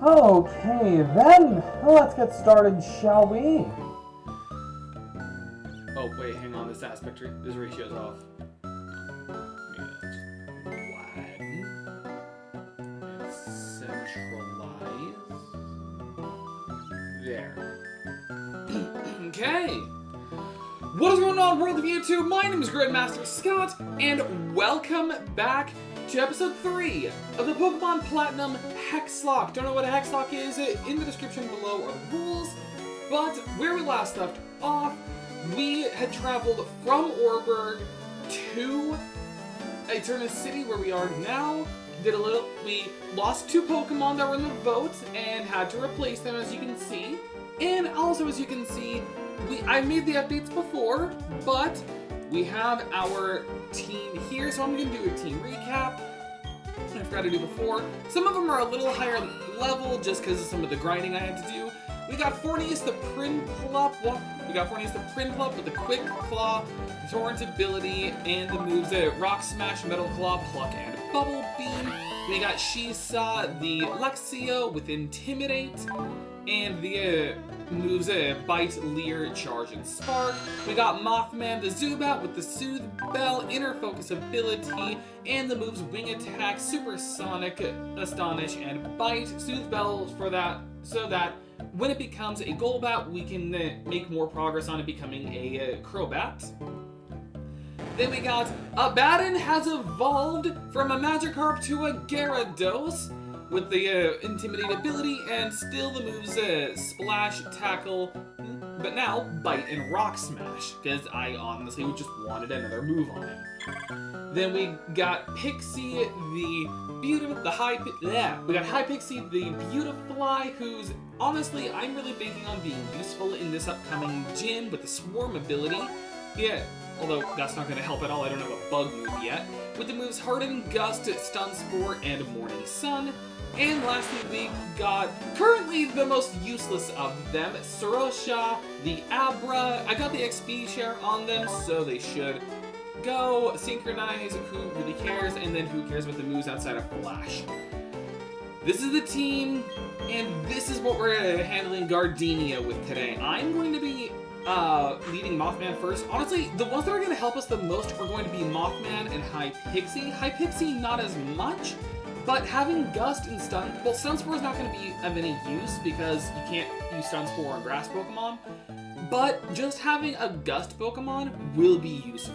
Okay, then, let's get started, shall we? Oh, wait, hang on, this ratio's off. Widen. And centralize. There. Okay. What is going on, world of YouTube? My name is Gridmaster Scott, and welcome back to episode 3 of the Pokemon Platinum Hexlocke. Don't know what a Hexlocke is? In the description below are the rules. But where we last left off, we had traveled from Orberg to Eterna City, where we are now. We lost 2 Pokemon that were in the vote and had to replace them, as you can see. And also, as you can see, I made the updates before, but we have our team here, so I'm going to do a team recap. I forgot to do before. Some of them are a little higher level just because of some of the grinding I had to do. We got Fornius the Prinplup. We got Fornius the Prinplup with the Quick Claw, Torrent ability, and the moves Rock Smash, Metal Claw, Pluck, and Bubble Beam. We got Shisa the Luxio with Intimidate, and the moves Bite, Leer, Charge, and Spark. We got Mothman the Zubat with the Soothe Bell, Inner Focus ability, and the moves Wing Attack, Supersonic, Astonish, and Bite. Soothe Bell for that, so that when it becomes a Golbat, we can make more progress on it becoming a Crobat. Then we got Abaddon has evolved from a Magikarp to a Gyarados with the Intimidate ability, and still the moves Splash, Tackle, but now Bite and Rock Smash, because I honestly just wanted another move on him. Then we got Pixie we got High Pixie the Beautifly, who's honestly I'm really banking on being useful in this upcoming gym with the Swarm ability. Yeah, although that's not going to help at all, I don't have a bug move yet. With the moves Harden, Gust, Stun Spore, and Morning Sun. And lastly, we got currently the most useless of them, Sorosha, the Abra. I got the XP share on them, so they should go. Synchronize, who really cares, and then who cares about the moves outside of Flash. This is the team, and this is what we're handling Gardenia with today. I'm going to be leading Mothman first. Honestly, the ones that are going to help us the most are going to be Mothman and High Pixie. High Pixie, not as much. But having Gust and Stun, well, Stun Spore is not going to be of any use because you can't use Stun Spore on grass Pokemon. But just having a Gust Pokemon will be useful.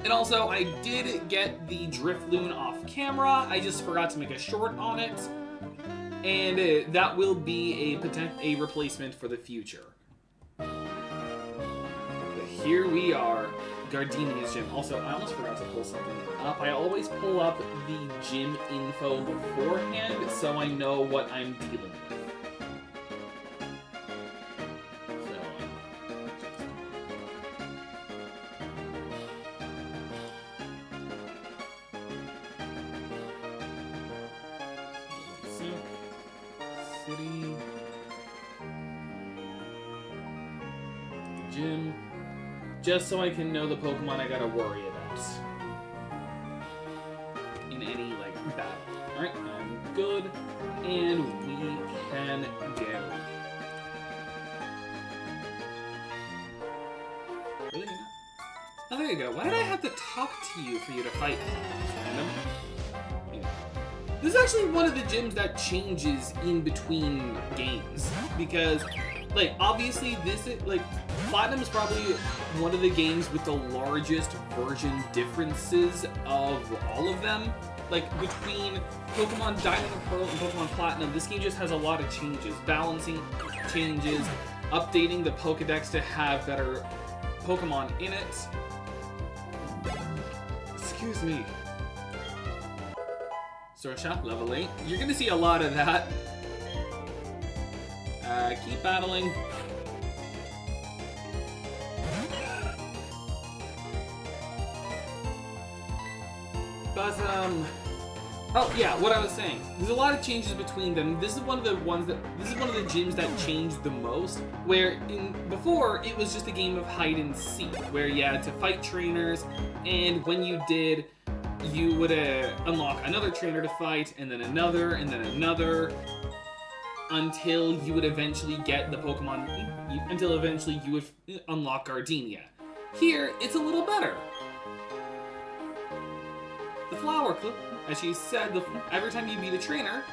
And also, I did get the Drifloon off camera. I just forgot to make a short on it. And that will be a replacement for the future. But here we are. Gardenia's gym. Also, I almost forgot to pull something up. I always pull up the gym info beforehand so I know what I'm dealing with. City. Gym. Just so I can know the Pokemon I gotta worry about in any, battle. Alright, I'm good, and we can go. Really? Oh, there you go. Why did I have to talk to you for you to fight me? Random. Yeah. This is actually one of the gyms that changes in between games, because obviously this is, Platinum is probably one of the games with the largest version differences of all of them. Between Pokemon Diamond and Pearl and Pokemon Platinum, this game just has a lot of changes. Balancing changes, updating the Pokedex to have better Pokemon in it. Excuse me. Sorosha, level 8. You're gonna see a lot of that. Keep battling. But, oh yeah, what I was saying. There's a lot of changes between them. This is one of the gyms that changed the most, where before it was just a game of hide and seek, where you had to fight trainers, and when you did, you would unlock another trainer to fight, and then another, until you would eventually get the Pokemon, until eventually you would unlock Gardenia. Here, it's a little better. The flower clock, as she said, every time you beat a trainer,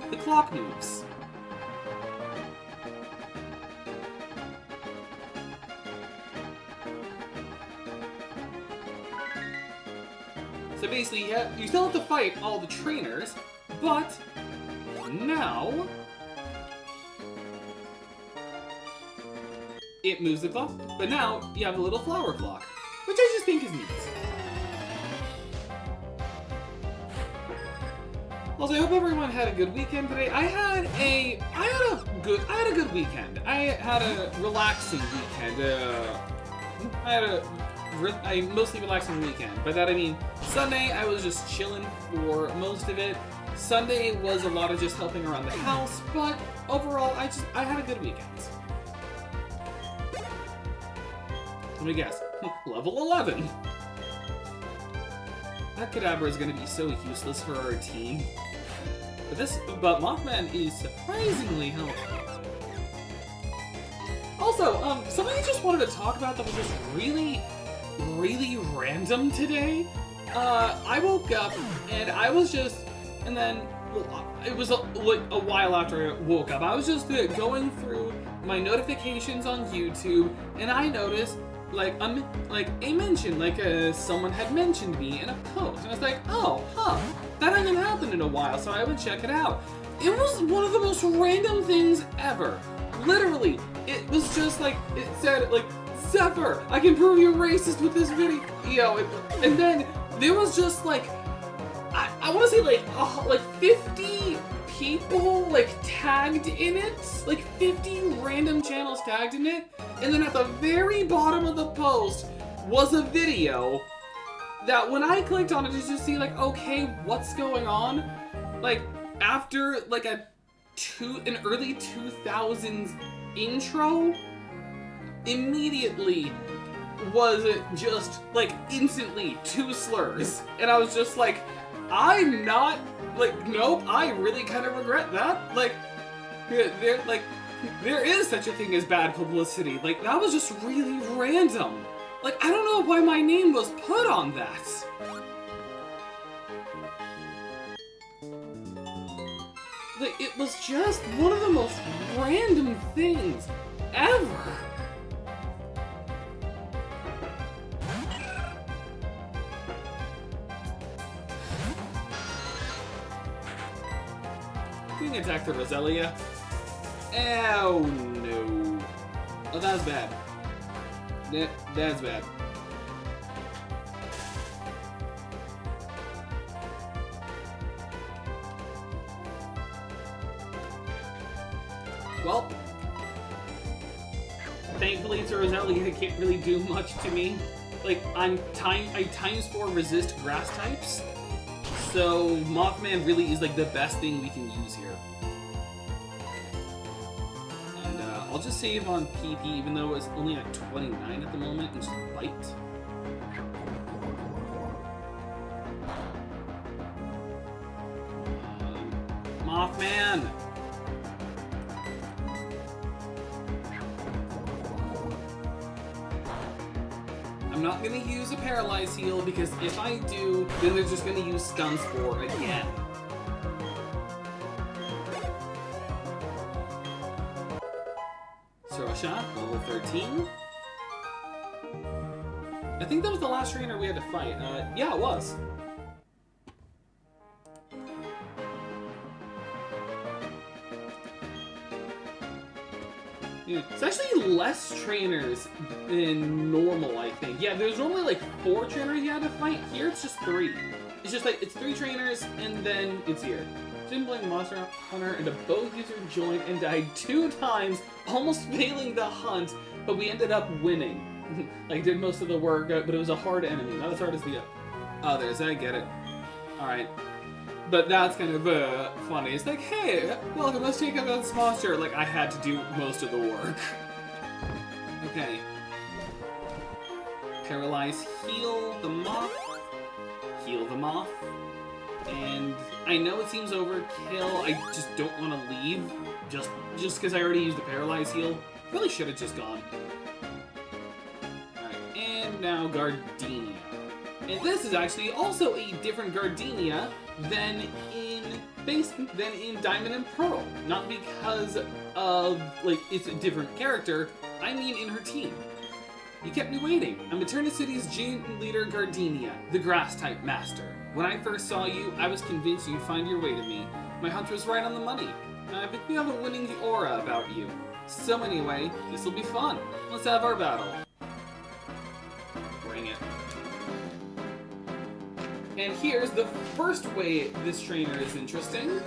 the clock moves. So basically, you still have to fight all the trainers, but now it moves the clock. But now you have a little flower clock, which I just think is neat. Also, I hope everyone had a good weekend today. I had a good weekend. I had a relaxing weekend. I had a mostly relaxing weekend. By that I mean Sunday I was just chilling for most of it. Sunday was a lot of just helping around the house, but overall I had a good weekend. Let me guess. Level 11. That Kadabra is going to be so useless for our team. But Mothman is surprisingly helpful. Also, something I just wanted to talk about that was just really, really random today. I woke up and I was just, and then it was like a while after I woke up. I was just going through my notifications on YouTube, and I noticed like a mention, someone had mentioned me in a post, and I was like, oh, huh, that hasn't happened in a while, so I would check it out. It was one of the most random things ever. Literally, it was just like, it said, like, Zephyr, I can prove you're racist with this video, and then there was just like, I want to say like 50 people like tagged in it, like 50 random channels tagged in it, and then at the very bottom of the post was a video that when I clicked on it to just see like, okay, what's going on, like after like an early 2000s intro, immediately was just like instantly 2 slurs, and I was just like, I'm not, like, nope, I really kind of regret that. Like, there is such a thing as bad publicity. Like, that was just really random. Like, I don't know why my name was put on that. Like, it was just one of the most random things ever. Being attacked the Roselia. Oh no. Oh, that was bad. That's bad. Well, thankfully it's a Roselia. It can't really do much to me. Like, I ×4 resist grass types. So Mothman really is like the best thing we can use here. And I'll just save on PP, even though it's only at 29 at the moment, and just bite. Mothman! I'm not gonna use a Paralyze heal, because if I do, then they're just gonna use Stun Spore again. Throw a shot, level 13. I think that was the last trainer we had to fight. Yeah, it was. It's actually less trainers than normal, I think. Yeah, there's normally like 4 trainers you had to fight. Here it's just 3. It's just like, it's 3 trainers, and then it's here. Didn't blame Monster Hunter, and a bow user joined and died 2 times, almost failing the hunt, but we ended up winning. Like, did most of the work, but it was a hard enemy. Not as hard as the others, I get it. Alright. But that's kind of funny. It's like, hey, welcome, let's take out this monster. Like, I had to do most of the work. Okay. Paralyze, heal the moth. heal them off. And I know it seems overkill, I just don't want to leave, just because I already used the Paralyze heal. Really should have just gone. Alright, and now Gardenia. And this is actually also a different Gardenia than in Diamond and Pearl. Not because of, like, it's a different character, I mean in her team. You kept me waiting. I'm Eterna City's gym leader, Gardenia, the Grass-type master. When I first saw you, I was convinced you'd find your way to me. My hunch was right on the money. I think you have a winning aura about you. So anyway, this'll be fun. Let's have our battle. Bring it. And here's the first way this trainer is interesting.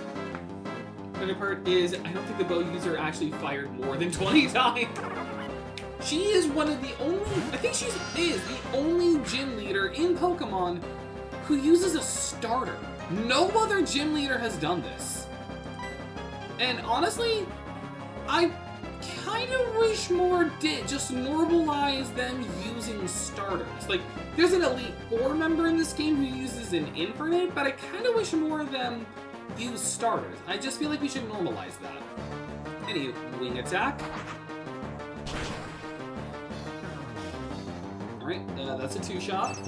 The other part is, I don't think the bow user actually fired more than 20 times. She is one of the only, I think she is the only gym leader in Pokemon who uses a starter. No other gym leader has done this. And honestly, I kind of wish more did. Just normalize them using starters. Like, there's an Elite Four member in this game who uses an Infernape, but I kind of wish more of them use starters. I just feel like we should normalize that. Any wing attack. Alright, that's a 2-shot.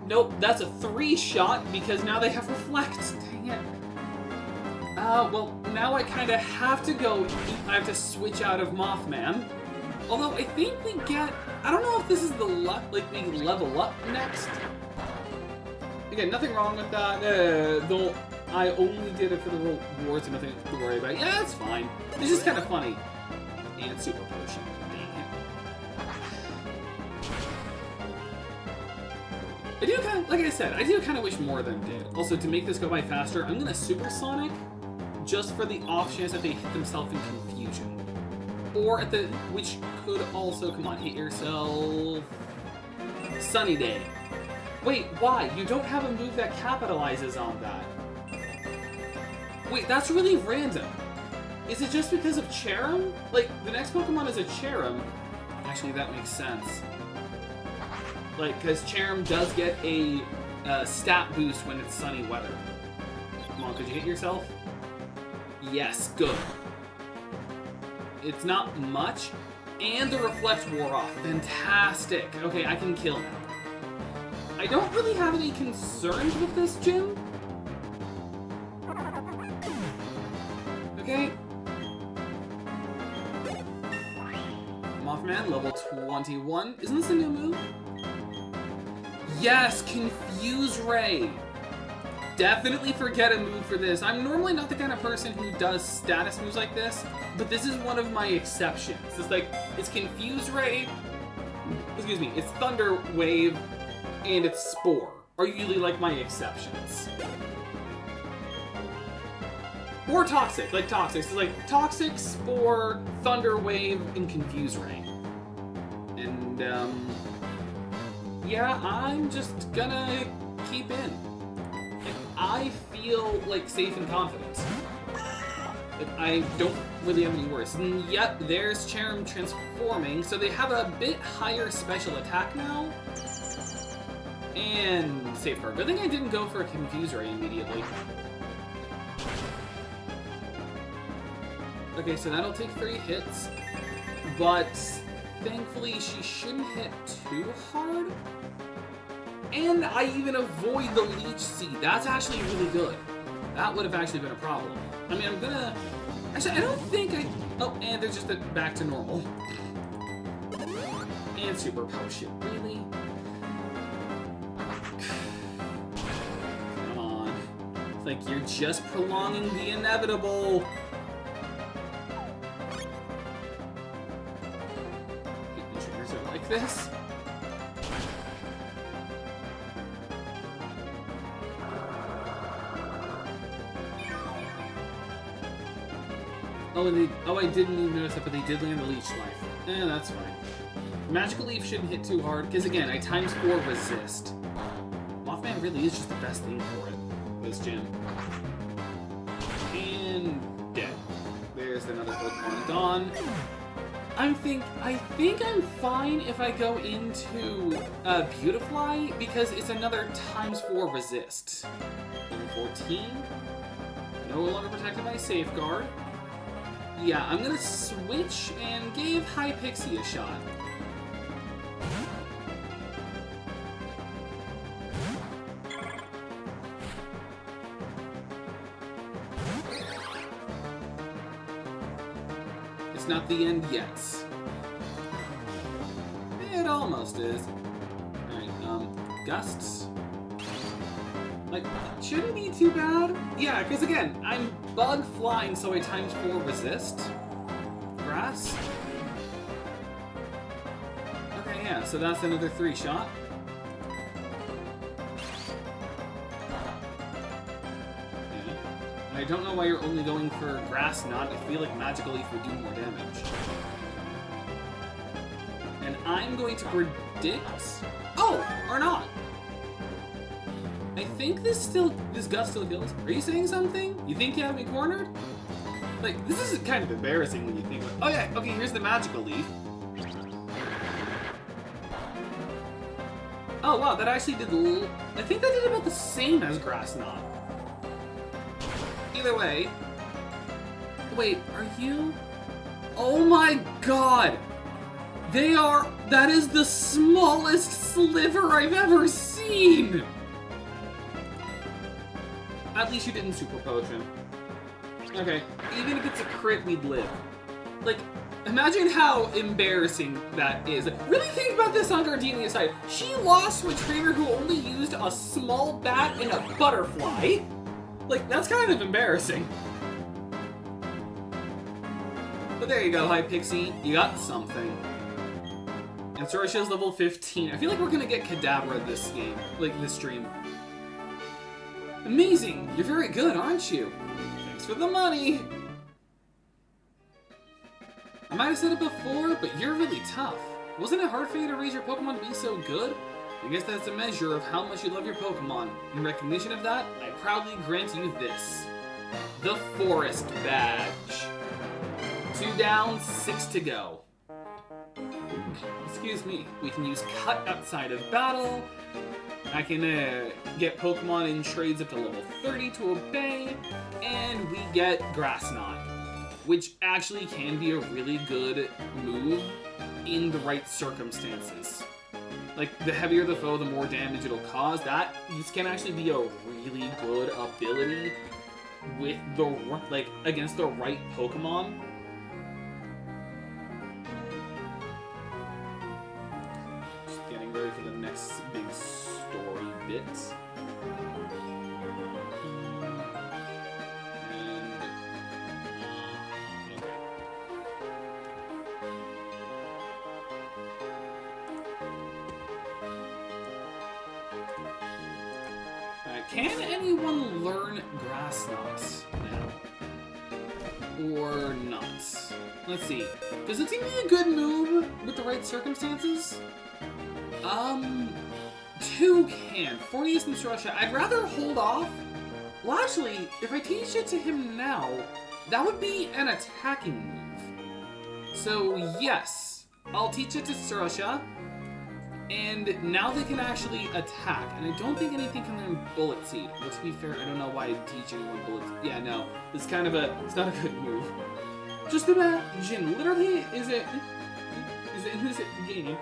Nope, that's a 3-shot because now they have Reflect. Dang it. Well, now I kind of have to go. I have to switch out of Mothman. Although I think we get. I don't know if this is the we level up next. Again, nothing wrong with that. Though I only did it for the rewards and nothing to worry about. Yeah, that's fine. It's just kind of funny. And Super Potion. I do kind of, like I said, I do kind of wish more of them did. Also, to make this go by faster, I'm gonna Supersonic, just for the off chance that they hit themselves in confusion. Or at the, which could also, come on, hit yourself. Sunny Day. Wait, why? You don't have a move that capitalizes on that. Wait, that's really random. Is it just because of Cherim? Like, the next Pokemon is a Cherim. Actually, that makes sense. Like, because Cherim does get a stat boost when it's sunny weather. Come on, could you hit yourself? Yes, good. It's not much, and the Reflect wore off. Fantastic. Okay, I can kill now. I don't really have any concerns with this gym. Okay. Mothman, level 21. Isn't this a new move? Yes, Confuse Ray. Definitely forget a move for this. I'm normally not the kind of person who does status moves like this, but this is one of my exceptions. It's like, it's Confuse Ray, excuse me, it's Thunder Wave, and it's Spore are usually like my exceptions. Or Toxic, like Toxic. It's like Toxic, Spore, Thunder Wave, and Confuse Ray. And, yeah, I'm just gonna keep in. Like, I feel like safe and confident. Like, I don't really have any worries. And yep, there's Cherim transforming, so they have a bit higher special attack now. And Safeguard. Good thing I didn't go for a Confuse Ray immediately. Okay, so that'll take 3 hits, but thankfully she shouldn't hit too hard. And I even avoid the Leech Seed. That's actually really good. That would have actually been a problem. I mean, I'm gonna... Actually, I don't think I... Oh, and they're just back to normal. And Super Potion. Really? Come on. It's like you're just prolonging the inevitable. The triggers are like this. Oh, I didn't even notice that, but they did land the Leech Life. That's fine. Magical Leaf shouldn't hit too hard, because again, I ×4 resist. Mothman really is just the best thing for it, this gym. And dead. There's another Pokemon gone. I think I'm fine if I go into Beautifly because it's another ×4 resist. Level 14. No longer protected by Safeguard. Yeah, I'm gonna switch and give High Pixie a shot. It's not the end yet. It almost is. Alright, Gusts. Like, shouldn't be too bad. Yeah, because again, I'm bug flying, so I ×4 resist. Grass. Okay, yeah, so that's another 3 shot. Okay. I don't know why you're only going for Grass Knot. I feel like Magical Leaf would do more damage. And I'm going to predict... Oh! Or not! I think this Gust still kills. Are you saying something? You think you have me cornered? Like, this is kind of embarrassing when you think about... Oh yeah, okay, here's the Magical Leaf. Oh wow, that actually did... I think that did about the same as Grass Knot. Either way... Wait, are you... Oh my god! They are... That is the smallest sliver I've ever seen! At least you didn't Super Potion. Okay, even if it's a crit, we'd live. Like, imagine how embarrassing that is. Really think about this on Gardenia's side. She lost to a trainer who only used a small bat and a butterfly. Like, that's kind of embarrassing. But there you go, High Pixie. You got something. And Sorosha's level 15. I feel like we're gonna get Kadabra this game. Like, this stream. Amazing! You're very good, aren't you? Thanks for the money! I might have said it before, but you're really tough. Wasn't it hard for you to raise your Pokemon to be so good? I guess that's a measure of how much you love your Pokemon. In recognition of that, I proudly grant you this. The Forest Badge. 2 down, 6 to go. Excuse me. We can use Cut outside of battle. I can get Pokemon in trades up to level 30 to obey, and we get Grass Knot, which actually can be a really good move in the right circumstances. Like, the heavier the foe, the more damage it'll cause. This can actually be a really good ability with the, like, against the right Pokemon. Just getting ready for the next big story bit. Can anyone learn Grass Knot now? Or not? Let's see. Does it seem to be a good move with the right circumstances? 2 can. 40 is in Russia. I'd rather hold off. Well, actually, if I teach it to him now, that would be an attacking move. So, yes. I'll teach it to Surasha. And now they can actually attack. And I don't think anything can learn Bullet Seed. But to be fair, I don't know why I'd teach anyone Bullet Seed. Yeah, no. It's kind of it's not a good move. Just imagine, literally, is it in this game,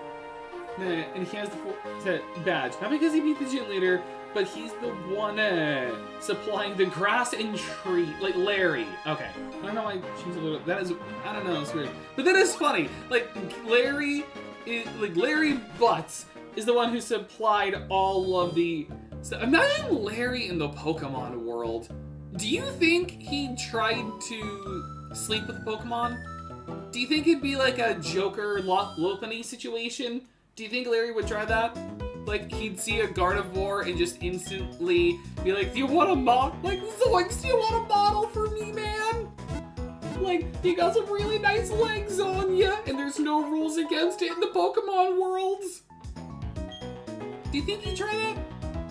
and he has the badge. Not because he beat the gym leader, but he's the one supplying the grass and tree, like Larry. Okay, I don't know why she's a little. That is, I don't know, it's weird, but that is funny. Like Larry Butts is the one who supplied all of the. So imagine Larry in the Pokemon world. Do you think he tried to sleep with Pokemon? Do you think it'd be like a Joker Lopunny situation? Do you think Larry would try that? Like, he'd see a Gardevoir and just instantly be like, do you want a model? Like, Zoinks, do you want a model for me, man? Like, you got some really nice legs on ya, and there's no rules against it in the Pokemon worlds. Do you think he'd try that?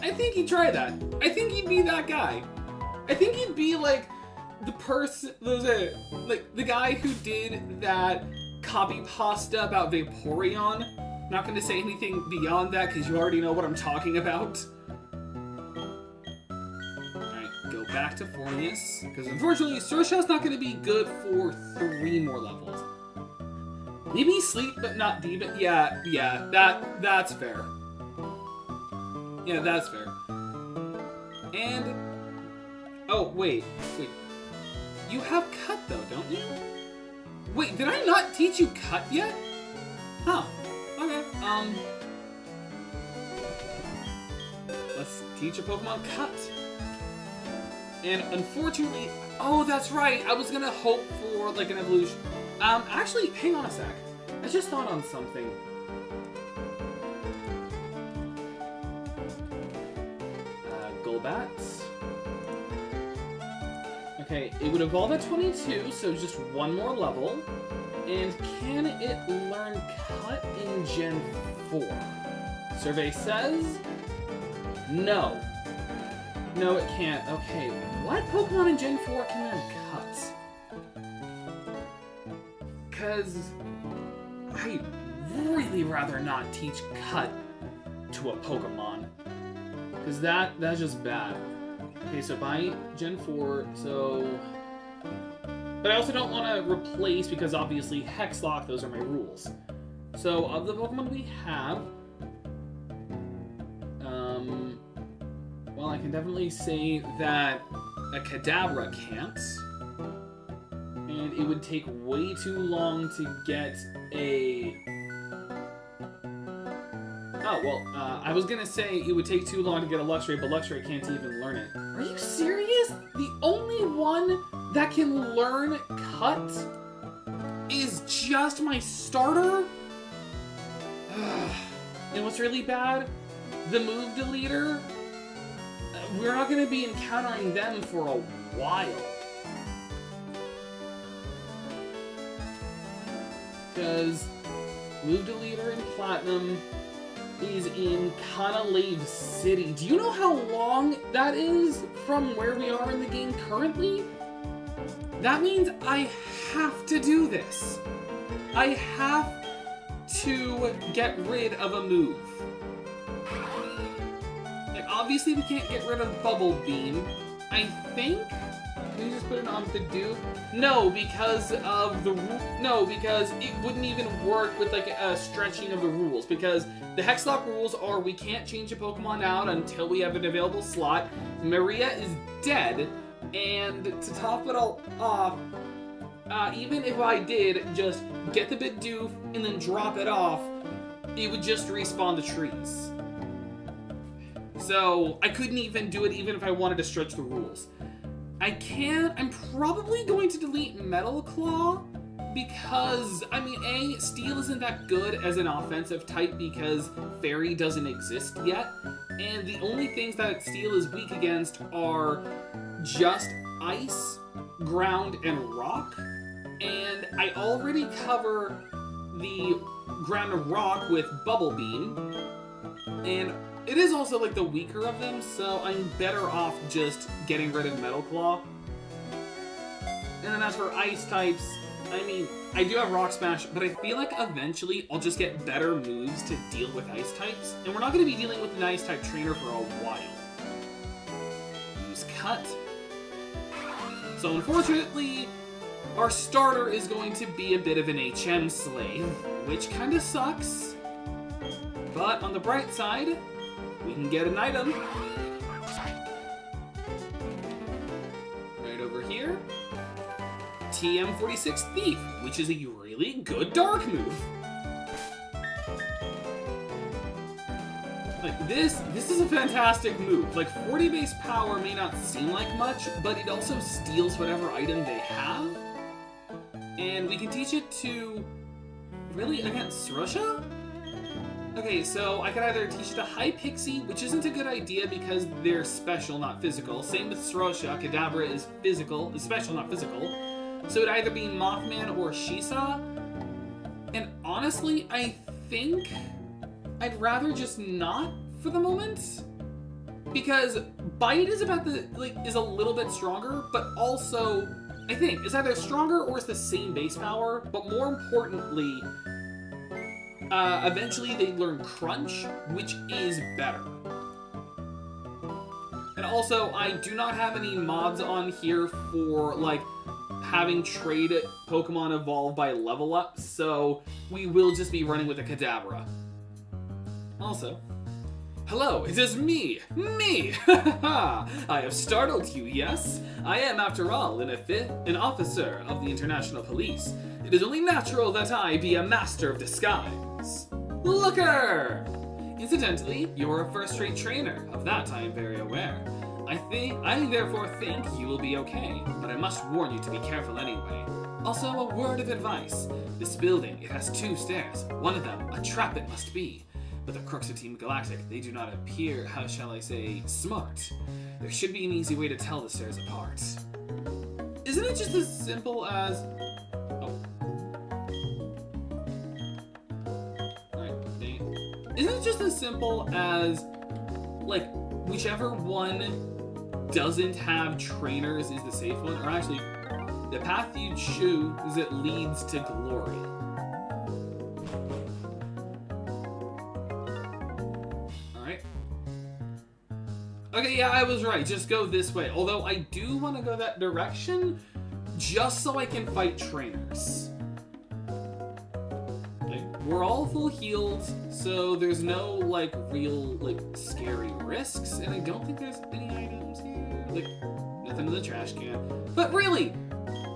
I think he'd try that. I think he'd be that guy. I think he'd be like the person, like the guy who did that copy pasta about Vaporeon. Not going to say anything beyond that because you already know what I'm talking about. Alright, go back to Fornius. Because unfortunately, Surshell's not going to be good for 3 more levels. Maybe Sleep, but not Demon. Yeah, that's fair. Yeah, that's fair. And... oh, wait. You have Cut, though, don't you? Wait, did I not teach you Cut yet? Huh. Okay, let's teach a Pokemon Cut. And unfortunately, oh, that's right, I was gonna hope for, like, an evolution. Actually, hang on a sec. I just thought on something. Golbat. Okay, it would evolve at 22, so just 1 more level. And can it learn Cut in Gen 4? Survey says... no. No, it can't. Okay, what Pokemon in Gen 4 can learn Cut? Because I'd really rather not teach Cut to a Pokemon. Because that's just bad. Okay, so by Gen 4, so... but I also don't want to replace, because obviously Hexlocke, those are my rules. So, of the Pokemon we have... well, I can definitely say that a Kadabra can't. And it would take way too long to get a... oh, well, I was gonna say it would take too long to get a Luxray, but Luxray can't even learn it. Are you serious? The only one that can learn Cut is just my starter? And what's really bad? The move deleter? We're not going to be encountering them for a while. Because move deleter in Platinum is in Kanalave City. Do you know how long that is from where we are in the game currently? That means I have to do this. I have to get rid of a move. Like, obviously we can't get rid of Bubble Beam. I think... can you just put it on Bidoof? No, because of the no, because it wouldn't even work with like a stretching of the rules. Because the Hexlocke rules are we can't change a Pokemon out until we have an available slot. Maria is dead, and to top it all off, even if I did just get the Bidoof and then drop it off, it would just respawn the trees. So I couldn't even do it even if I wanted to stretch the rules. I'm probably going to delete Metal Claw because, I mean, A, Steel isn't that good as an offensive type because Fairy doesn't exist yet, and the only things that Steel is weak against are just Ice, Ground, and Rock, and I already cover the Ground and Rock with Bubble Beam, and it is also, like, the weaker of them, so I'm better off just getting rid of Metal Claw. And then as for Ice types, I mean, I do have Rock Smash, but I feel like eventually I'll just get better moves to deal with Ice types, and we're not going to be dealing with an Ice type trainer for a while. Use Cut. So unfortunately, our starter is going to be a bit of an HM slave, which kind of sucks. But on the bright side, we can get an item. Right over here. TM46 Thief, which is a really good dark move. Like, this is a fantastic move. Like, 40 base power may not seem like much, but it also steals whatever item they have. And we can teach it to... really? Against Surusha? Okay, so I could either teach it to High Pixie, which isn't a good idea because they're special, not physical. Same with Surusha. Kadabra is special, not physical. So it'd either be Mothman or Shisa. And honestly, I think I'd rather just not for the moment. Because Bite is about the, like, is a little bit stronger, but also I think, is either stronger or it's the same base power, but more importantly, eventually they learn Crunch, which is better. And also, I do not have any mods on here for, like, having trade Pokemon evolve by level up, so we will just be running with a Kadabra. Also, hello, it is me! Me! I have startled you, yes? I am, after all, an officer of the International Police. It is only natural that I be a master of disguise. Looker! Incidentally, you're a first-rate trainer. Of that I am very aware. I therefore think you will be okay, but I must warn you to be careful anyway. Also, a word of advice. This building, it has 2 stairs. One of them, a trap it must be. But the crooks of Team Galactic, they do not appear, how shall I say, smart. There should be an easy way to tell the stairs apart. Isn't it just as simple as... Oh. Alright, dang it. Isn't it just as simple as, like, whichever one doesn't have trainers is the safe one? Or actually, the path you choose is it leads to glory. Alright. Okay, yeah, I was right. Just go this way. Although I do want to go that direction just so I can fight trainers. Like, we're all full healed, so there's no, like, real, like, scary risks. And I don't think there's any items here. Like, nothing in the trash can. But really,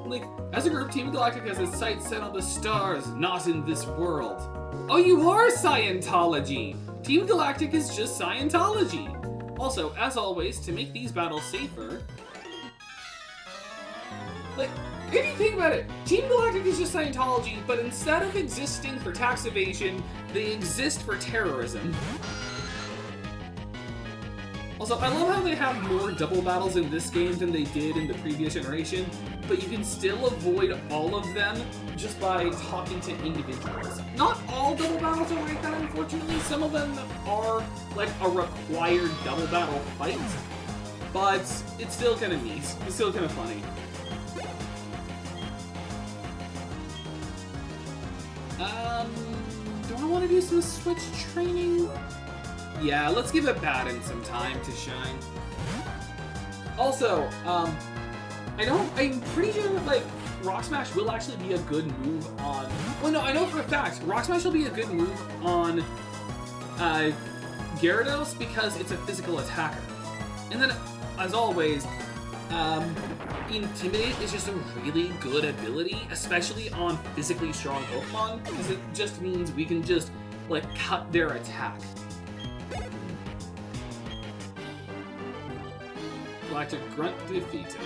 like, as a group, Team Galactic has its sights set on the stars, not in this world. Oh, you are Scientology! Team Galactic is just Scientology! Also, as always, to make these battles safer... Like, if you think about it, Team Galactic is just Scientology, but instead of existing for tax evasion, they exist for terrorism. Also, I love how they have more double battles in this game than they did in the previous generation, but you can still avoid all of them just by talking to individuals. Not all double battles are like that, unfortunately. Some of them are like a required double battle fight, but it's still kind of neat. It's still kind of funny. Do I want to do some Switch training? Yeah, let's give it Baden some time to shine. Also, I'm pretty sure that, like, Rock Smash will actually be a good move on... Well, no, I know for a fact, Rock Smash will be a good move on, Gyarados because it's a physical attacker. And then, as always, Intimidate is just a really good ability, especially on physically strong Pokemon, because it just means we can just, like, cut their attack. Galactic Grunt defeated.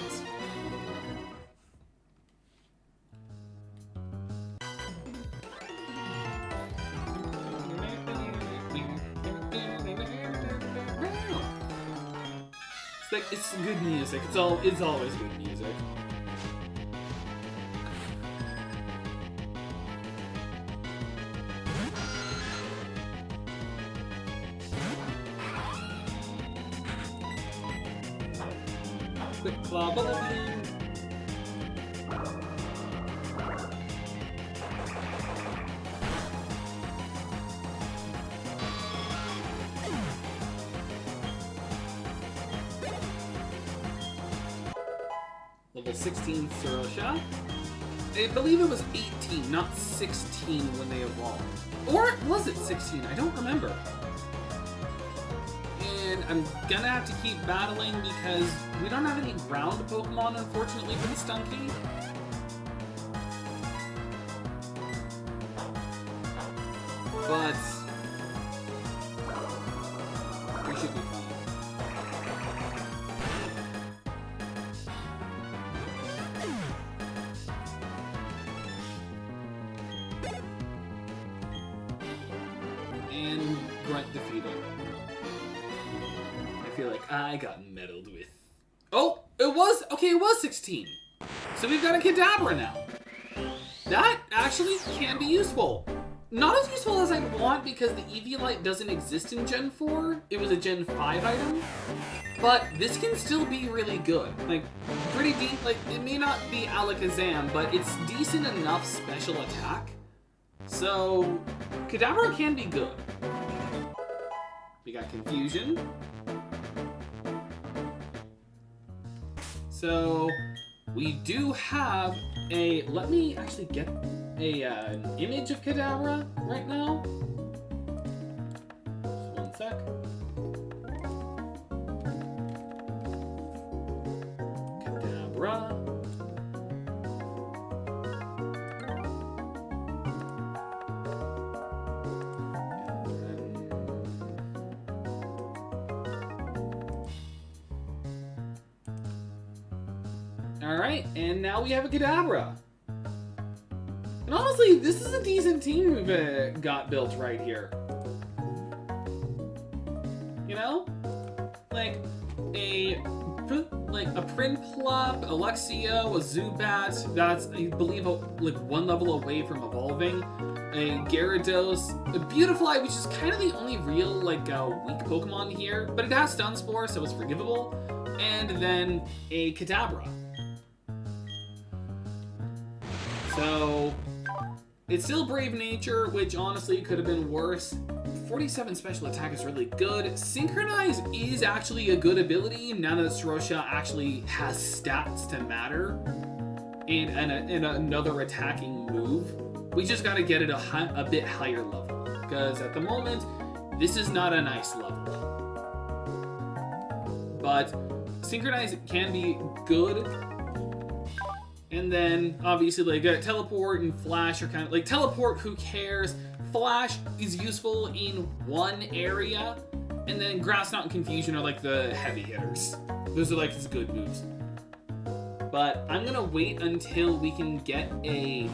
It's like, it's good music. It's always good music. Quick claw bubble beam. Level 16 Surosha. I believe it was 18, not 16 when they evolved. Or was it 16? I don't remember. And I'm gonna have to keep battling because we don't have any ground Pokemon, unfortunately, for the Stunky. But we should be fine. And Grunt defeated. I feel like I got meddled with. Oh, it was 16. So we've got a Kadabra now. That actually can be useful. Not as useful as I'd want because the Eviolite doesn't exist in Gen 4. It was a Gen 5 item. But this can still be really good. Like, pretty deep. Like, it may not be Alakazam, but it's decent enough special attack. So, Kadabra can be good. We got Confusion. So, we do have a... Let me actually get an image of Kadabra right now. Just one sec. Kadabra. Alright, and now we have a Kadabra. And honestly, this is a decent team we've got built right here. You know? Like a Prinplup, a Luxio, a Zubat, that's, I believe, like one level away from evolving. A Gyarados, a Beautifly, which is kind of the only real, like, weak Pokemon here, but it has Stun Spore, so it's forgivable. And then a Kadabra. So, it's still Brave Nature, which honestly could have been worse. 47 special attack is really good. Synchronize is actually a good ability now that Sorosha actually has stats to matter and another attacking move. We just gotta get it a bit higher level because at the moment, this is not a nice level. But Synchronize can be good. And then, obviously, like, Teleport and Flash are kind of... Like, Teleport, who cares? Flash is useful in one area. And then Grass Knot and Confusion are, like, the heavy hitters. Those are, like, his good moves. But I'm gonna wait until we can get a...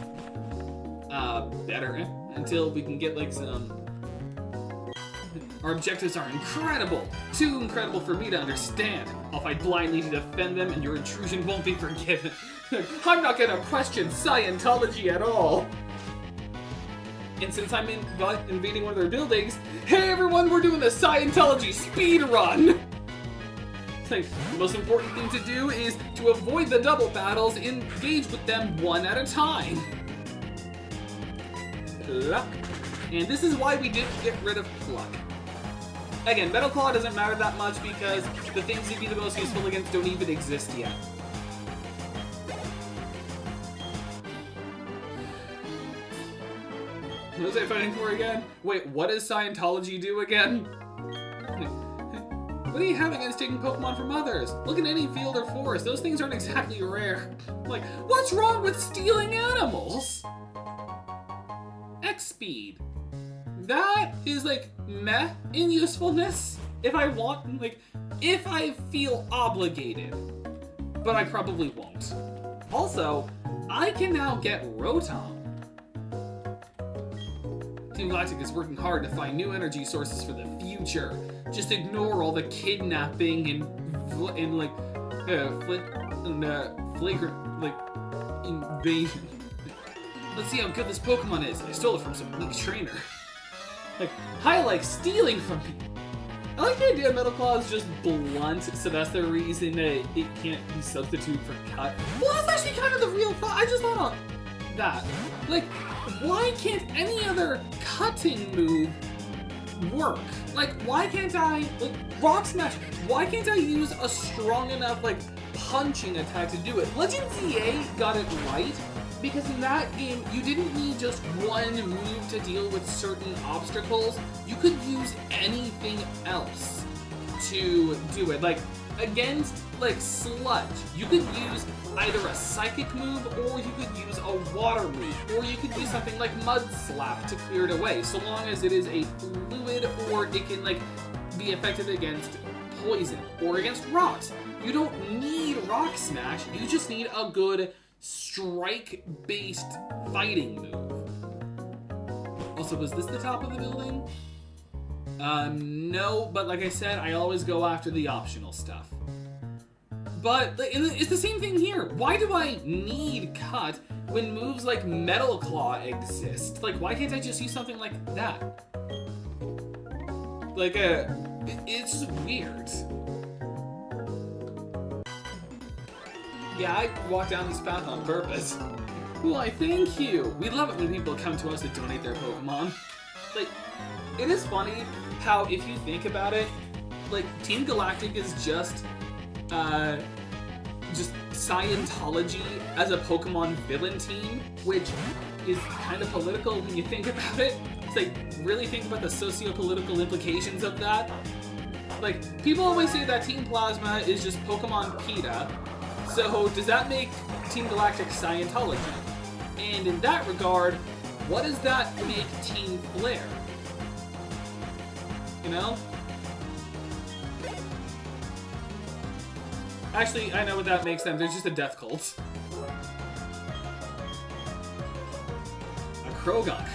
Until we can get, like, some... Our objectives are incredible! Too incredible for me to understand. I'll fight blindly to defend them, and your intrusion won't be forgiven. I'm not gonna question Scientology at all. And since I'm invading one of their buildings, hey everyone, we're doing the Scientology speed run! Like, the most important thing to do is to avoid the double battles, engage with them one at a time. Pluck. And this is why we didn't get rid of Pluck. Again, Metal Claw doesn't matter that much because the things you'd be the most useful against don't even exist yet. What was I fighting for again? Wait, what does Scientology do again? What do you have against taking Pokemon from others? Look at any field or forest, those things aren't exactly rare. Like, what's wrong with stealing animals? X-Speed. That is like meh in usefulness. If I want, like, if I feel obligated, but I probably won't. Also, I can now get Rotom. Team Galactic is working hard to find new energy sources for the future. Just ignore all the kidnapping and like, flagrant, like, invasion. Let's see how good this Pokemon is. I stole it from some weak trainer. Like, I like stealing from people. I like the idea Metal Claw is just blunt, so that's the reason that it can't be substituted for cut. Well, that's actually kind of the real thought. I just thought on that. Like, why can't any other cutting move work? Like, why can't I, like, Rock Smash, why can't I use a strong enough, like, punching attack to do it? Legend ZA got it right, because in that game, you didn't need just one move to deal with certain obstacles. You could use anything else to do it. Like, against, like, Sludge, you could use either a Psychic move, or you could use a Water move, or you could use something like Mud Slap to clear it away, so long as it is a fluid, or it can, like, be effective against poison, or against rocks. You don't need Rock Smash, you just need a good strike-based fighting move. Also, was this the top of the building? No, but like I said, I always go after the optional stuff. But it's the same thing here. Why do I need Cut when moves like Metal Claw exist? Like, why can't I just use something like that? Like, it's just weird. Yeah, I walked down this path on purpose. Why, thank you. We love it when people come to us to donate their Pokemon. Like, it is funny how, if you think about it, like, Team Galactic is just Scientology as a Pokemon villain team, which is kind of political when you think about it. It's like, really think about the socio-political implications of that. Like, people always say that Team Plasma is just Pokemon PETA, so does that make Team Galactic Scientology? And in that regard, what does that make Team Flare? You know? Actually, I know what that makes them. They're just a death cult. A Krogunk.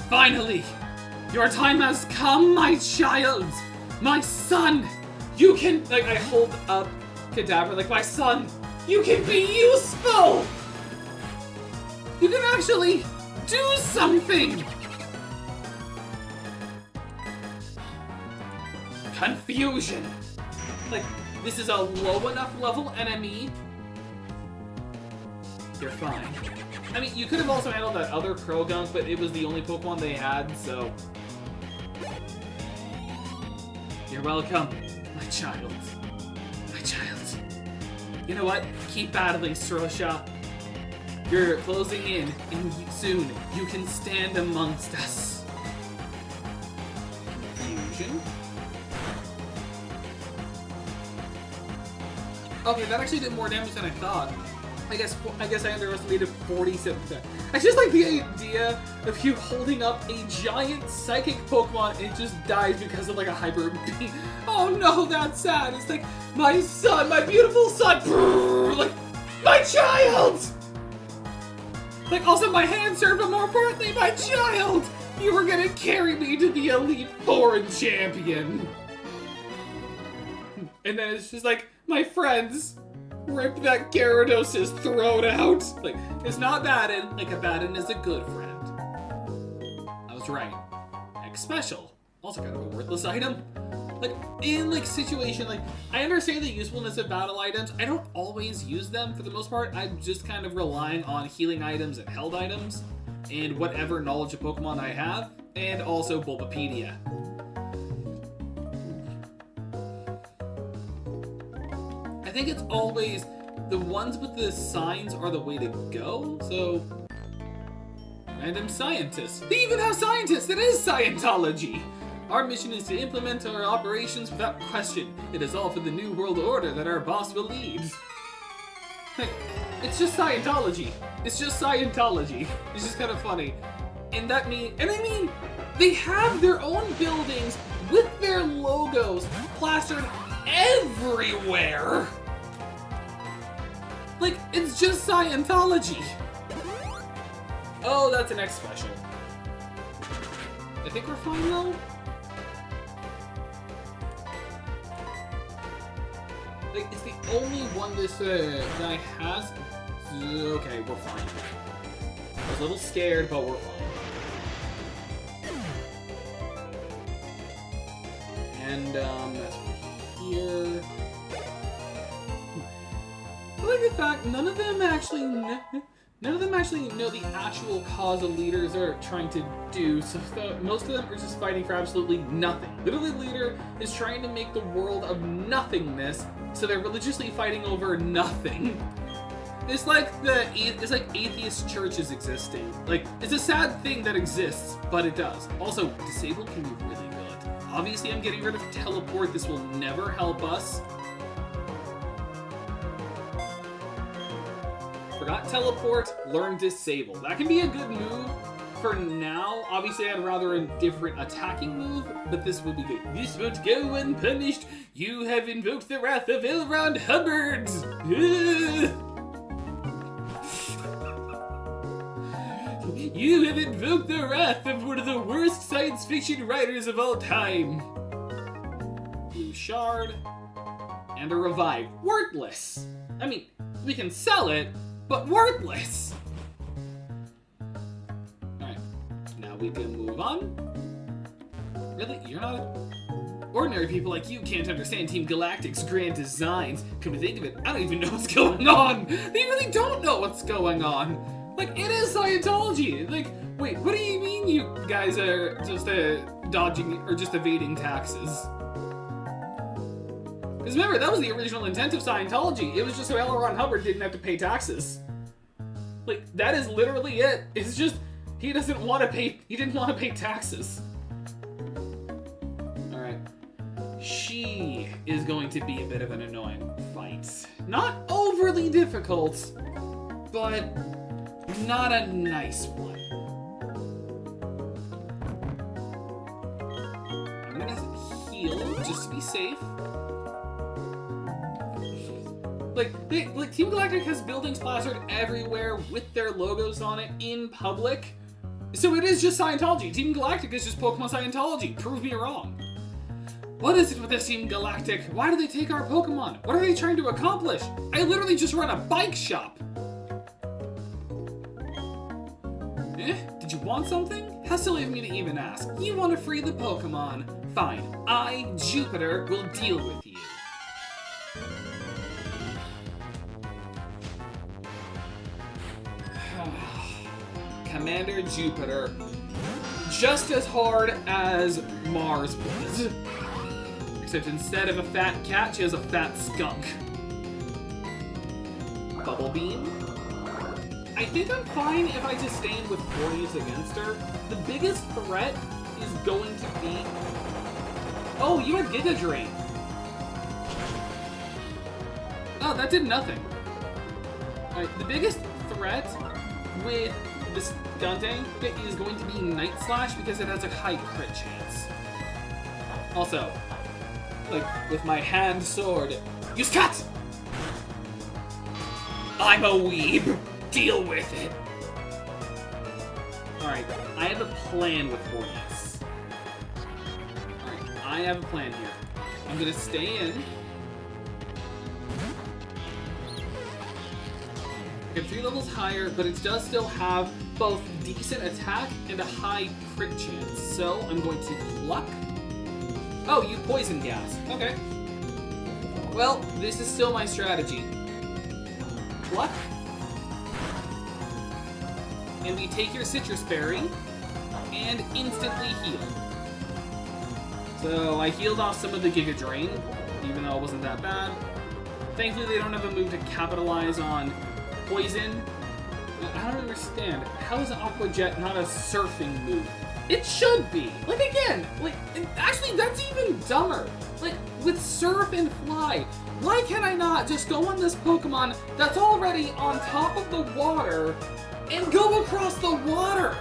Finally! Your time has come, my child! My son! You can... Like, I hold up Cadaver like, my son, you can be useful! You can actually do something! Confusion. Like, this is a low enough level enemy. You're fine. I mean, you could have also handled that other Krogunk, but it was the only Pokemon they had, so... You're welcome, my child. My child. You know what? Keep battling, Srosha. You're closing in, and soon you can stand amongst us. Confusion? Okay, that actually did more damage than I thought. I guess I underestimated 47%. I just like the idea of you holding up a giant psychic Pokemon and it just dies because of like a hyper beam. Oh no, that's sad. It's like, my son, my beautiful son, brrr, like, my child! Like, also my hand served, but more importantly, my child! You were gonna carry me to the Elite Foreign Champion. And then it's just like, my friends, rip that Gyarados' throat out. Like, it's not Baden. Like, a Baden is a good friend. I was right. X Special. Also kind of a worthless item. Like, in, like, situation, like, I understand the usefulness of battle items. I don't always use them for the most part. I'm just kind of relying on healing items and held items. And whatever knowledge of Pokemon I have. And also Bulbapedia. I think it's always the ones with the signs are the way to go, so... Random scientists. They even have scientists! It is Scientology! Our mission is to implement our operations without question. It is all for the New World Order that our boss will lead. It's just Scientology. It's just Scientology. It's just kind of funny. And I mean, they have their own buildings with their logos plastered everywhere! Like, it's just Scientology. Oh, that's an X Special. I think we're fine though. Like, it's the only one this guy has. Okay, we're fine. I was a little scared, but we're fine. And that's here. I like the fact none of them actually know the actual cause the leaders are trying to do, so most of them are just fighting for absolutely nothing. Literally, the leader is trying to make the world of nothingness, so they're religiously fighting over nothing. It's like atheist churches existing. Like, it's a sad thing that exists, but it does. Also, disable can be really good. Obviously, I'm getting rid of teleport. This will never help us. Forgot teleport, learn disable. That can be a good move for now. Obviously, I'd rather a different attacking move, but this will be good. This won't go unpunished. You have invoked the wrath of Elrond Hubbard. You have invoked the wrath of one of the worst science fiction writers of all time. Blue Shard and a revive. Worthless. I mean, we can sell it, but worthless. Alright, now we can move on. Really? You're not... Ordinary people like you can't understand Team Galactic's grand designs. Come to think of it, I don't even know what's going on. They really don't know what's going on. Like, it is Scientology. Like, wait, what do you mean you guys are just dodging or just evading taxes? Because remember, that was the original intent of Scientology. It was just so L. Ron Hubbard didn't have to pay taxes. Like, that is literally it. It's just, he didn't want to pay taxes. Alright. She is going to be a bit of an annoying fight. Not overly difficult, but not a nice one. I'm gonna heal just to be safe. Like Team Galactic has buildings plastered everywhere with their logos on it in public. So it is just Scientology. Team Galactic is just Pokemon Scientology. Prove me wrong. What is it with this Team Galactic? Why do they take our Pokemon? What are they trying to accomplish? I literally just run a bike shop. Did you want something? How silly of me to even ask. You want to free the Pokemon. Fine. I, Jupiter, will deal with you. Commander Jupiter. Just as hard as Mars was. Except instead of a fat cat, she has a fat skunk. Bubble Beam. I think I'm fine if I just stand with 40s against her. The biggest threat is going to be... Oh, you had Giga Drain. Oh, that did nothing. Alright, the biggest threat with this Dante is going to be Night Slash because it has a high crit chance. Also, like, with my hand sword, use cut! I'm a weeb! Deal with it! Alright, I have a plan with Hornius. Alright, I have a plan here. I'm gonna stay in. Get 3 levels higher, but it does still have both decent attack and a high crit chance. So I'm going to pluck. Oh, you poison gas. Okay. Well, this is still my strategy. Pluck. And we take your Citrus Berry and instantly heal. So I healed off some of the Giga Drain, even though it wasn't that bad. Thankfully, they don't have a move to capitalize on poison. I don't understand. How is an Aqua Jet not a surfing move? It should be. Like, again, like, actually, that's even dumber. Like, with Surf and Fly, why can I not just go on this Pokemon that's already on top of the water and go across the water?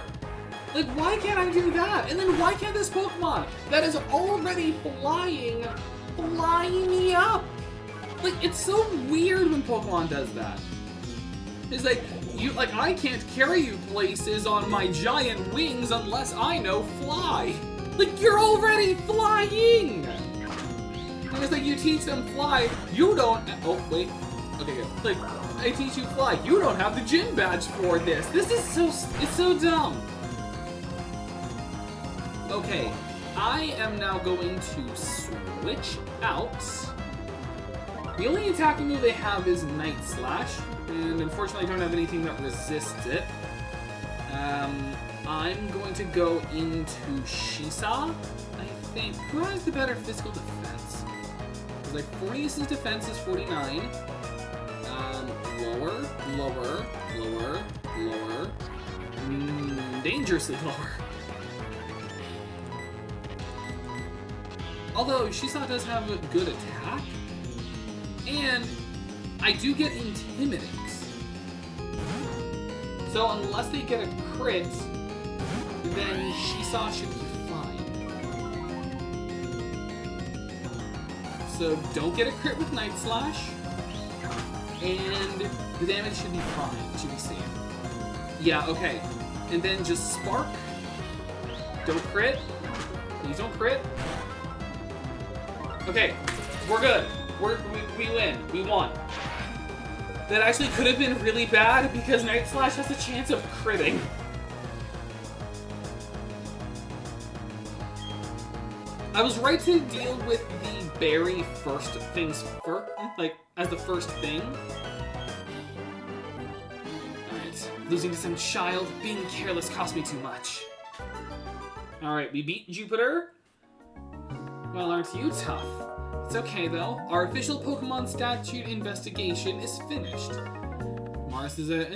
Like, why can't I do that? And then why can't this Pokemon that is already flying me up? Like, it's so weird when Pokemon does that. It's like, I can't carry you places on my giant wings unless I know fly. Like, you're already flying! It's like, you teach them fly, you don't... Oh, wait. Okay, good. Like, I teach you fly, you don't have the gym badge for this. This is it's so dumb. Okay, I am now going to switch out. The only attacking move they have is Night Slash, and unfortunately I don't have anything that resists it. I'm going to go into Shisa, I think. Who has the better physical defense? Because like Fornius' defense is 49. Lower. Dangerously lower. Although Shisa does have a good attack. And I do get Intimidate. So unless they get a crit, then Shisa should be fine. So don't get a crit with Night Slash. And the damage should be fine. It should be safe. Yeah, okay. And then just Spark. Don't crit. Please don't crit. Okay, we're good. We win. We won. that actually could have been really bad because Night Slash has a chance of critting. I was right to deal with the berry first things first, like, as the first thing. Alright, losing to some child, being careless cost me too much. Alright, we beat Jupiter. Well, aren't you tough? It's okay though, our official Pokemon statute investigation is finished.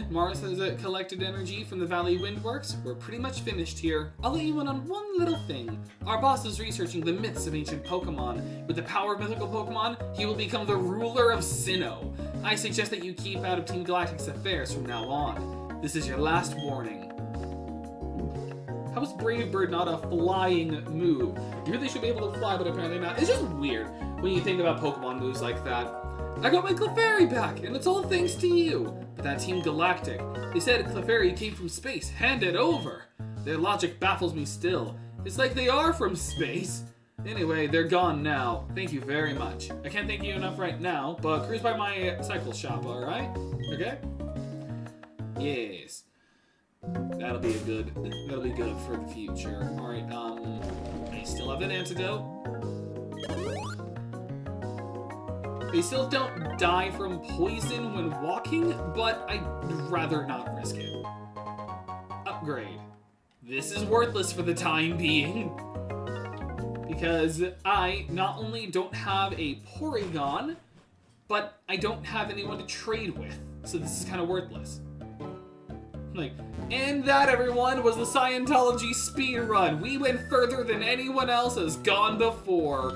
Mars has collected energy from the Valley Windworks. We're pretty much finished here. I'll let you in on one little thing. Our boss is researching the myths of ancient Pokemon. With the power of mythical Pokemon, he will become the ruler of Sinnoh. I suggest that you keep out of Team Galactic's affairs from now on. This is your last warning. How is Brave Bird not a flying move? You really should be able to fly, but apparently not. It's just weird when you think about Pokemon moves like that. I got my Clefairy back, and it's all thanks to you. But that Team Galactic, they said Clefairy came from space. Hand it over. Their logic baffles me still. It's like they are from space. Anyway, they're gone now. Thank you very much. I can't thank you enough right now, but cruise by my cycle shop, alright? Okay? Yes. That'll be good for the future. Alright, I still have an antidote. They still don't die from poison when walking, but I'd rather not risk it. Upgrade. This is worthless for the time being. Because I not only don't have a Porygon, but I don't have anyone to trade with. So this is kind of worthless. Like, and that, everyone, was the Scientology speed run. We went further than anyone else has gone before.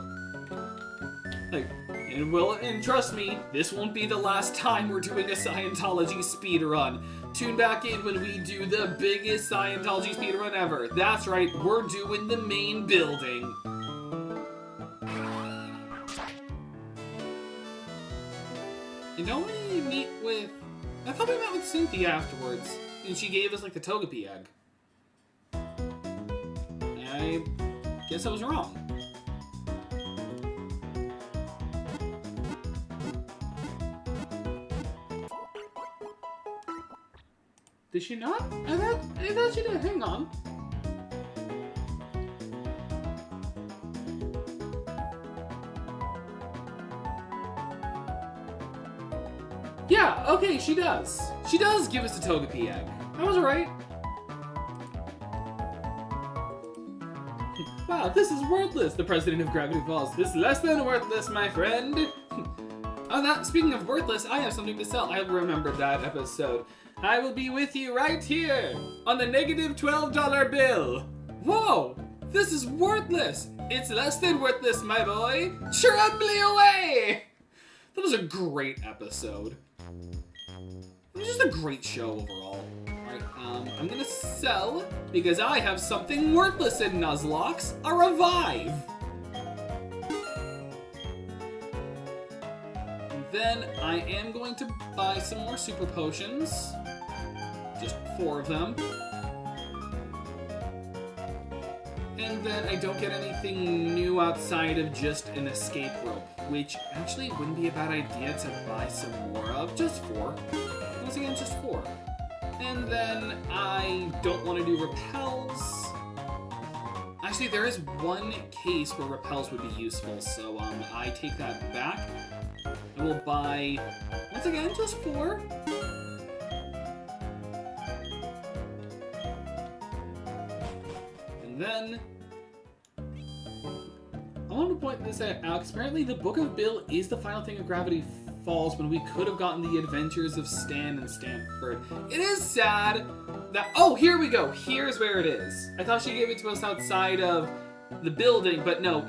Like, and trust me, this won't be the last time we're doing a Scientology speed run. Tune back in when we do the biggest Scientology speed run ever. That's right, we're doing the main building. And don't we meet with... I thought we met with Cynthia afterwards, and she gave us, like, the Togepi egg. I guess I was wrong. Did she not? I thought she did. Hang on. Yeah, okay, she does. She does give us a Togepi egg. I was right. Wow, this is worthless, the president of Gravity Falls. This is less than worthless, my friend. Oh, that, speaking of worthless, I have something to sell. I remembered that episode. I will be with you right here on the negative $12 bill. Whoa, this is worthless. It's less than worthless, my boy. Shrubly away. That was a great episode. It was just a great show overall. Alright, I'm gonna sell because I have something worthless in Nuzlocke, a revive. And then I am going to buy some more super potions. Just 4 of them. And then I don't get anything new outside of just an escape rope, which actually wouldn't be a bad idea to buy some more of. Just 4. Once again, just 4. And then I don't want to do repels. Actually, there is one case where repels would be useful, so I take that back. I will buy, once again, just 4. And then I want to point this out, Alex. Apparently, the Book of Bill is the final thing of Gravity Falls when we could have gotten the adventures of Stan and Stanford. It is sad that... Oh, here we go. Here's where it is. I thought she gave it to us outside of the building, but no.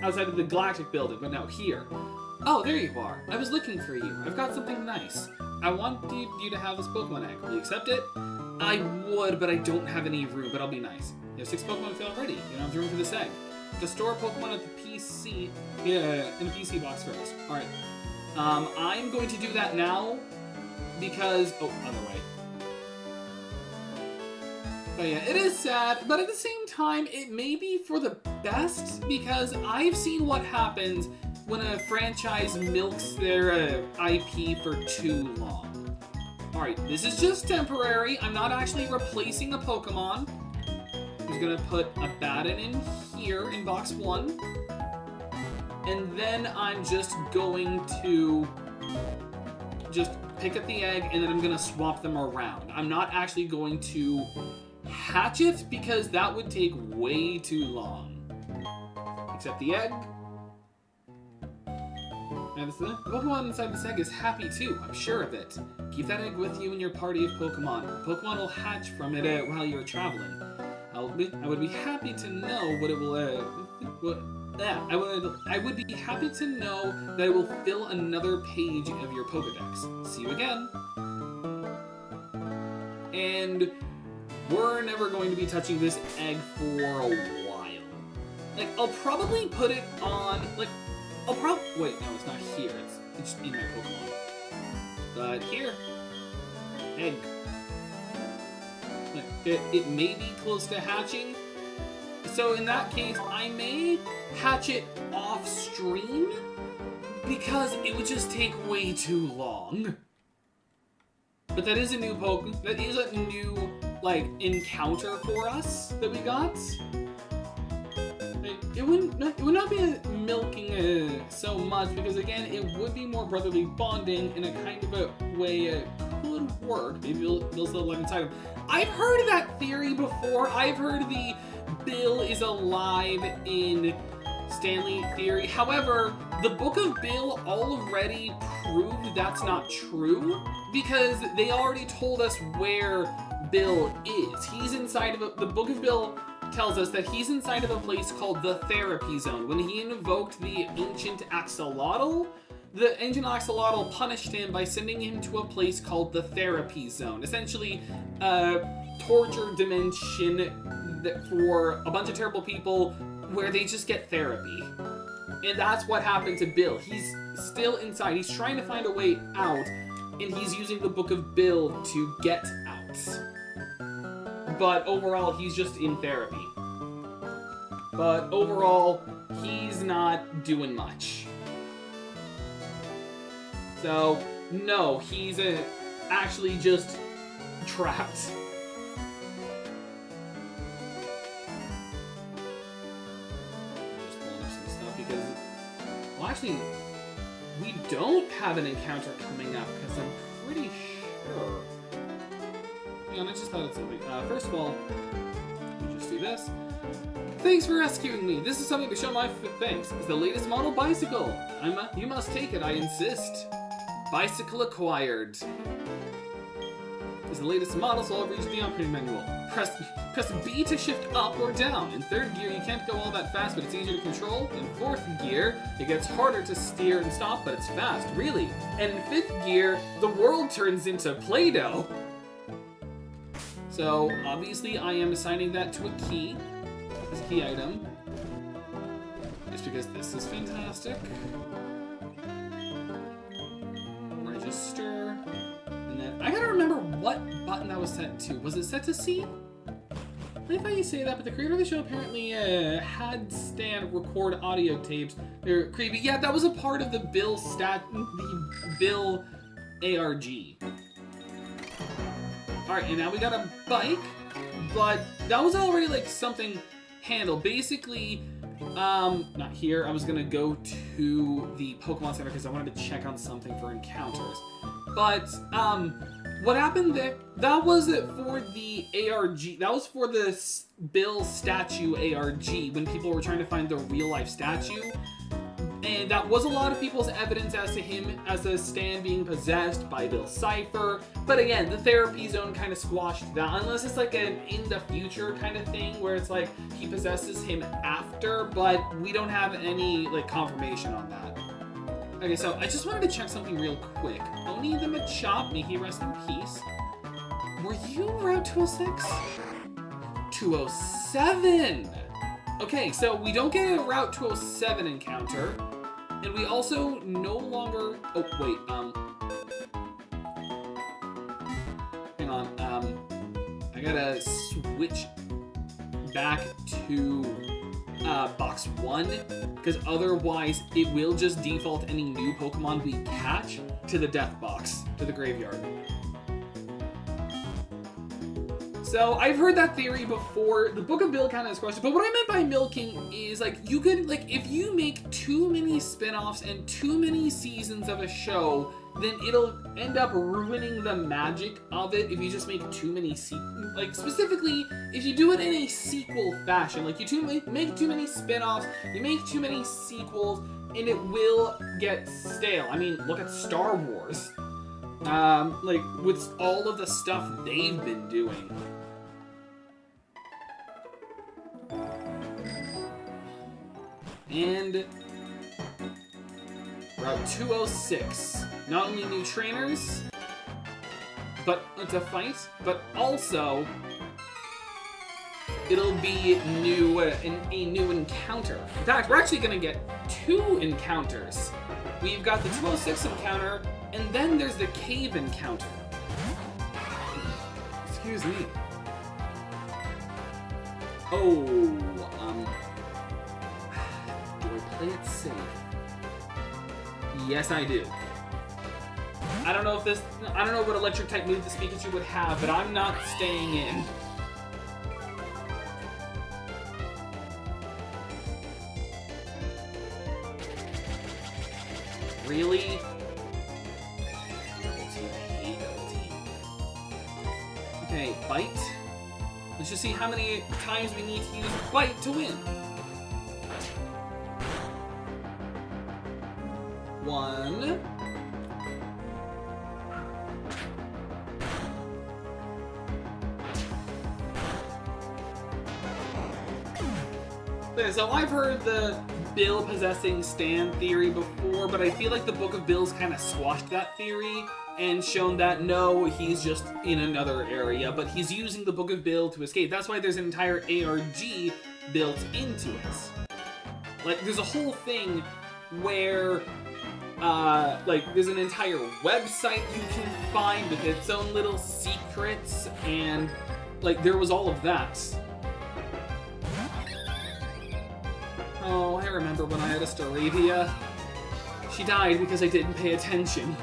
Outside of the Galactic building, but no, here. Oh, there you are. I was looking for you. I've got something nice. I want you to have this Pokemon egg. Will you accept it? I would, but I don't have any room, but I'll be nice. You have 6 Pokemon already. You don't have room for this egg. To store Pokemon at the PC... Yeah, in the PC box first. Alright. I'm going to do that now, because... Oh, other way. But yeah, it is sad, but at the same time, it may be for the best, because I've seen what happens when a franchise milks their IP for too long. Alright, this is just temporary. I'm not actually replacing a Pokemon. I'm just gonna put a Baton in here in box 1. And then I'm just going to just pick up the egg and then I'm gonna swap them around. I'm not actually going to hatch it because that would take way too long. Except the egg. And the Pokemon inside this egg is happy too, I'm sure of it. Keep that egg with you in your party of Pokemon. Pokemon will hatch from it while you're traveling. I would be happy to know what it will, I would be happy to know that it will fill another page of your Pokedex. See you again. And we're never going to be touching this egg for a while. Like, I'll probably put it on, like, wait, no, it's not here. It's just in my Pokemon. But here, egg. Like, it may be close to hatching. So in that case, I may hatch it off stream because it would just take way too long. But that is a new Pokemon. That is a new, like, encounter for us that we got. It would not be milking so much because again it would be more brotherly bonding in a kind of a way it could work. Maybe Bill's still alive inside him. I've heard of that theory before. I've heard the Bill is alive in Stanley theory. However, the Book of Bill already proved that's not true because they already told us where Bill is. He's inside of the Book of Bill tells us that he's inside of a place called the Therapy Zone. When he invoked the ancient Axolotl, the ancient Axolotl punished him by sending him to a place called the Therapy Zone. Essentially, a torture dimension for a bunch of terrible people where they just get therapy. And that's what happened to Bill. He's still inside. He's trying to find a way out, and he's using the Book of Bill to get out. But overall, he's just in therapy. But overall, he's not doing much. So, no, he's actually just trapped. Just pulling up some stuff because, well, actually, we don't have an encounter coming up because I'm pretty sure. Hang on, I just thought it's something. First of all, let me just do this. Thanks for rescuing me. This is something to show my thanks. It's the latest model bicycle. You must take it, I insist. Bicycle acquired. It's the latest model, so I'll read the operating manual. Press B to shift up or down. In third gear, you can't go all that fast, but it's easier to control. In fourth gear, it gets harder to steer and stop, but it's fast, really. And in fifth gear, the world turns into Play-Doh. So, obviously, I am assigning that to a key. As a key item. Just because this is fantastic. Register. And then, I gotta remember what button that was set to. Was it set to C? I thought you say that, but the creator of the show apparently had Stan record audio tapes. They're creepy. Yeah, that was a part of the Bill ARG. Alright, and now we got a bike, but that was already like something handled. Basically, not here, I was gonna go to the Pokemon Center because I wanted to check on something for encounters. But, what happened there, that was for the ARG, that was for the Bill statue ARG, when people were trying to find the real life statue. And that was a lot of people's evidence as to him as a Stan being possessed by Bill Cipher. But again, the Therapy Zone kind of squashed that, unless it's like an in the future kind of thing where it's like he possesses him after, but we don't have any like confirmation on that. Okay, so I just wanted to check something real quick. Oni the Machop, may he rest in peace. Were you Route 206? 207! Okay, so we don't get a Route 207 encounter, and we also no longer... Oh, wait, hang on, I gotta switch back to box 1, because otherwise it will just default any new Pokemon we catch to the death box, to the graveyard. So I've heard that theory before. The Book of Bill kind of has questions, but what I meant by milking is like you could like if you make too many spin-offs and too many seasons of a show, then it'll end up ruining the magic of it if you just make too many like specifically if you do it in a sequel fashion. Like you make too many spin-offs, you make too many sequels, and it will get stale. I mean, look at Star Wars. Like with all of the stuff they've been doing. And Route 206. Not only new trainers, but to fight, but also it'll be new a new encounter. In fact, we're actually gonna get 2 encounters. We've got the 206 encounter, and then there's the cave encounter. Excuse me. Oh, do I play it safe? Yes, I do. I don't know what electric type move this Pikachu would have, but I'm not staying in. Really? Okay, bite. Let's just see how many times we need to use bite to win. 1. Okay, so I've heard the Bill possessing Stan theory before, but I feel like the Book of Bill's kind of squashed that theory and shown that no, he's just in another area, but he's using the Book of Bill to escape. That's why there's an entire ARG built into it. Like, there's a whole thing where, like, there's an entire website you can find with its own little secrets, and, like, there was all of that. Oh, I remember when I had a Staravia. She died because I didn't pay attention.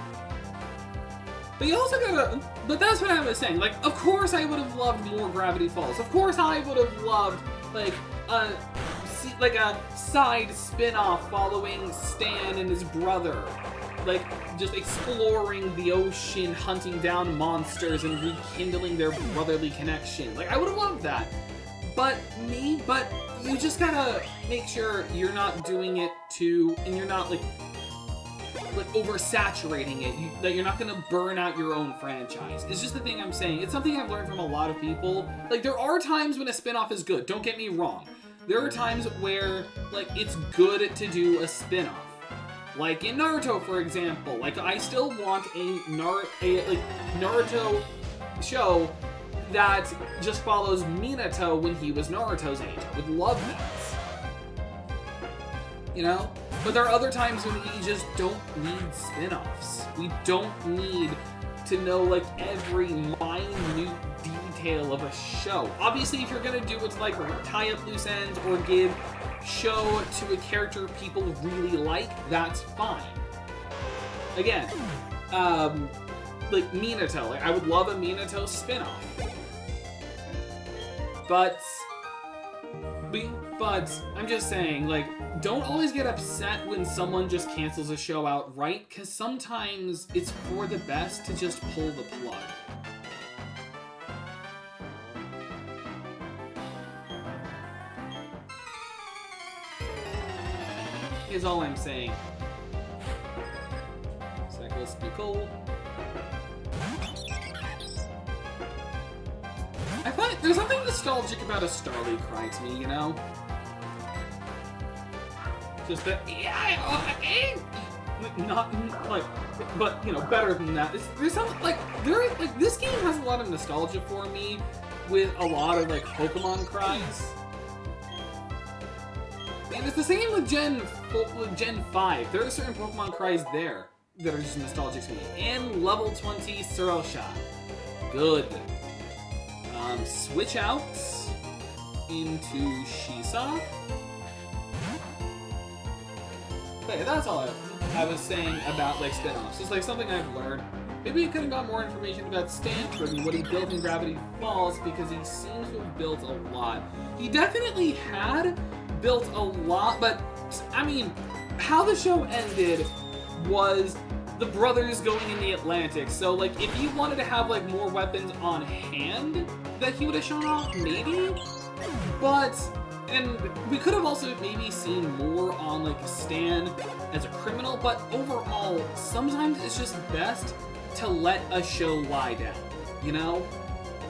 But you also gotta... But that's what I was saying. Like, of course I would have loved more Gravity Falls. Of course I would have loved, like, a side spin-off following Stan and his brother. Like, just exploring the ocean, hunting down monsters, and rekindling their brotherly connection. Like, I would have loved that. But you just gotta make sure you're not doing it too, and you're not, like oversaturating it. That you're not gonna burn out your own franchise. It's just the thing I'm saying. It's something I've learned from a lot of people. Like, there are times when a spin-off is good, don't get me wrong. There are times where, like, it's good to do a spin-off. Like in Naruto, for example. Like, I still want a Naruto show that just follows Minato when he was Naruto's age. I would love that. You know? But there are other times when we just don't need spin-offs. We don't need to know, like, every minute detail of a show. Obviously, if you're gonna do what's like tie up loose ends or give show to a character people really like, that's fine. Again, like Minato. Like, I would love a Minato spin-off. But I'm just saying, like, don't always get upset when someone just cancels a show outright, because sometimes it's for the best to just pull the plug. Is all I'm saying. Cyclist Nicole. I find there's something nostalgic about a Starly cry to me, you know? Just that, not like, but you know, better than that. There's something like this game has a lot of nostalgia for me with a lot of like Pokemon cries. And it's the same with Gen 5. There are certain Pokemon cries there that are just nostalgic to me. And level 20 Surosha. Good. Switch out into Shisa. Okay, that's all I was saying about like spin-offs. It's like something I've learned. Maybe we could have got more information about Stanford and what he built in Gravity Falls, because he seems to have built a lot. He definitely had built a lot, but, I mean, how the show ended was the brothers going in the Atlantic. So, like, if he wanted to have, like, more weapons on hand that he would have shown off, maybe. But, and we could have also maybe seen more on, like, Stan as a criminal. But overall, sometimes it's just best to let a show lie down, you know?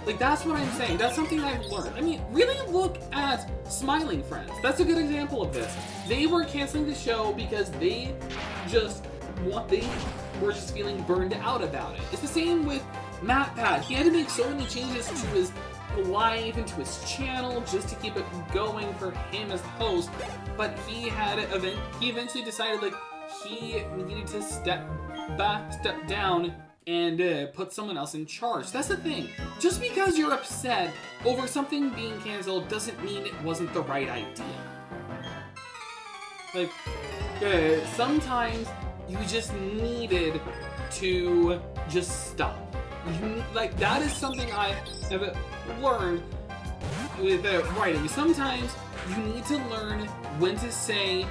Like, that's what I'm saying. That's something I've learned. I mean, really look at Smiling Friends. That's a good example of this. They were canceling the show because they were just feeling burned out about it. It's the same with MatPat. He had to make so many changes to his life and to his channel just to keep it going for him as host, but he eventually decided, like, he needed to step down and put someone else in charge. That's the thing. Just because you're upset over something being canceled doesn't mean it wasn't the right idea. Like, sometimes you just needed to just stop. Like, that is something I have learned with writing. Sometimes you need to learn when to say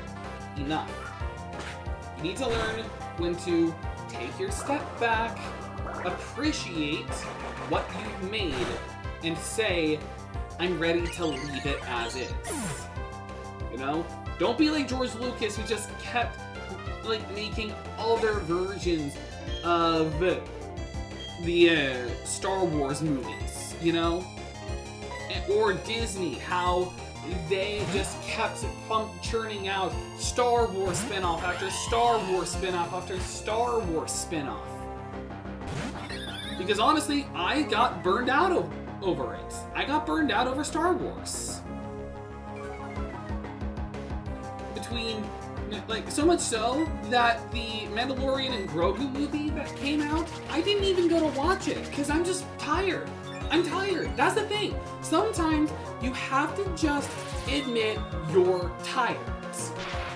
enough. You need to learn when to take your step back, appreciate what you've made, and say, I'm ready to leave it as is. You know? Don't be like George Lucas, who just kept, like, making other versions of the Star Wars movies, you know? Or Disney, how they just kept churning out Star Wars spin-off after Star Wars spin-off after Star Wars spin-off. Because honestly, I got burned out over it. I got burned out over Star Wars. Like, so much so that the Mandalorian and Grogu movie that came out, I didn't even go to watch it because I'm just tired. I'm tired. That's the thing. Sometimes you have to just admit you're tired.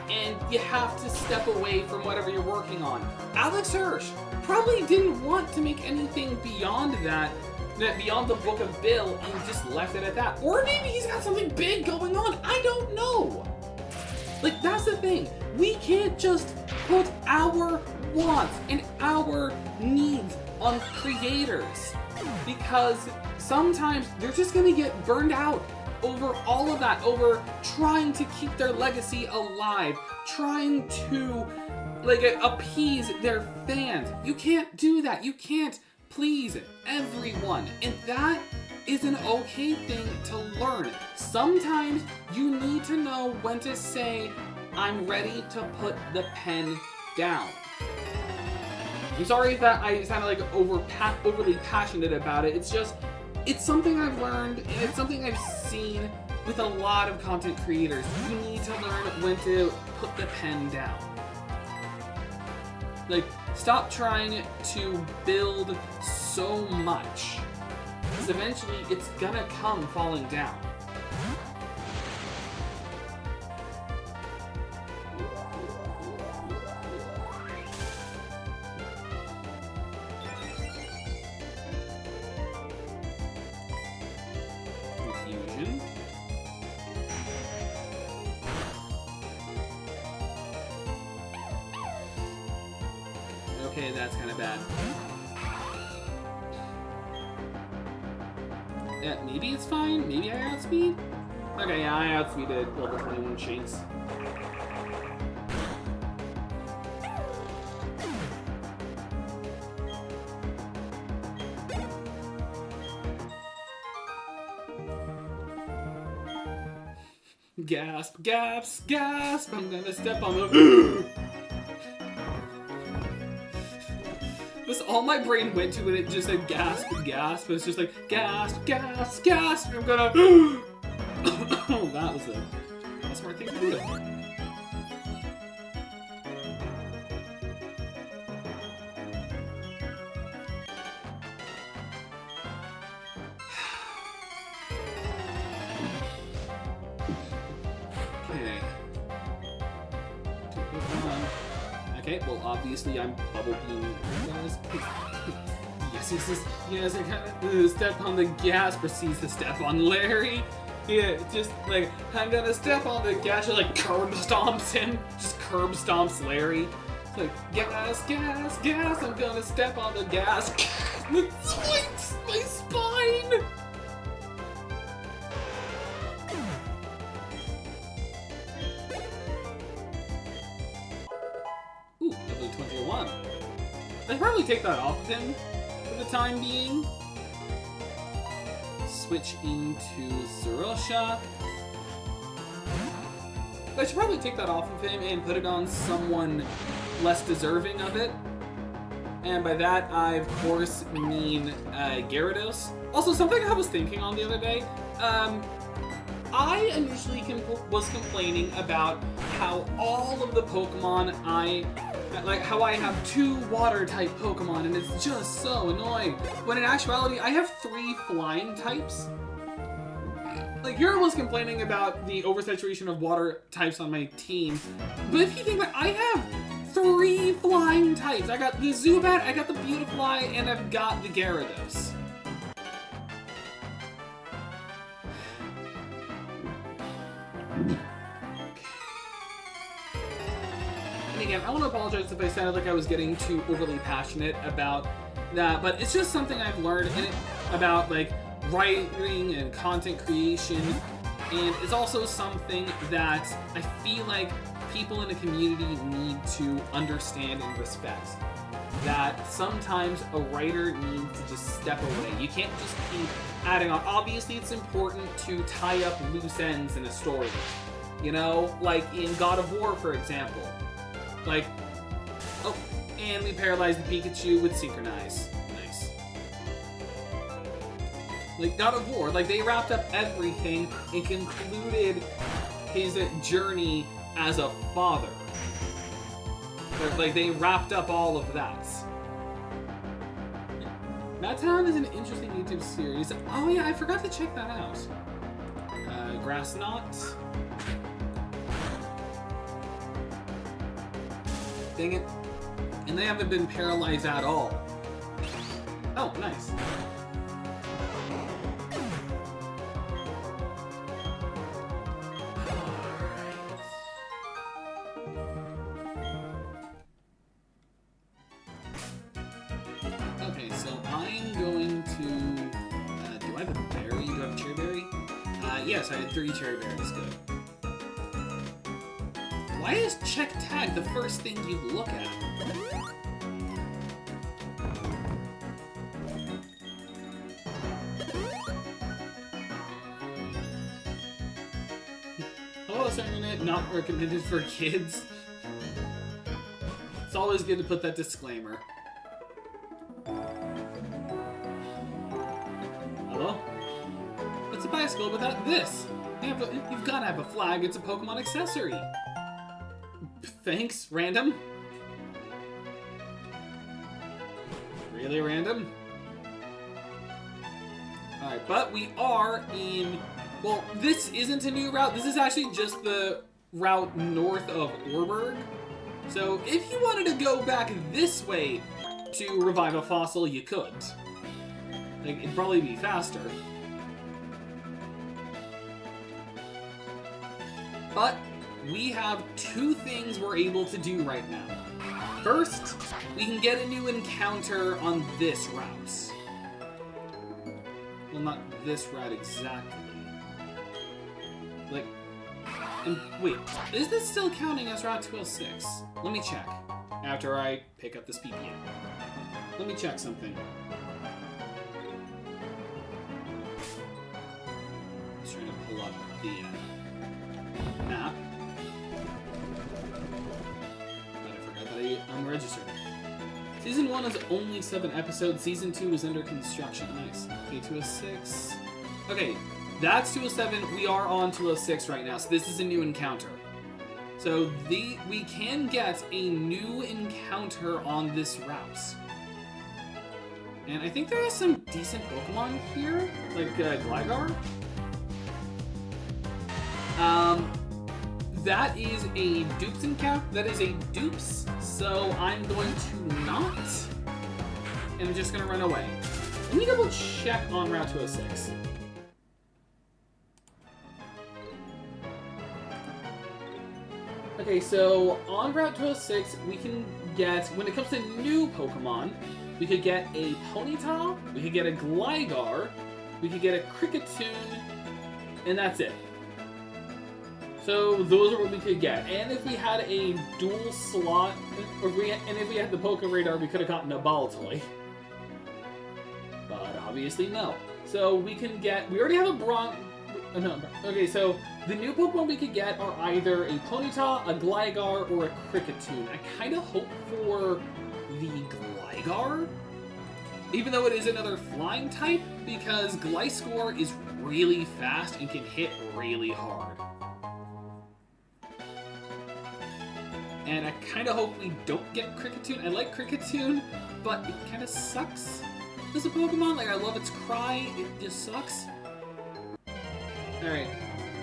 And you have to step away from whatever you're working on. Alex Hirsch probably didn't want to make anything beyond that, beyond the Book of Bill, and just left it at that. Or maybe he's got something big going on. I don't know. Like, that's the thing. We can't just put our wants and our needs on creators, because sometimes they're just gonna get burned out over all of that, over trying to keep their legacy alive, trying to, like, appease their fans. You can't do that. You can't please everyone. And that is an okay thing to learn. Sometimes you need to know when to say, I'm ready to put the pen down. I'm sorry that I sounded like overly passionate about it. It's just, it's something I've learned, and it's something I've seen with a lot of content creators. You need to learn when to put the pen down. Like, stop trying to build so much, because eventually it's gonna come falling down. Confusion. Okay, that's kind of bad. Yeah, maybe it's fine. Maybe I outspeed? Okay, yeah, I outspeeded level 21 Shanks. Gasp, gasp, gasp! I'm gonna step on the... That's all my brain went to when it just said gasp and gasp. It's just like gasp, gasp, gasp. I'm gonna. Oh, that was a smart thing to do. Okay. Okay, well, obviously I'm bubble beaming. Yes, I kind of step on the gas, proceeds to step on Larry. Yeah, just like, I'm gonna step on the gas, just like curb stomps him. Just curb stomps Larry. It's like, gas, gas, gas, I'm gonna step on the gas. My spine! Ooh, level 21. I should probably take that off of him for the time being. Switch into Sorosha. I should probably take that off of him and put it on someone less deserving of it. And by that, I of course mean Gyarados. Also, something I was thinking on the other day. I initially was complaining about how all of the Pokemon how I have 2 water-type Pokemon, and it's just so annoying. When in actuality, I have 3 flying types. Like, Yura was complaining about the oversaturation of water types on my team, but if you think about it, I have 3 flying types. I got the Zubat, I got the Beautifly, and I've got the Gyarados. And again, I want to apologize if I sounded like I was getting too overly passionate about that, but it's just something I've learned about like writing and content creation, and it's also something that I feel like people in the community need to understand and respect. That sometimes a writer needs to just step away. You can't just keep adding on. Obviously, it's important to tie up loose ends in a story. You know, like in God of War, for example. Like, oh, and we paralyzed the Pikachu with Synchronize. Nice. Like, God of War, like, they wrapped up everything and concluded his journey as a father. Like, they wrapped up all of that. That Town is an interesting YouTube series. Oh yeah, I forgot to check that out. Grass Knot. Dang it. And they haven't been paralyzed at all. Oh, nice. Okay, so I'm going to... do I have a berry? Do I have a cherry berry? Yes, I had 3 cherry berries. Good. Why is check tag the first thing you look at? Hello, Internet, not recommended for kids. It's always good to put that disclaimer. Hello? It's a bicycle without this. You've got to have a flag. It's a Pokemon accessory. Thanks, random. Really random? Alright, but we are in... Well, this isn't a new route. This is actually just the route north of Orberg. So, if you wanted to go back this way to revive a fossil, you could. Like, it'd probably be faster. But we have 2 things we're able to do right now. First, we can get a new encounter on this route. Well, not this route exactly. Like, and wait, is this still counting as Route 206? Let me check after I pick up this PPA. Let me check something. Just trying to pull up the map. Unregistered. Season 1 is only 7 episodes. Season 2 is under construction. Nice. Okay, 206. Okay, that's 207. We are on 206 right now, so this is a new encounter. So we can get a new encounter on this route. And I think there are some decent Pokemon here, like Gligar. that is a dupes encounter. That is a dupes. So I'm going to not. And I'm just going to run away. Let me double check on Route 206. Okay, so on Route 206, we can get, when it comes to new Pokemon, we could get a Ponyta, we could get a Gligar, we could get a Kricketune, and that's it. So those are what we could get. And if we had a dual slot, or if we had the Poké Radar, we could have gotten a Baltoy. But obviously no. So we can get, we already have a no, okay, so the new Pokemon we could get are either a Ponyta, a Gligar, or a Kricketune. I kind of hope for the Gligar, even though it is another flying type, because Gliscor is really fast and can hit really hard. And I kind of hope we don't get Kricketune. I like Kricketune, but it kind of sucks as a Pokemon. Like, I love its cry, it just sucks. Alright,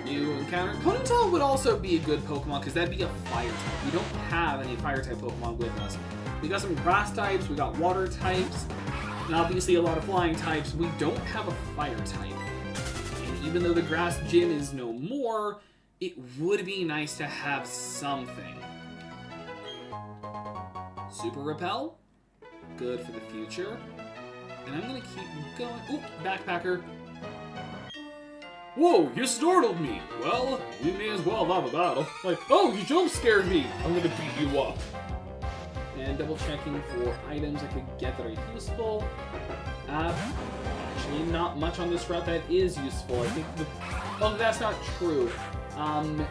new encounter. Ponyta would also be a good Pokemon, because that'd be a fire type. We don't have any fire type Pokemon with us. We got some grass types, we got water types, and obviously a lot of flying types. We don't have a fire type. And even though the grass gym is no more, it would be nice to have something. Super Repel, good for the future. And I'm gonna keep going. Ooh, Backpacker. Whoa, you startled me! Well, we may as well have a battle. Like, oh, you jump scared me! I'm gonna beat you up. And double checking for items I could get that are useful. Actually, not much on this route that is useful. I think oh, that's not true.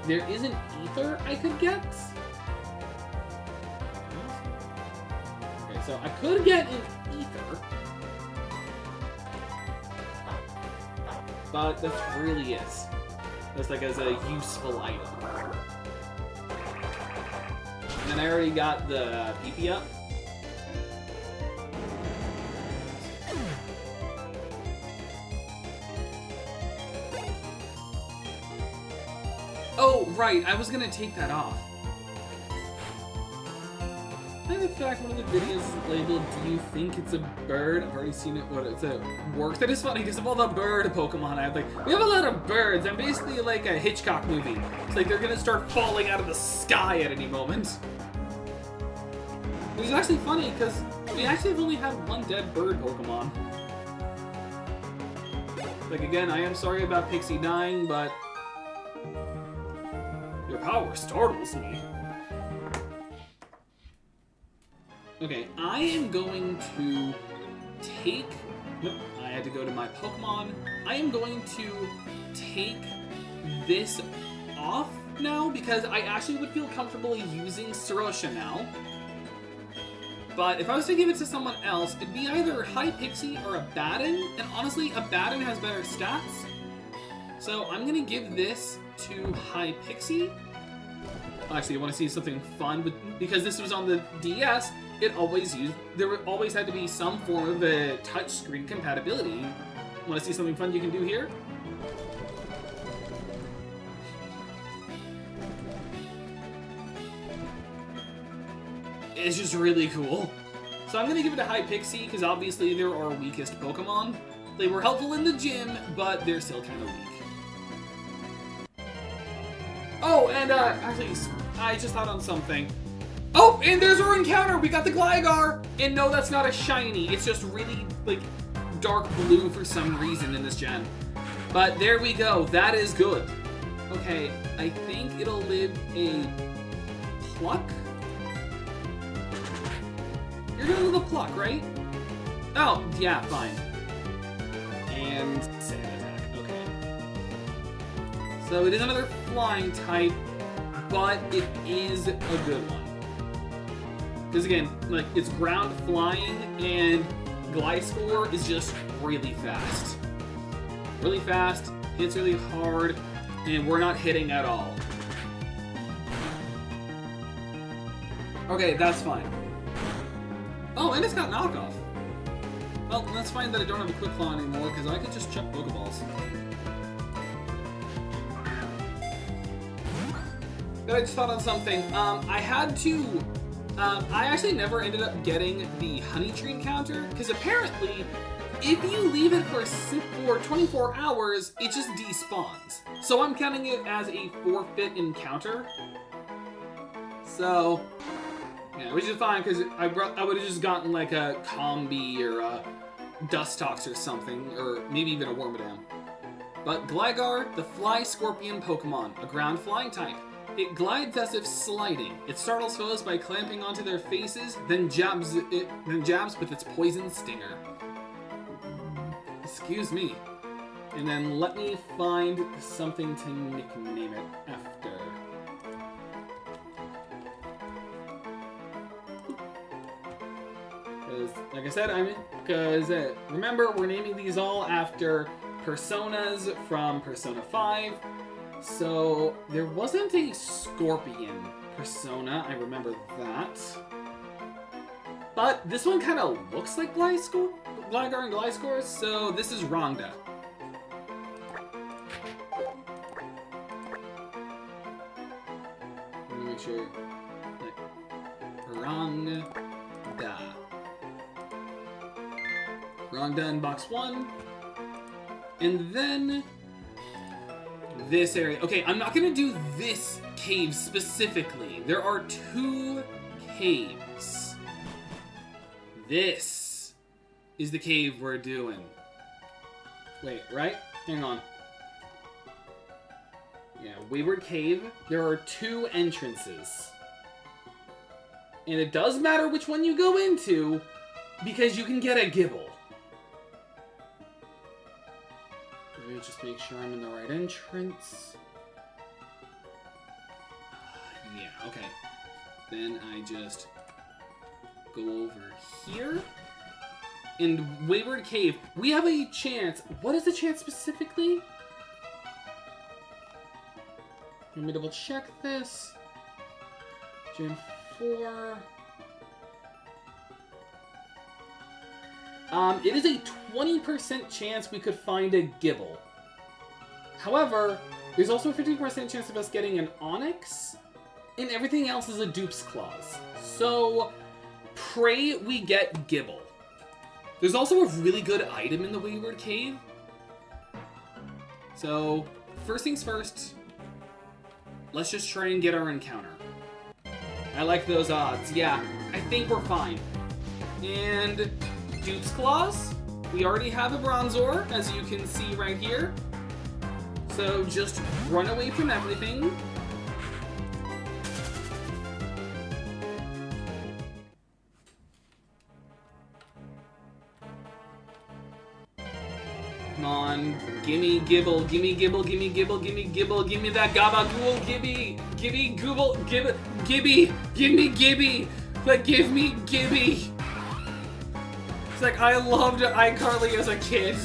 There is an ether I could get. Okay, so I could get an ether. But that's really it. That's like as a useful item. And then I already got the PP up. Oh, right, I was gonna take that off. And in fact, one of the videos is labeled, "Do you think it's a bird?" I've already seen it, what it's a work. That is funny, because of all the bird Pokemon I have, like, we have a lot of birds. I'm basically like a Hitchcock movie. It's like they're gonna start falling out of the sky at any moment. Which is actually funny, because we actually have only had one dead bird Pokemon. Like, again, I am sorry about Pixie dying, but your power startles me. Okay, I am going to take... Nope, I had to go to my Pokemon. I am going to take this off now, because I actually would feel comfortable using Sarosha now. But if I was to give it to someone else, it'd be either Hypixie or a Baton, and honestly, a Baton has better stats. So I'm going to give this to Hypixie. Actually, I want to see something fun, because this was on the DS, there always had to be some form of a touchscreen compatibility. Want to see something fun you can do here? It's just really cool. So I'm going to give it to Hypixie, because obviously they're our weakest Pokemon. They were helpful in the gym, but they're still kind of weak. Oh, and actually, I just thought on something. Oh, and there's our encounter! We got the Gligar! And no, that's not a shiny. It's just really, like, dark blue for some reason in this gen. But there we go. That is good. Okay, I think it'll live a Pluck? You're gonna live a Pluck, right? Oh, yeah, fine. And Sand Attack, okay. So it is another flying type, but it is a good one. Because again, like, it's ground flying, and Gliscor is just really fast. Really fast, hits really hard, and we're not hitting at all. Okay, that's fine. Oh, and it's got knockoff. Well, that's fine that I don't have a Quick Claw anymore, because I could just chuck Pokeballs. But I just thought on something. I had to. I actually never ended up getting the honey tree encounter because apparently, if you leave it for 24 hours, it just despawns. So I'm counting it as a forfeit encounter. So, yeah, which is fine because I would have just gotten like a Combi or a Dustox or something, or maybe even a Wormadam. But Gligar, the fly scorpion Pokemon, a ground flying type. It glides as if sliding. It startles foes by clamping onto their faces, then jabs with its poison stinger. Excuse me. And then let me find something to nickname it after. Because, like I said, remember, we're naming these all after personas from Persona 5. So, there wasn't a Scorpion persona, I remember that. But this one kind of looks like Gligar and Gliscor, so this is Rhonda. Let me make sure. Rhonda. Rhonda in box 1. And then this area. Okay, I'm not gonna do this cave specifically. There are 2 caves. This is the cave we're doing. Wait, right? Hang on. Yeah, Wayward Cave. There are 2 entrances. And it does matter which one you go into, because you can get a Gibble. Let me just make sure I'm in the right entrance. Yeah, okay. Then I just go over here. In Wayward Cave, we have a chance. What is the chance specifically? Let me double check this. Gen 4. It is a 20% chance we could find a Gibble. However, there's also a 50% chance of us getting an Onyx, and everything else is a Dupe's Claws. So, pray we get Gibble. There's also a really good item in the Wayward Cave. So, first things first, let's just try and get our encounter. I like those odds. Yeah, I think we're fine. And Dupe's Claws. We already have a Bronzor, as you can see right here. So just run away from everything. Come on, gimme Gibble, gimme Gibble, gimme Gibble, gimme Gibble, gimme that Gabagool, gimme Gooble, gimme Gibby, like give me Gibby. It's like I loved iCarly as a kid.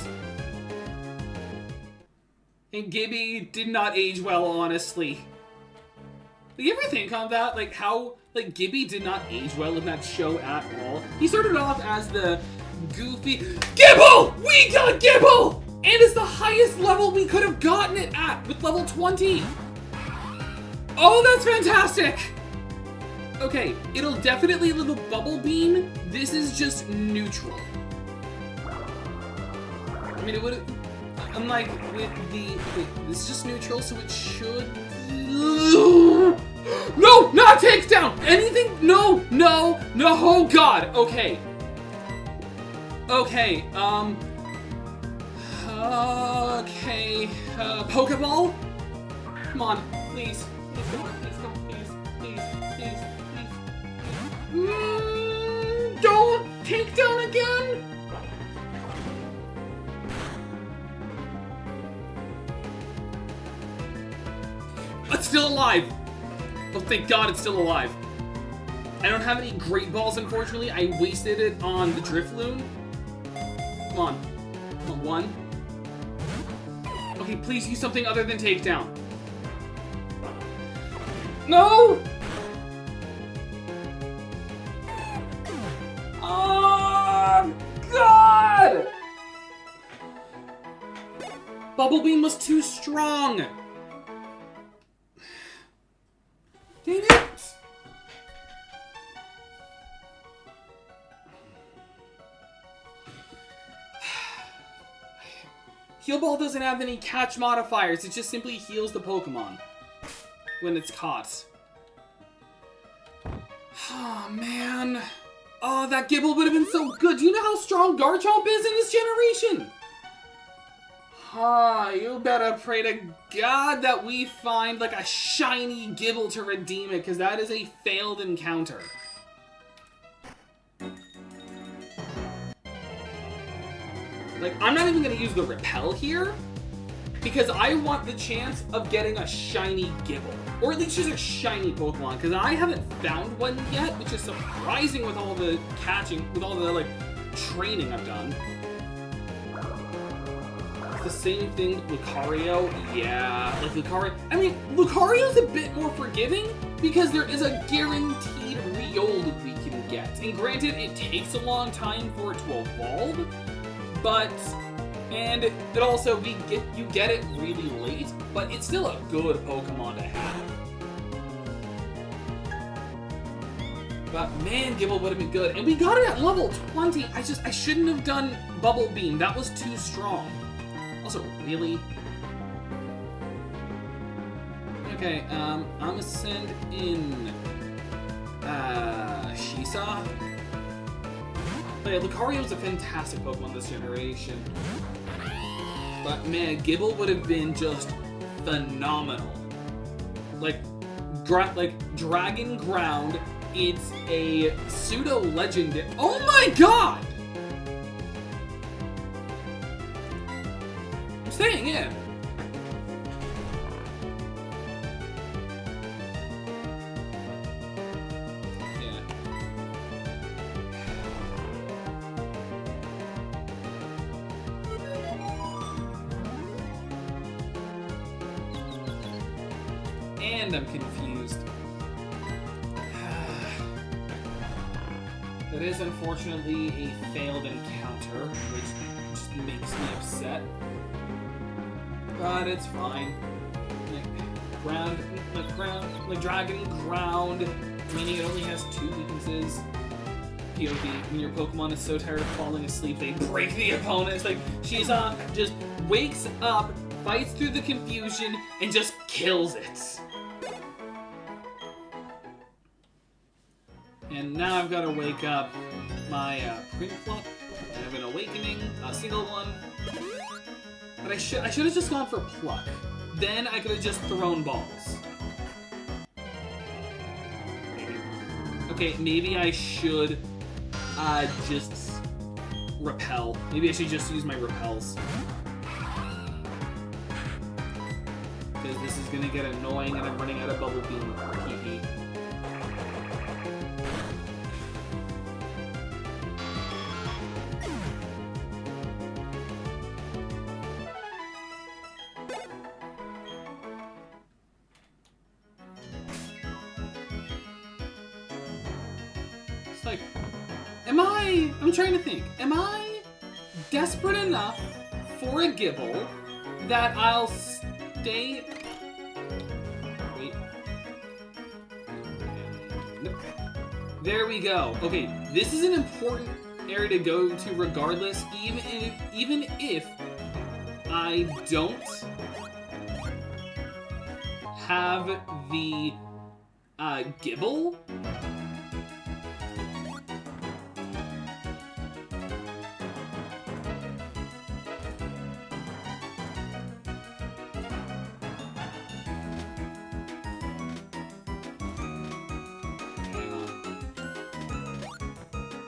And Gibby did not age well, honestly. You ever think on that? Like how, like Gibby did not age well in that show at all. He started off as the goofy Gibble! We got Gibble! And it's the highest level we could have gotten it at with level 20. Oh, that's fantastic! Okay, it'll definitely little bubble beam. This is just neutral. I mean, it would. I'm like with the. Wait, this is just neutral, so it should. No, not takedown. Anything? No. Oh God. Okay. Okay. Okay. Pokeball. Come on, please. Please. Don't take down again! It's still alive! Oh, thank God it's still alive. I don't have any Great Balls, unfortunately. I wasted it on the Drifloon. Come on. Come on, 1. Okay, please use something other than takedown. No! Oh, God! Bubble Beam was too strong. Dang it! Heal Ball doesn't have any catch modifiers. It just simply heals the Pokemon when it's caught. Oh, man. Oh, that Gibble would have been so good. Do you know how strong Garchomp is in this generation? Ah, you better pray to God that we find, like, a shiny Gibble to redeem it, because that is a failed encounter. Like, I'm not even going to use the Repel here, because I want the chance of getting a shiny Gibble. Or at least just a shiny Pokemon, because I haven't found one yet, which is surprising with all the catching, with all the, like, training I've done. It's the same thing with Lucario. Yeah, like Lucario. I mean, Lucario's a bit more forgiving, because there is a guaranteed Riolu we can get. And granted, it takes a long time for it to evolve, but... And it also, you get it really late, but it's still a good Pokemon to have. But man, Gibble would have been good. And we got it at level 20. I shouldn't have done Bubble Beam. That was too strong. Also, really? Okay, I'm gonna send in Shisa. But yeah, Lucario's a fantastic Pokemon this generation. But man, Gibble would have been just phenomenal. Like Dragon Ground, it's a pseudo-legend. Oh my god! I'm staying in. And I'm confused. That is unfortunately a failed encounter, which just makes me upset. But it's fine. Like Dragon Ground, meaning it only has 2 weaknesses. POV, when your Pokemon is so tired of falling asleep, they break the opponent. It's like, Shisa just wakes up, fights through the confusion, and just kills it. And now I've got to wake up my Prinplup. I have an Awakening, a single one. But I should have just gone for Pluck. Then I could have just thrown balls. Okay, maybe I should just Repel. Maybe I should just use my Repels. Because this is gonna get annoying and I'm running out of Bubble Beam. PP. Like, I'm trying to think, am I desperate enough for a Gibble that I'll stay... Wait. Nope. There we go. Okay, this is an important area to go to regardless, even if I don't have the Gibble.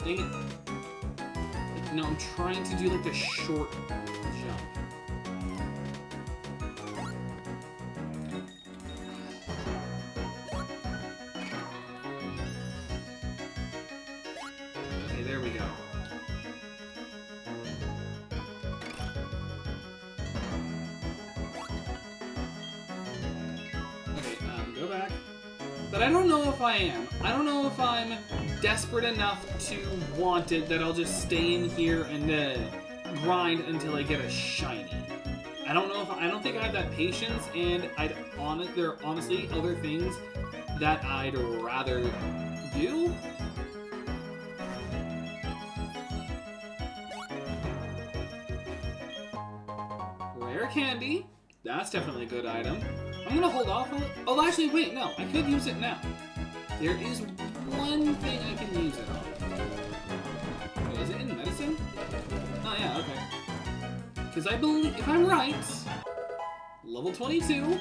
Dang it. No, I'm trying to do like the short jump. Okay, there we go. Okay, go back. But I don't know if I am. I don't know if I'm desperate enough to want it that I'll just stay in here and grind until I get a shiny. I don't know if I don't think I have that patience, and there are honestly other things that I'd rather do. Rare candy. That's definitely a good item. I'm gonna hold off on it. Oh, actually, wait, no. I could use it now. There is one thing I can use it on. Wait, is it in medicine? Oh, yeah, okay. Because I believe, if I'm right, level 22.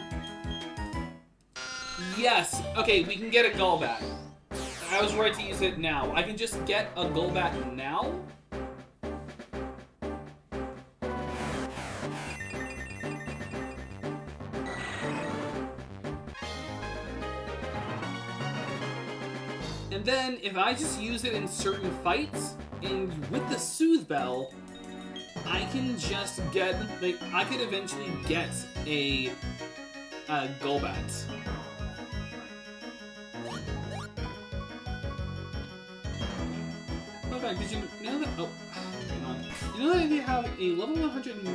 Yes. Okay, we can get a Golbat. I was right to use it now. I can just get a Golbat now. And then, if I just use it in certain fights, and with the Soothe Bell, I can just get, like, I could eventually get a Golbat. In fact, did you know that? Oh, hang on. You know that if you have a level 100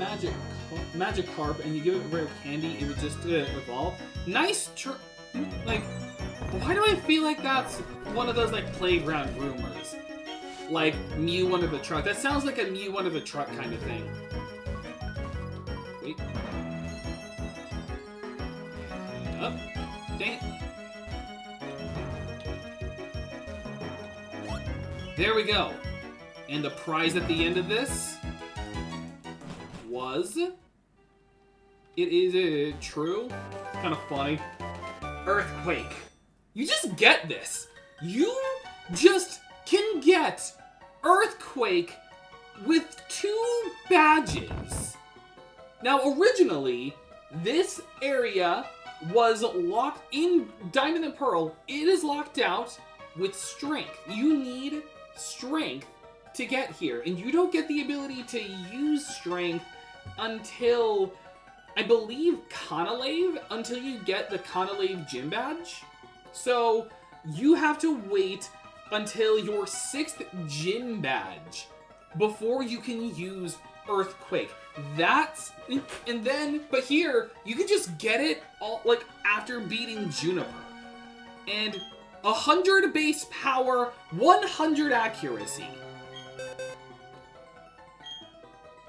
Magikarp and you give it rare candy, it would just evolve? Nice like, why do I feel like that's one of those, like, playground rumors? Like, Mew under the truck. That sounds like a Mew under the truck kind of thing. Wait. Up. Dang it. There we go. And the prize at the end of this was... It is true. Kind of funny. Earthquake. You just get this. You just can get Earthquake with 2 badges. Now, originally, this area was locked in Diamond and Pearl. It is locked out with Strength. You need Strength to get here, and you don't get the ability to use Strength until, I believe, Conalave, until you get the Conalave Gym Badge. So, you have to wait until your 6th Gym Badge before you can use Earthquake. That's, and then, but here, you can just get it all, like, after beating Juniper. And 100 base power, 100 accuracy.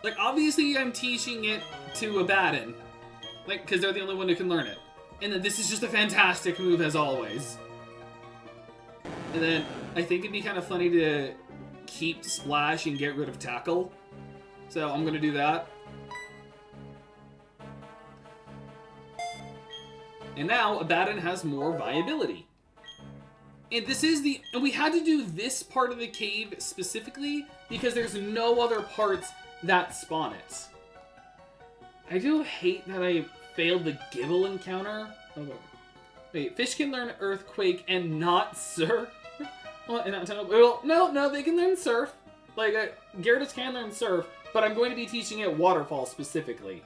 Like, obviously I'm teaching it to Abaddon. Like, because they're the only one who can learn it. And then this is just a fantastic move as always. And then I think it'd be kind of funny to keep Splash and get rid of Tackle. So I'm going to do that. And now Abaddon has more viability. And this is and we had to do this part of the cave specifically because there's no other parts that spawn it. I do hate that I failed the Gibble encounter. Oh, wait, fish can learn Earthquake and not Surf? Well, no, they can learn Surf. Like, Gyarados can learn Surf, but I'm going to be teaching it Waterfall specifically.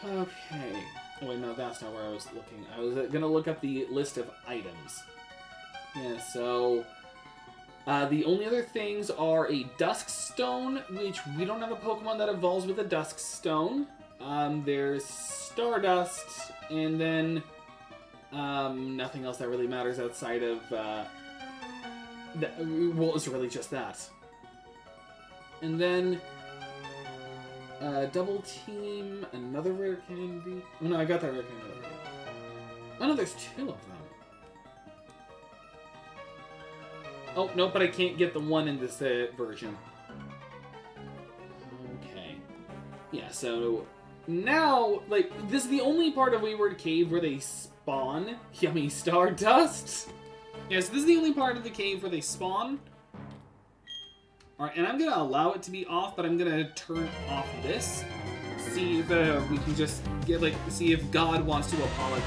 Okay. Oh wait, no, that's not where I was looking. I was going to look up the list of items. Yeah, so... the only other things are a Dusk Stone, which we don't have a Pokemon that evolves with a Dusk Stone. There's Stardust, and then nothing else that really matters outside of... well, it's really just that. And then... Double Team, another rare candy. Oh, no, I got that rare candy. Oh, no, there's 2 of them. Oh, no, but I can't get the one in this version. Okay. Yeah, so now, like, this is the only part of Wayward Cave where they spawn Yummy Stardust. Yeah, so this is the only part of the cave where they spawn. Alright, and I'm going to allow it to be off, but I'm going to turn off this. See if we can just get, like, see if God wants to apologize,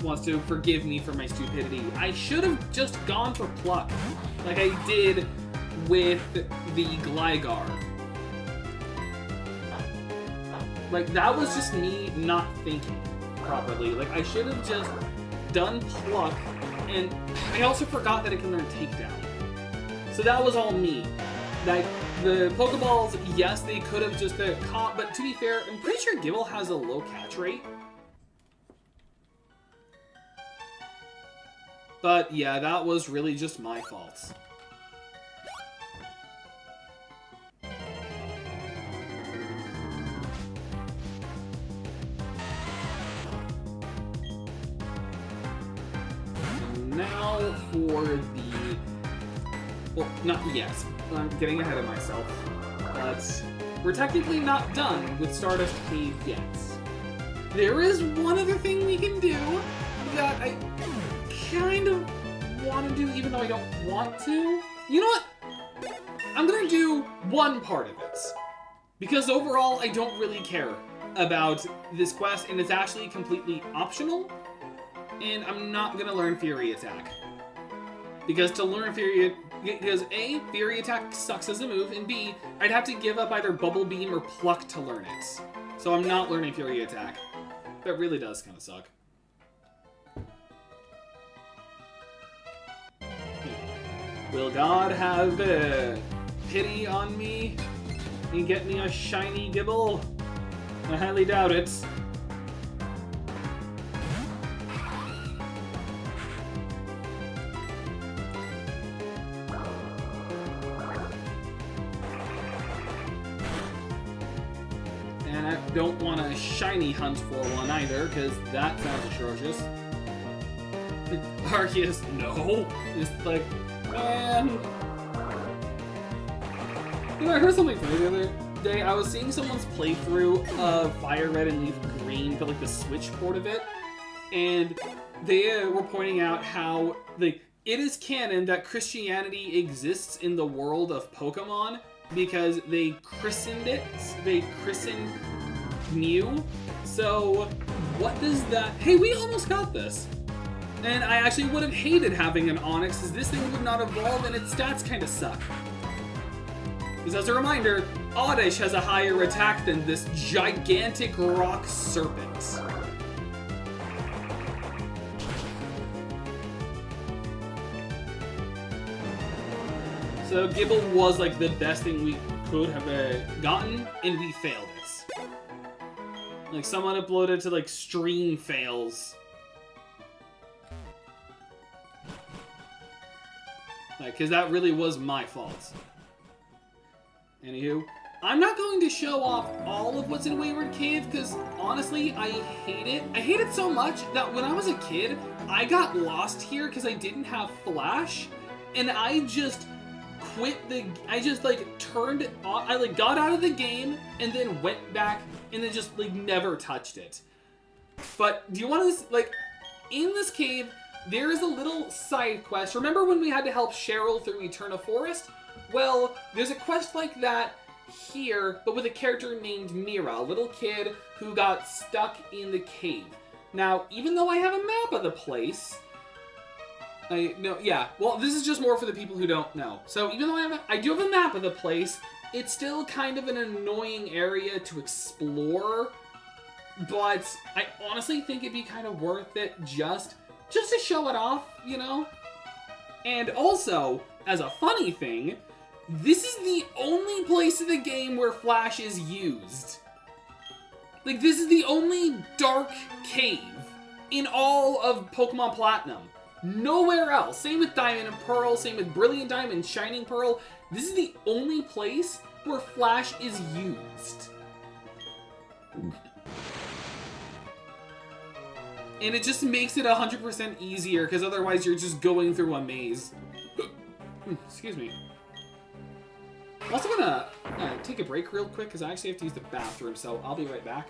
wants to forgive me for my stupidity. I should have just gone for Pluck, like I did with the Gligar. Like, that was just me not thinking properly. Like, I should have just done Pluck, and I also forgot that it can learn Takedown. So that was all me. Like, the Pokeballs, yes, they could have just caught, but to be fair, I'm pretty sure Gibble has a low catch rate. But yeah, that was really just my fault. Now for the... Well, not yet. I'm getting ahead of myself. But we're technically not done with Stardust Cave yet. There is one other thing we can do that I kind of want to do, even though I don't want to. You know what? I'm going to do one part of it. Because overall, I don't really care about this quest, and it's actually completely optional. And I'm not going to learn Fury Attack. Because to learn because A, Fury Attack sucks as a move, and B, I'd have to give up either Bubble Beam or Pluck to learn it. So I'm not learning Fury Attack. That really does kind of suck. Will God have pity on me and get me a shiny Gibble? I highly doubt it. And I don't want a shiny hunt for one either, because that sounds atrocious. Arceus, no. It's like, man. You know, I heard something funny the other day. I was seeing someone's playthrough of Fire Red and Leaf Green, but like the Switch port of it, and they were pointing out how it is canon that Christianity exists in the world of Pokemon because they christened it. They christened Mew. So what does that? Hey, we almost got this. And I actually would have hated having an Onix, as this thing would not evolve and its stats kind of suck. Because as a reminder, Oddish has a higher attack than this gigantic rock serpent. So Gibble was like the best thing we could have gotten, and we failed it. Like someone uploaded to like stream fails. Because that really was my fault. Anywho, I'm not going to show off all of what's in Wayward Cave, because honestly, I hate it. I hate it so much that when I was a kid, I got lost here because I didn't have Flash, and I just quit I just like turned it off. I like got out of the game and then went back and then just like never touched it. But do you want to, like, in this cave, there is a little side quest. Remember when we had to help Cheryl through Eterna Forest? Well, there's a quest like that here, but with a character named Mira, a little kid who got stuck in the cave. Now, even though I have a map of the place, well, this is just more for the people who don't know. So even though I do have a map of the place, it's still kind of an annoying area to explore, but I honestly think it'd be kind of worth it just to show it off, you know? And also, as a funny thing, this is the only place in the game where Flash is used. Like, this is the only dark cave in all of Pokemon Platinum. Nowhere else. Same with Diamond and Pearl, same with Brilliant Diamond, Shining Pearl. This is the only place where Flash is used. And it just makes it 100% easier, because otherwise you're just going through a maze. Excuse me. I'm also gonna take a break real quick, because I actually have to use the bathroom, so I'll be right back.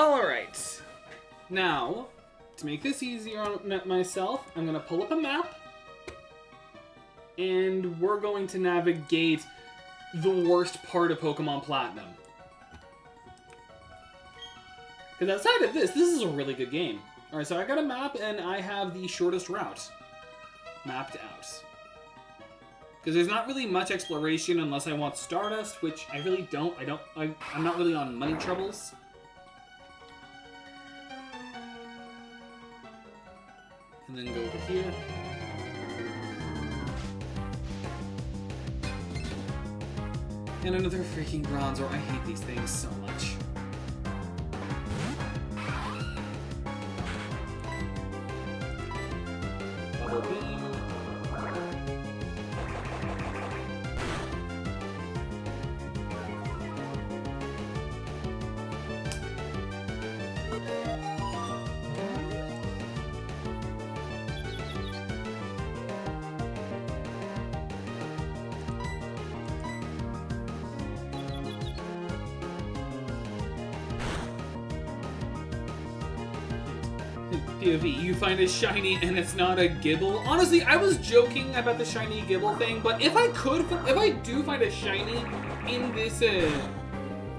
Alright. Now, to make this easier on myself, I'm going to pull up a map. And we're going to navigate the worst part of Pokemon Platinum. Because outside of this is a really good game. Alright, so I got a map and I have the shortest route mapped out. Because there's not really much exploration unless I want Stardust, which I really don't. I'm not really on money troubles. And then go over here. And another freaking Bronzor. I hate these things so much. Double beam. POV, you find a shiny and it's not a Gibble. Honestly, I was joking about the shiny Gibble thing, but if I do find a shiny in this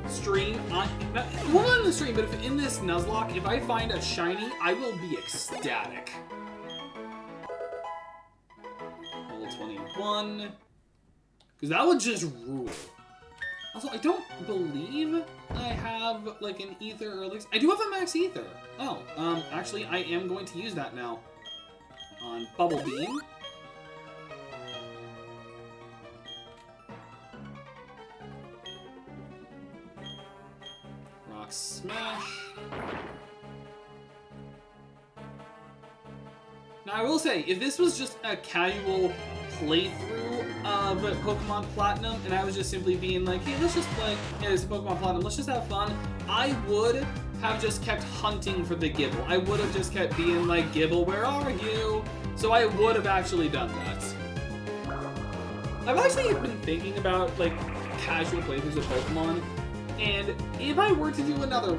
stream, well, not in the stream, but if in this Nuzlocke, if I find a shiny, I will be ecstatic. Level 21, because that would just rule. Also, I don't believe I have, like, an Ether or Elixir. I do have a Max Ether. Oh, actually, I am going to use that now. On Bubble Beam. Rock Smash. Now, I will say, if this was just a casual playthrough of Pokemon Platinum, and I was just simply being like, hey, let's just play, it's Pokemon Platinum, let's just have fun, I would have just kept hunting for the Gibble. I would have just kept being like, Gibble, where are you? So I would have actually done that. I've actually been thinking about, like, casual playthroughs of Pokemon, and if I were to do a casual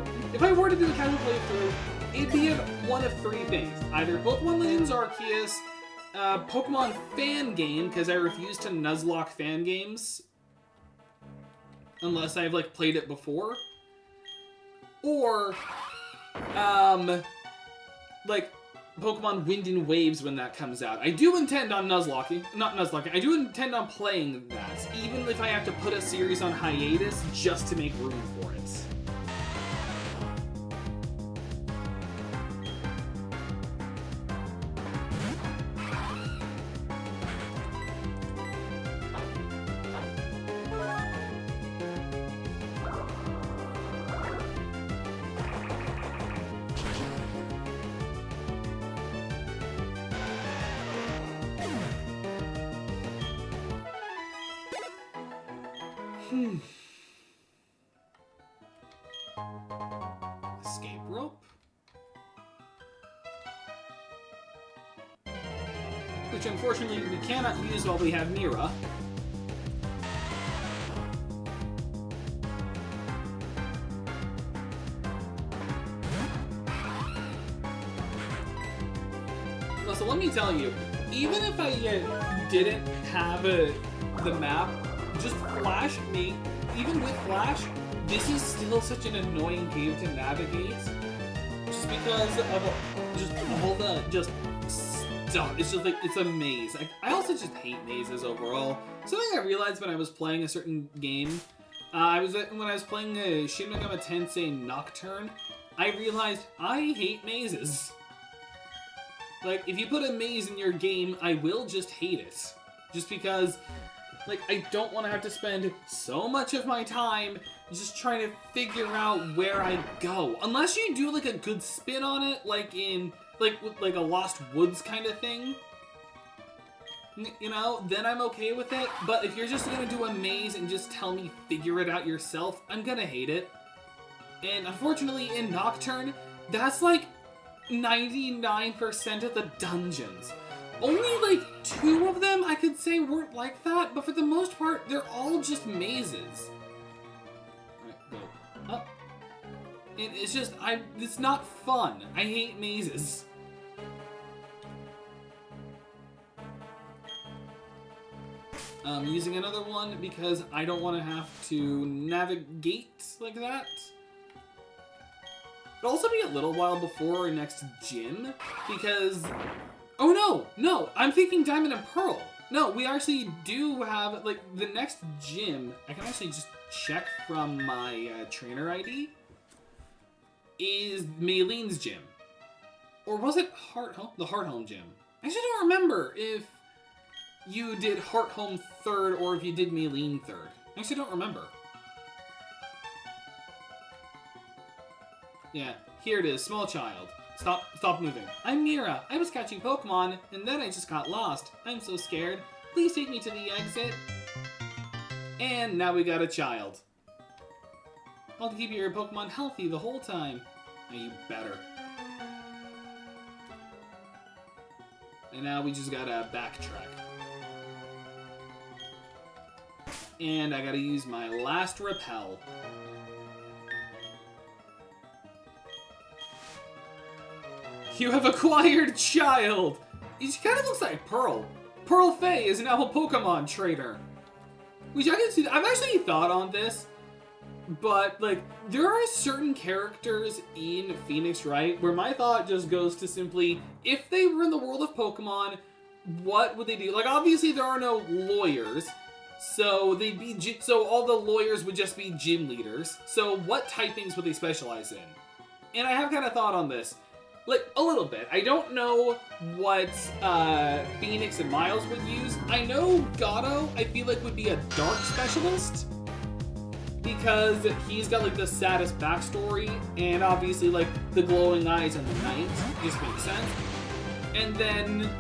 playthrough, it'd be one of three things. Either Pokemon Legends Arceus, Pokemon fan game, because I refuse to Nuzlocke fan games unless I've, like, played it before, or like Pokemon Wind and Waves when that comes out. I do intend on I do intend on playing that, even if I have to put a series on hiatus just to make room for it. Escape rope? Which unfortunately we cannot use while we have Mira. Well, so let me tell you, even if I didn't have the map, just Flash me, even with Flash, this is still such an annoying game to navigate. Just because of all the stuff. It's just like, it's a maze. I also just hate mazes overall. Something I realized when I was playing a certain game, when I was playing Shin Megami Tensei Nocturne, I realized I hate mazes. Like, if you put a maze in your game, I will just hate it. Just because, like, I don't want to have to spend so much of my time just trying to figure out where I go. Unless you do, like, a good spin on it, like in, like a Lost Woods kind of thing. You know, then I'm okay with it. But if you're just gonna do a maze and just tell me figure it out yourself, I'm gonna hate it. And unfortunately, in Nocturne, that's like 99% of the dungeons. Only like 2 of them I could say weren't like that, but for the most part, they're all just mazes. Alright, go up. It's just, it's not fun. I hate mazes. I'm using another one because I don't want to have to navigate like that. It'll also be a little while before our next gym because... Oh no, I'm thinking Diamond and Pearl. No, we actually do have, like, the next gym. I can actually just check from my trainer ID. Is Maylene's gym. Or was it the Hearthome gym? I actually don't remember if you did Hearthome third or if you did Maylene third. I actually don't remember. Yeah, here it is, small child. Stop moving. I'm Mira. I was catching Pokemon, and then I just got lost. I'm so scared. Please take me to the exit. And now we got a child. I'll keep your Pokemon healthy the whole time. Now you better. And now we just gotta backtrack. And I gotta use my last repel. You have acquired child! She kind of looks like Pearl. Pearl Faye is now a Pokemon trainer. Which I can see, I've actually thought on this, but like, there are certain characters in Phoenix Wright where my thought just goes to simply, if they were in the world of Pokemon, what would they do? Like, obviously there are no lawyers, so they'd be, so all the lawyers would just be gym leaders. So what typings would they specialize in? And I have kind of thought on this. Like, a little bit. I don't know what Phoenix and Miles would use. I know Gato, I feel like, would be a dark specialist. Because he's got, like, the saddest backstory. And obviously, like, the glowing eyes and the night. Just makes sense. And then,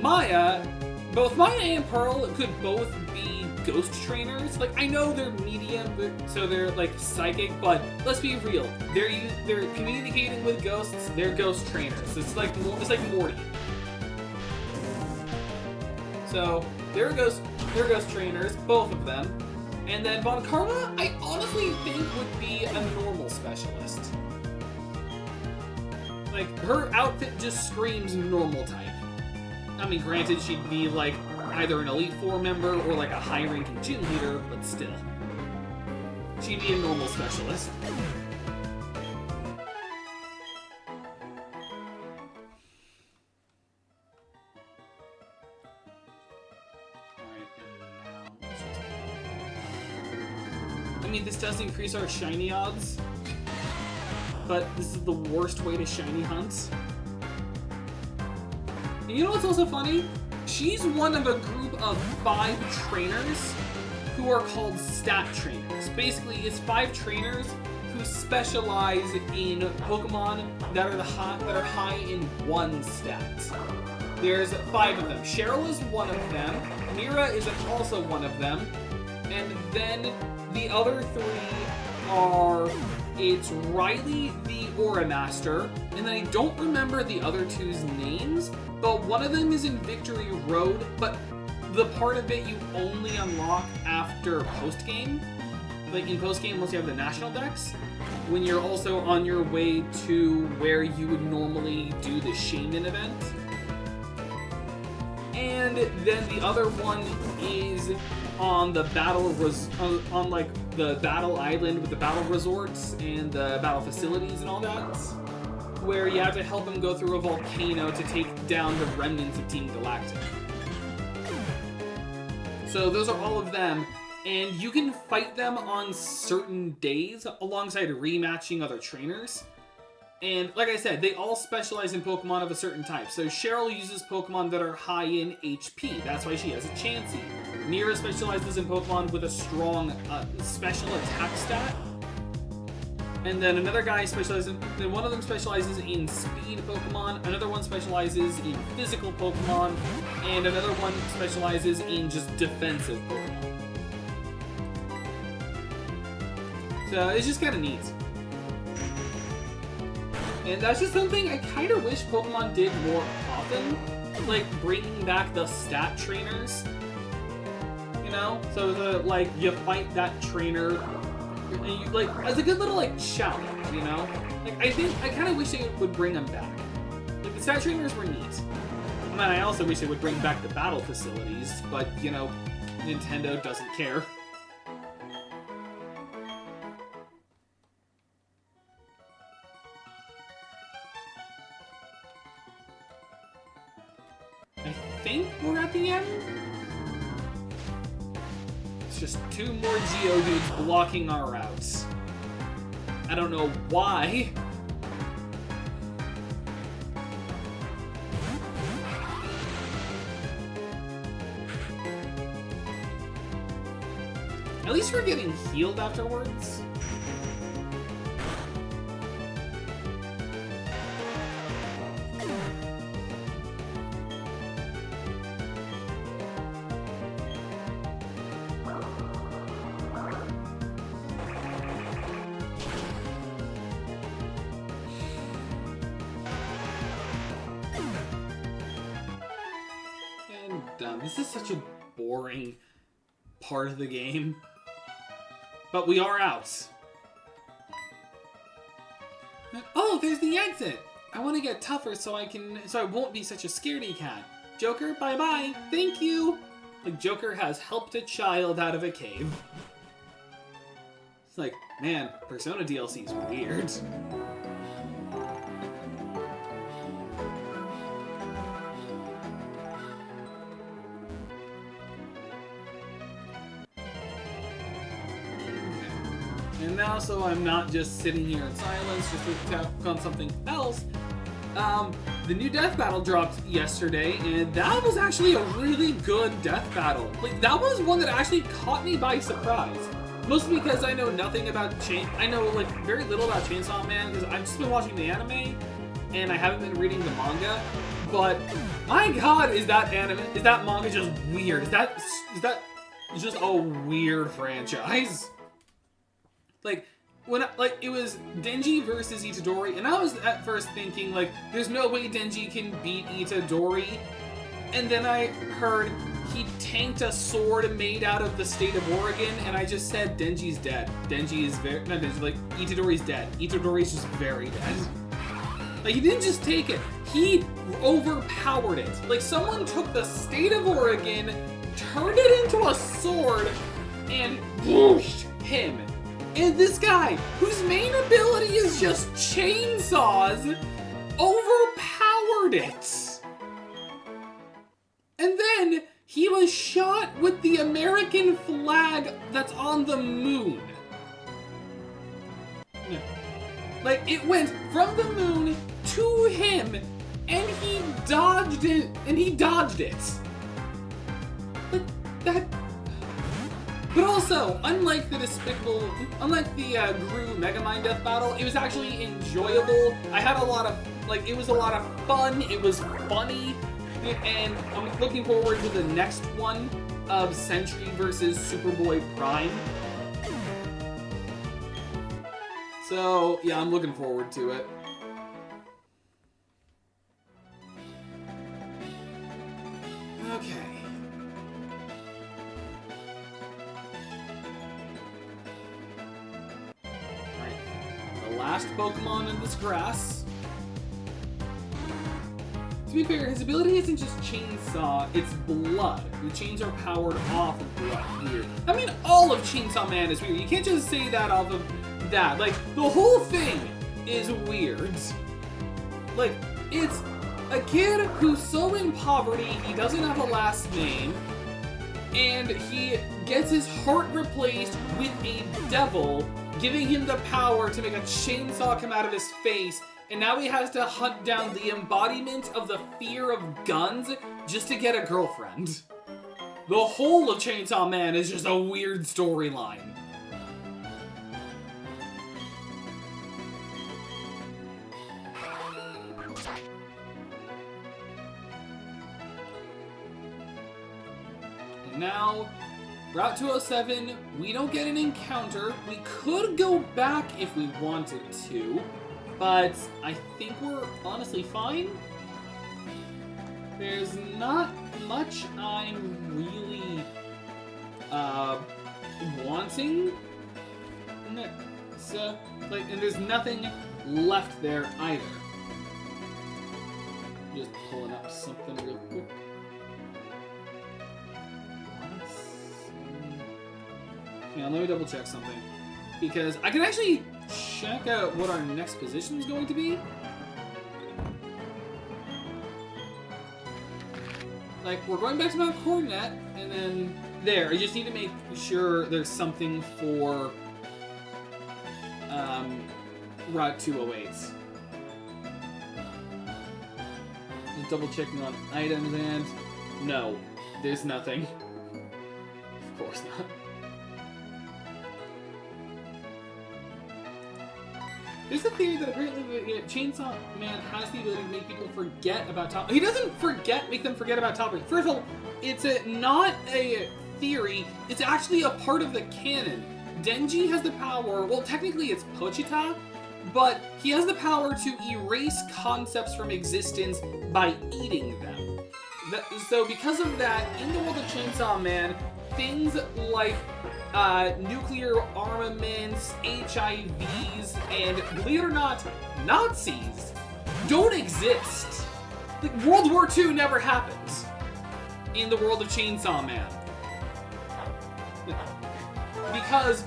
Maya, both Maya and Pearl could both be ghost trainers. Like, I know they're medium, so they're like psychic, but let's be real. They're communicating with ghosts. They're ghost trainers. It's like Morty. So they're ghost trainers, both of them. And then Von Karma, I honestly think would be a normal specialist. Like, her outfit just screams normal type. I mean, granted, she'd be like either an Elite Four member or like a high-ranking gym leader, but still. She'd be a normal specialist. Alright, and now... I mean, this does increase our shiny odds, but this is the worst way to shiny hunt. And you know what's also funny? She's one of a group of 5 trainers who are called stat trainers. Basically, it's 5 trainers who specialize in Pokemon that are high in one stat. There's 5 of them. Cheryl is one of them. Mira is also one of them. And then the other 3 are... It's Riley, the Aura Master, and then I don't remember the other 2's names, but one of them is in Victory Road, but the part of it you only unlock after post-game. Like, in post-game, once you have the National Dex, when you're also on your way to where you would normally do the Shaman event. And then the other one is on the on like the battle island with the battle resorts and the battle facilities and all that, where you have to help him go through a volcano to take down the remnants of Team Galactic. So those are all of them, and you can fight them on certain days alongside rematching other trainers. And like I said, they all specialize in Pokemon of a certain type. So Cheryl uses Pokemon that are high in HP. That's why she has a Chansey. Mira specializes in Pokemon with a strong special attack stat. And then another guy then one of them specializes in speed Pokemon, another one specializes in physical Pokemon, and another one specializes in just defensive Pokemon. So it's just kind of neat. And that's just something I kind of wish Pokemon did more often, like bringing back the stat trainers, you know? So like you fight that trainer And you, like, as a good little, like, challenge, you know? Like, I kind of wish they would bring them back. Like, the stat trainers were neat. And then I also wish they would bring back the battle facilities, but, you know, Nintendo doesn't care. I think we're at the end? It's just 2 more Geodudes blocking our routes. I don't know why. At least we're getting healed afterwards. And this is such a boring part of the game. But we are out. Oh, there's the exit. I want to get tougher so I won't be such a scaredy cat. Joker, bye-bye. Thank you. Like, Joker has helped a child out of a cave. It's like, man, Persona DLC is weird. And now, so I'm not just sitting here in silence, just to talk on something else, the new death battle dropped yesterday, and that was actually a really good death battle. Like, that was one that actually caught me by surprise. Mostly because I know nothing about I know, like, very little about Chainsaw Man, because I've just been watching the anime, and I haven't been reading the manga, but my god, is that manga just weird? Is that just a weird franchise? Like, it was Denji versus Itadori, and I was at first thinking, like, there's no way Denji can beat Itadori, and then I heard he tanked a sword made out of the state of Oregon, and I just said, Denji's dead. Itadori's dead. Itadori's just very dead. Like, he didn't just take it, he overpowered it. Like, someone took the state of Oregon, turned it into a sword, and whooshed him. And this guy, whose main ability is just chainsaws, overpowered it. And then he was shot with the American flag that's on the moon. Like, it went from the moon to him, and he dodged it, Like, that... But also, unlike the Gru Megamind death battle, it was actually enjoyable. I had a lot of, like, it was a lot of fun, it was funny, and I'm looking forward to the next one of Sentry versus Superboy Prime. So, yeah, I'm looking forward to it. Okay. Last Pokemon in this grass. To be fair, his ability isn't just Chainsaw, it's blood. The chains are powered off of blood. Weird. I mean, all of Chainsaw Man is weird. You can't just say that off of that. Like, the whole thing is weird. Like, it's a kid who's so in poverty, he doesn't have a last name, and he gets his heart replaced with a devil, giving him the power to make a chainsaw come out of his face, and now he has to hunt down the embodiment of the fear of guns just to get a girlfriend. The whole of Chainsaw Man is just a weird storyline. And now, Route 207, we don't get an encounter. We could go back if we wanted to, but I think we're honestly fine. There's not much I'm really wanting So, like, and there's nothing left there either. Just pulling up something real quick. Yeah, let me double check something. Because I can actually check out what our next position is going to be. Like, we're going back to Mount Coronet, and then there. I just need to make sure there's something for Route 208. Just double checking on items, and no, there's nothing. Of course not. There's a theory that apparently Chainsaw Man has the ability to make people forget about topics. He doesn't make them forget about topics. First of all, it's not a theory, it's actually a part of the canon. Denji has the power, well, technically it's Pochita, but he has the power to erase concepts from existence by eating them. So because of that, in the world of Chainsaw Man, things like nuclear armaments, HIVs, and believe it or not, Nazis don't exist. Like, World War II never happens in the world of Chainsaw Man. Because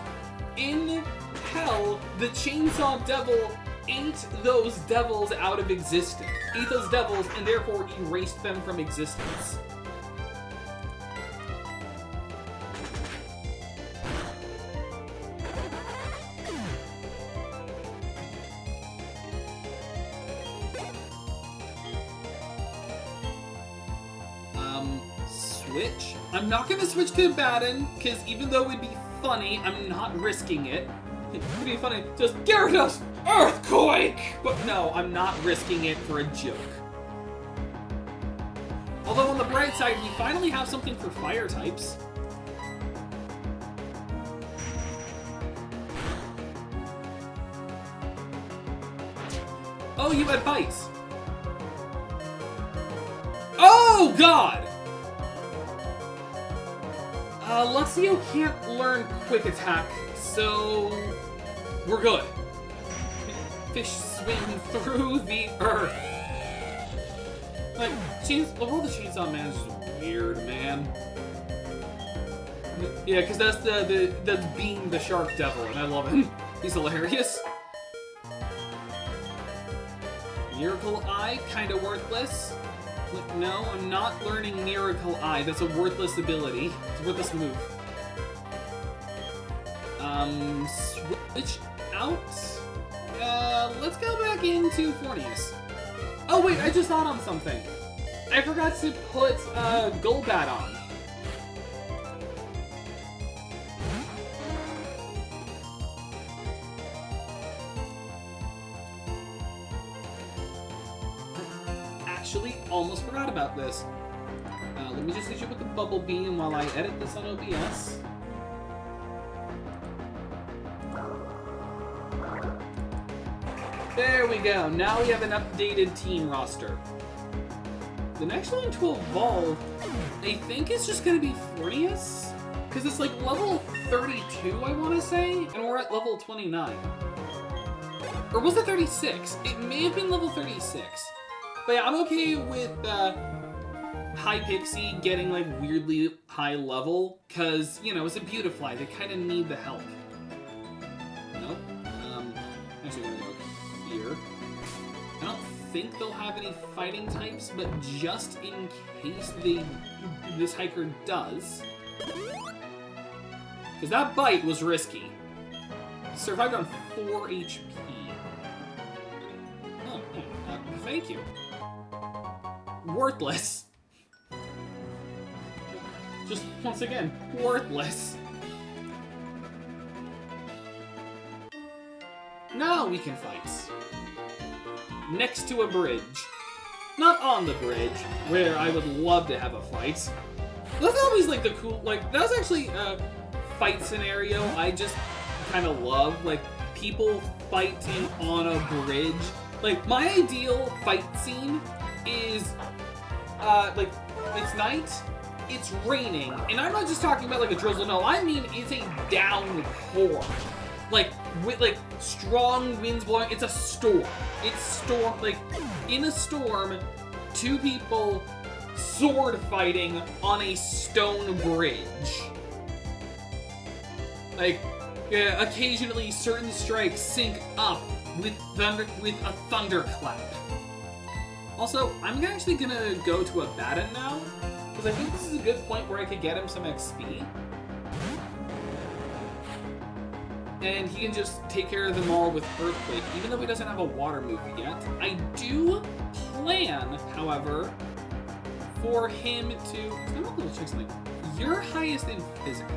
in hell, the Chainsaw Devil ate those devils out of existence. Ate those devils and therefore erased them from existence. Switch. I'm not gonna switch to Baden, because even though it'd be funny, I'm not risking it. It'd be funny, just Gyarados, Earthquake! But no, I'm not risking it for a joke. Although on the bright side, we finally have something for fire types. Oh, you had bites. Oh, God! Luxio can't learn Quick Attack, so we're good. Fish swim through the earth. Like, the world of Chainsaw Man is just weird, man. Yeah, because that's Bean the Shark Devil, and I love him. He's hilarious. Miracle Eye, kind of worthless. No, I'm not learning Miracle Eye. That's a worthless ability. It's a worthless move. Switch out. Let's go back into Fornius. Oh wait, I just thought on something. I forgot to put Golbat on. Actually, almost forgot about this. Let me just hit you with the Bubble Beam while I edit this on OBS. There we go. Now we have an updated team roster. The next one to evolve, I think it's just going to be Fornius. Because it's like level 32, I want to say, and we're at level 29. Or was it 36? It may have been level 36. But yeah, I'm okay with High Pixie getting like weirdly high level, because, you know, it's a Beautifly. They kind of need the help. Nope. Actually, I'm going to go here. I don't think they'll have any fighting types, but just in case this hiker does. Because that bite was risky. Survived on 4 HP. Oh, thank you. Worthless. Just, once again, worthless. Now we can fight. Next to a bridge. Not on the bridge, where I would love to have a fight. That's always like the cool, like, that was actually a fight scenario I just kind of love. Like, people fighting on a bridge. Like, my ideal fight scene is, like, it's night, it's raining, and I'm not just talking about like a drizzle, no, I mean it's a downpour. like with like strong winds blowing. It's a storm. It's storm. Like in a storm, two people sword fighting on a stone bridge. Like occasionally, certain strikes sync up with a thunderclap. Also, I'm actually gonna go to Abaddon now, because I think this is a good point where I could get him some XP. And he can just take care of them all with Earthquake, even though he doesn't have a water move yet. I do plan, however, for him to... I'm not going to check something. You're highest in physical.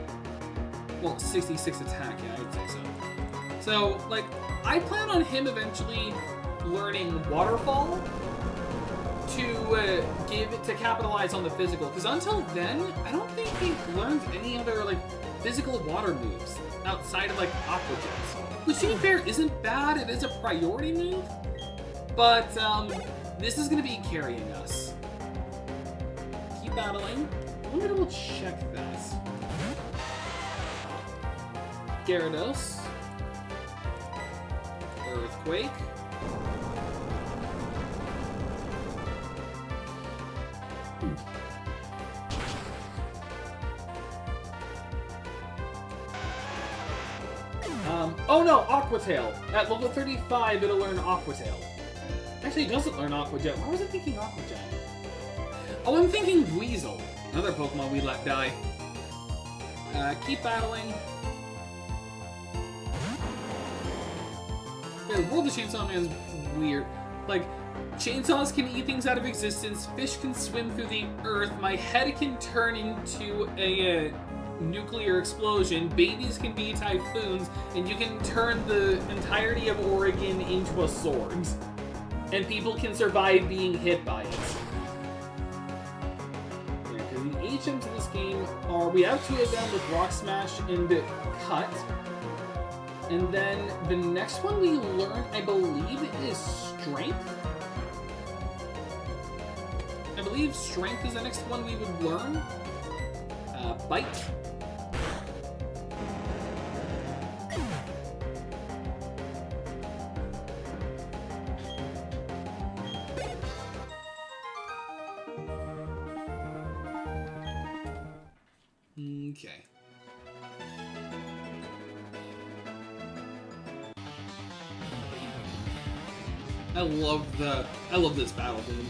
Well, 66 attack, yeah, I would say so. So, like, I plan on him eventually learning Waterfall to capitalize on the physical, because until then, I don't think he learned any other like physical water moves outside of like Aqua Jets, which to be fair isn't bad. It is a priority move, but this is going to be carrying us. Keep battling. Let me double check this. Gyarados, Earthquake. Oh no, Aqua Tail. At level 35, it'll learn Aqua Tail. Actually, it doesn't learn Aqua Jet. Why was I thinking Aqua Jet? Oh, I'm thinking Weasel. Another Pokemon we let die. Keep battling. Yeah, the World of Chainsaw Man's weird. Like, chainsaws can eat things out of existence, fish can swim through the earth, my head can turn into a nuclear explosion, babies can be typhoons, and you can turn the entirety of Oregon into a sword. And people can survive being hit by it. Yeah, because the HMs in this game are... We have two of them with Rock Smash and Cut. And then the next one we learn, I believe, is Strength. I believe Strength is the next one we would learn. Bite. Okay. I love this battle theme.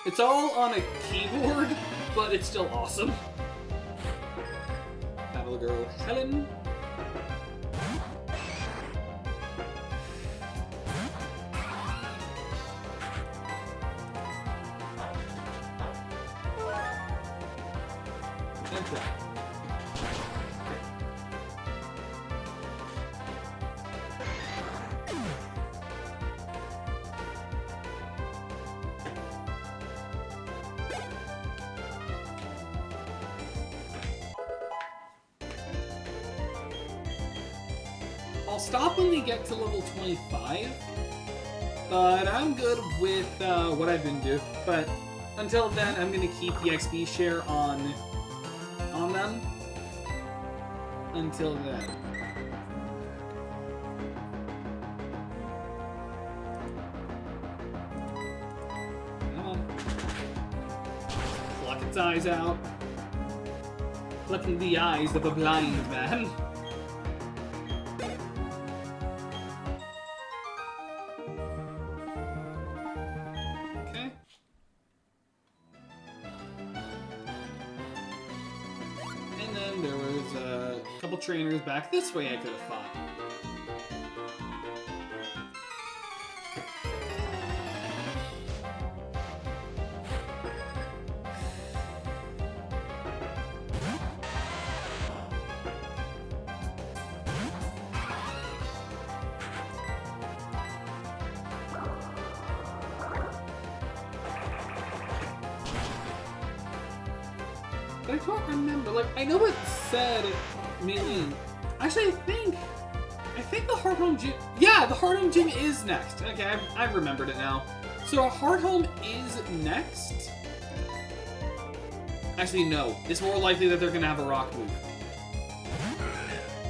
It's all on a keyboard, but it's still awesome. Battle Girl Helen. I'll stop when we get to level 25, but I'm good with what I've been doing. But until then, I'm going to keep the XP share on them. Until then. Come on. Pluck its eyes out. Plucking the eyes of a blind man. Trainers back this way I could have fought. But I don't remember. Like, I know it said Melee. Actually, I think the Hard Home Gym... Yeah, the Hard Home Gym is next. Okay, I've remembered it now. So Hard Home is next. Actually, no. It's more likely that they're going to have a rock move.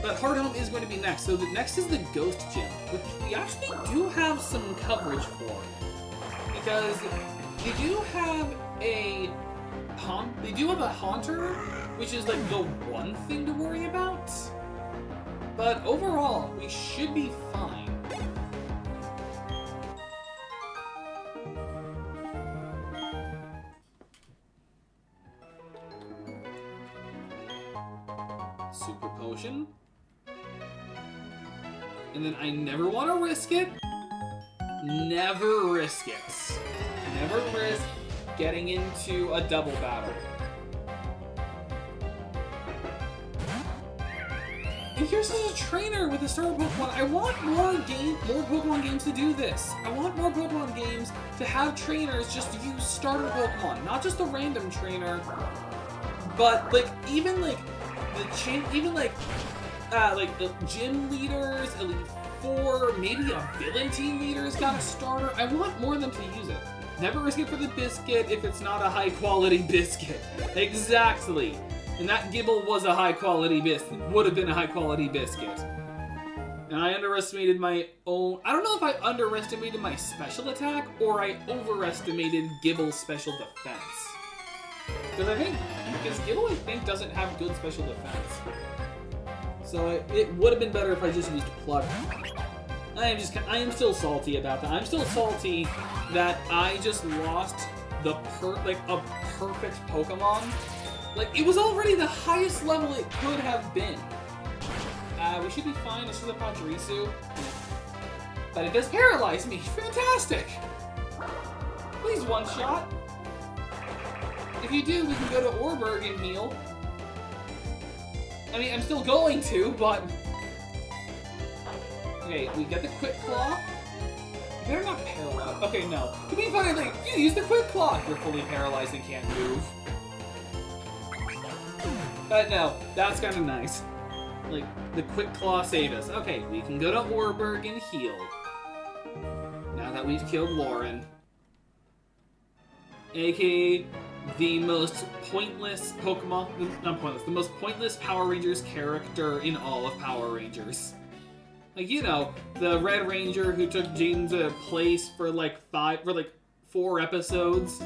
But Hard Home is going to be next. So the next is the Ghost Gym, which we actually do have some coverage for. Because they do have a Haunter, which is like the one thing to worry about. But overall, we should be fine. Super Potion. And then I never want to risk it. Never risk it. Never risk getting into a double battle. And here's a trainer with a starter Pokemon. I want more Pokemon games to do this. I want more Pokemon games to have trainers just use starter Pokemon, not just a random trainer, but like even like the gym leaders, Elite Four, maybe a villain team leader's got a starter. I want more of them to use it. Never risk it for the biscuit if it's not a high quality biscuit. Exactly. And that Gibble was a high quality biscuit. Would have been a high quality biscuit. And I underestimated my own. I don't know if I underestimated my special attack or I overestimated Gibble's special defense. Because Gibble, I think, doesn't have good special defense. So it would have been better if I just used Plug. I am still salty about that. I'm still salty that I just lost a perfect Pokemon. Like, it was already the highest level it could have been. We should be fine. This is a Pachirisu. But it does paralyze me. Fantastic! Please one shot. If you do, we can go to Orberg and heal. I mean, I'm still going to, but... Okay, we get the Quick Claw. You better not paralyze. Okay, no. To be fine, like, you use the Quick Claw. You're fully paralyzed and can't move. But no, that's kind of nice. Like, the Quick Claw saved us. Okay, we can go to Orberg and heal. Now that we've killed Lauren. AKA the most pointless Pokemon, not pointless, the most pointless Power Rangers character in all of Power Rangers. Like, you know, the Red Ranger who took Jaden's place for like 4 episodes,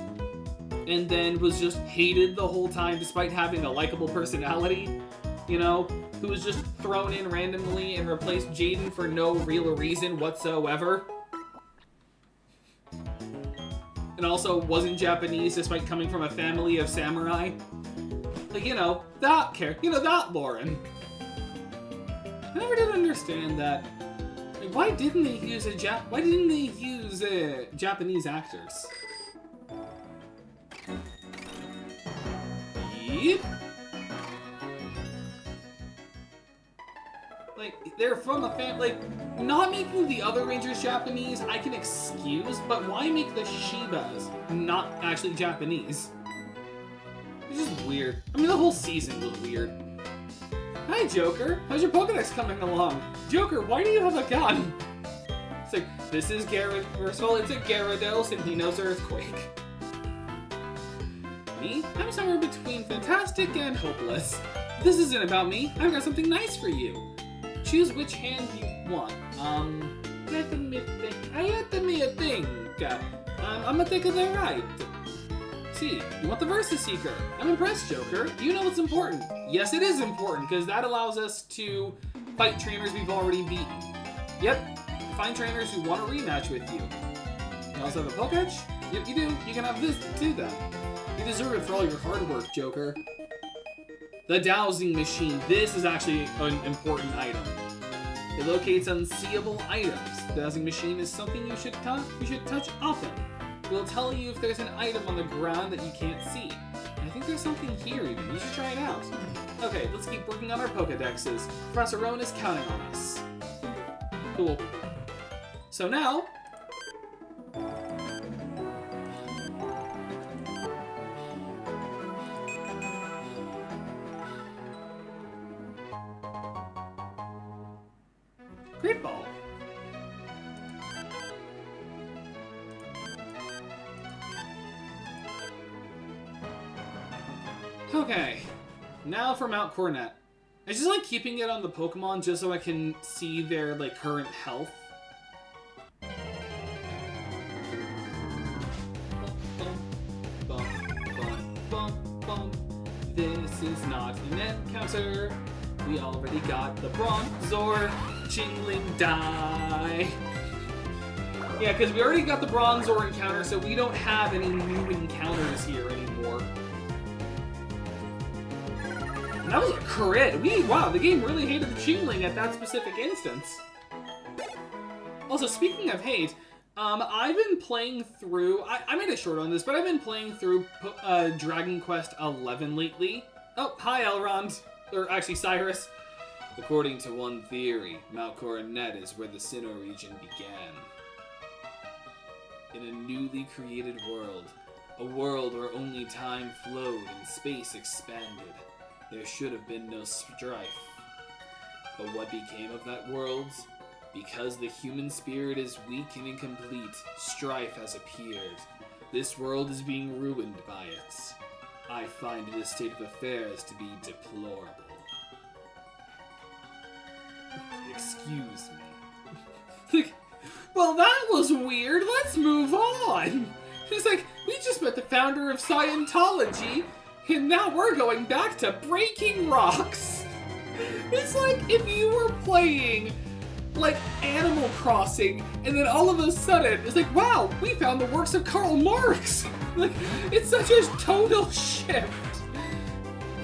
and then was just hated the whole time despite having a likable personality, you know, who was just thrown in randomly and replaced Jaden for no real reason whatsoever. And also wasn't Japanese despite coming from a family of samurai. Like, you know, that Lauren. I never did understand that. Like, why didn't they use Japanese actors? Yep. Like, they're from a family. Like, not making the other Rangers Japanese, I can excuse, but why make the Shibas not actually Japanese? It's just weird. I mean, the whole season was weird. Hi, Joker. How's your Pokedex coming along? Joker, why do you have a gun? It's like, this is Garrett. First of all, it's a Gyarados, and he knows Earthquake. Me? I'm somewhere between fantastic and hopeless. This isn't about me. I've got something nice for you. Choose which hand you want. Let me think. I'm gonna think of the right. See, you want the Versus Seeker. I'm impressed, Joker. You know what's important. Yes, it is important, because that allows us to fight trainers we've already beaten. Yep, find trainers who want a rematch with you. You also have a Pokédex? Yep, you do. You can have this too, then. You deserve it for all your hard work, Joker. The Dowsing Machine. This is actually an important item. It locates unseeable items. The Dowsing Machine is something you should touch often. It will tell you if there's an item on the ground that you can't see. I think there's something here even. You should try it out. Okay, let's keep working on our Pokédexes. Professor Rowan is counting on us. Cool. So now... Great Ball. Okay, now for Mount Coronet. I just like keeping it on the Pokemon just so I can see their like current health. This is not an encounter. We already got the Bronzor Chingling die. Yeah, because we already got the Bronzor encounter, so we don't have any new encounters here anymore. And that was a crit. Wow, the game really hated the Chingling at that specific instance. Also, speaking of hate, I've been playing through... I made a short on this, but I've been playing through Dragon Quest XI lately. Oh, hi, Elrond. Or actually, Cyrus. According to one theory, Mount Coronet is where the Sinnoh region began. In a newly created world, a world where only time flowed and space expanded, there should have been no strife. But what became of that world? Because the human spirit is weak and incomplete, strife has appeared. This world is being ruined by it. I find this state of affairs to be deplorable. Excuse me. Well, that was weird. Let's move on. He's like, we just met the founder of Scientology, and now we're going back to breaking rocks. It's like if you were playing like Animal Crossing, and then all of a sudden it's like, wow, we found the works of Karl Marx. Like, it's such a total shift.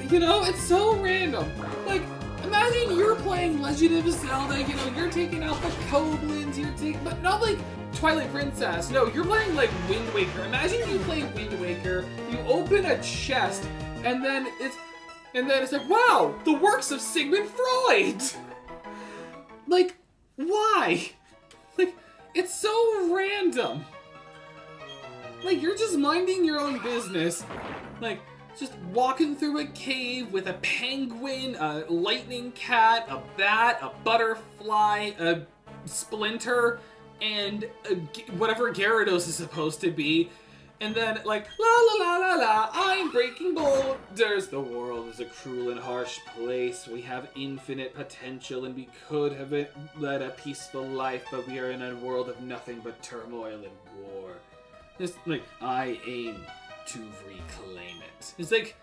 You know, it's so random. Like, imagine you're playing Legend of Zelda, you know, you're taking out the Koblins, but not like Twilight Princess. No, you're playing like Wind Waker. Imagine you play Wind Waker, you open a chest, and then it's like, wow, the works of Sigmund Freud. Like, why? Like, it's so random. Like, you're just minding your own business. Like, just walking through a cave with a penguin, a lightning cat, a bat, a butterfly, a splinter, and whatever Gyarados is supposed to be. And then, like, la la la la la, I'm breaking boulders. The world is a cruel and harsh place. We have infinite potential and we could have led a peaceful life, but we are in a world of nothing but turmoil and war. Just like, I aim to reclaim it. It's like,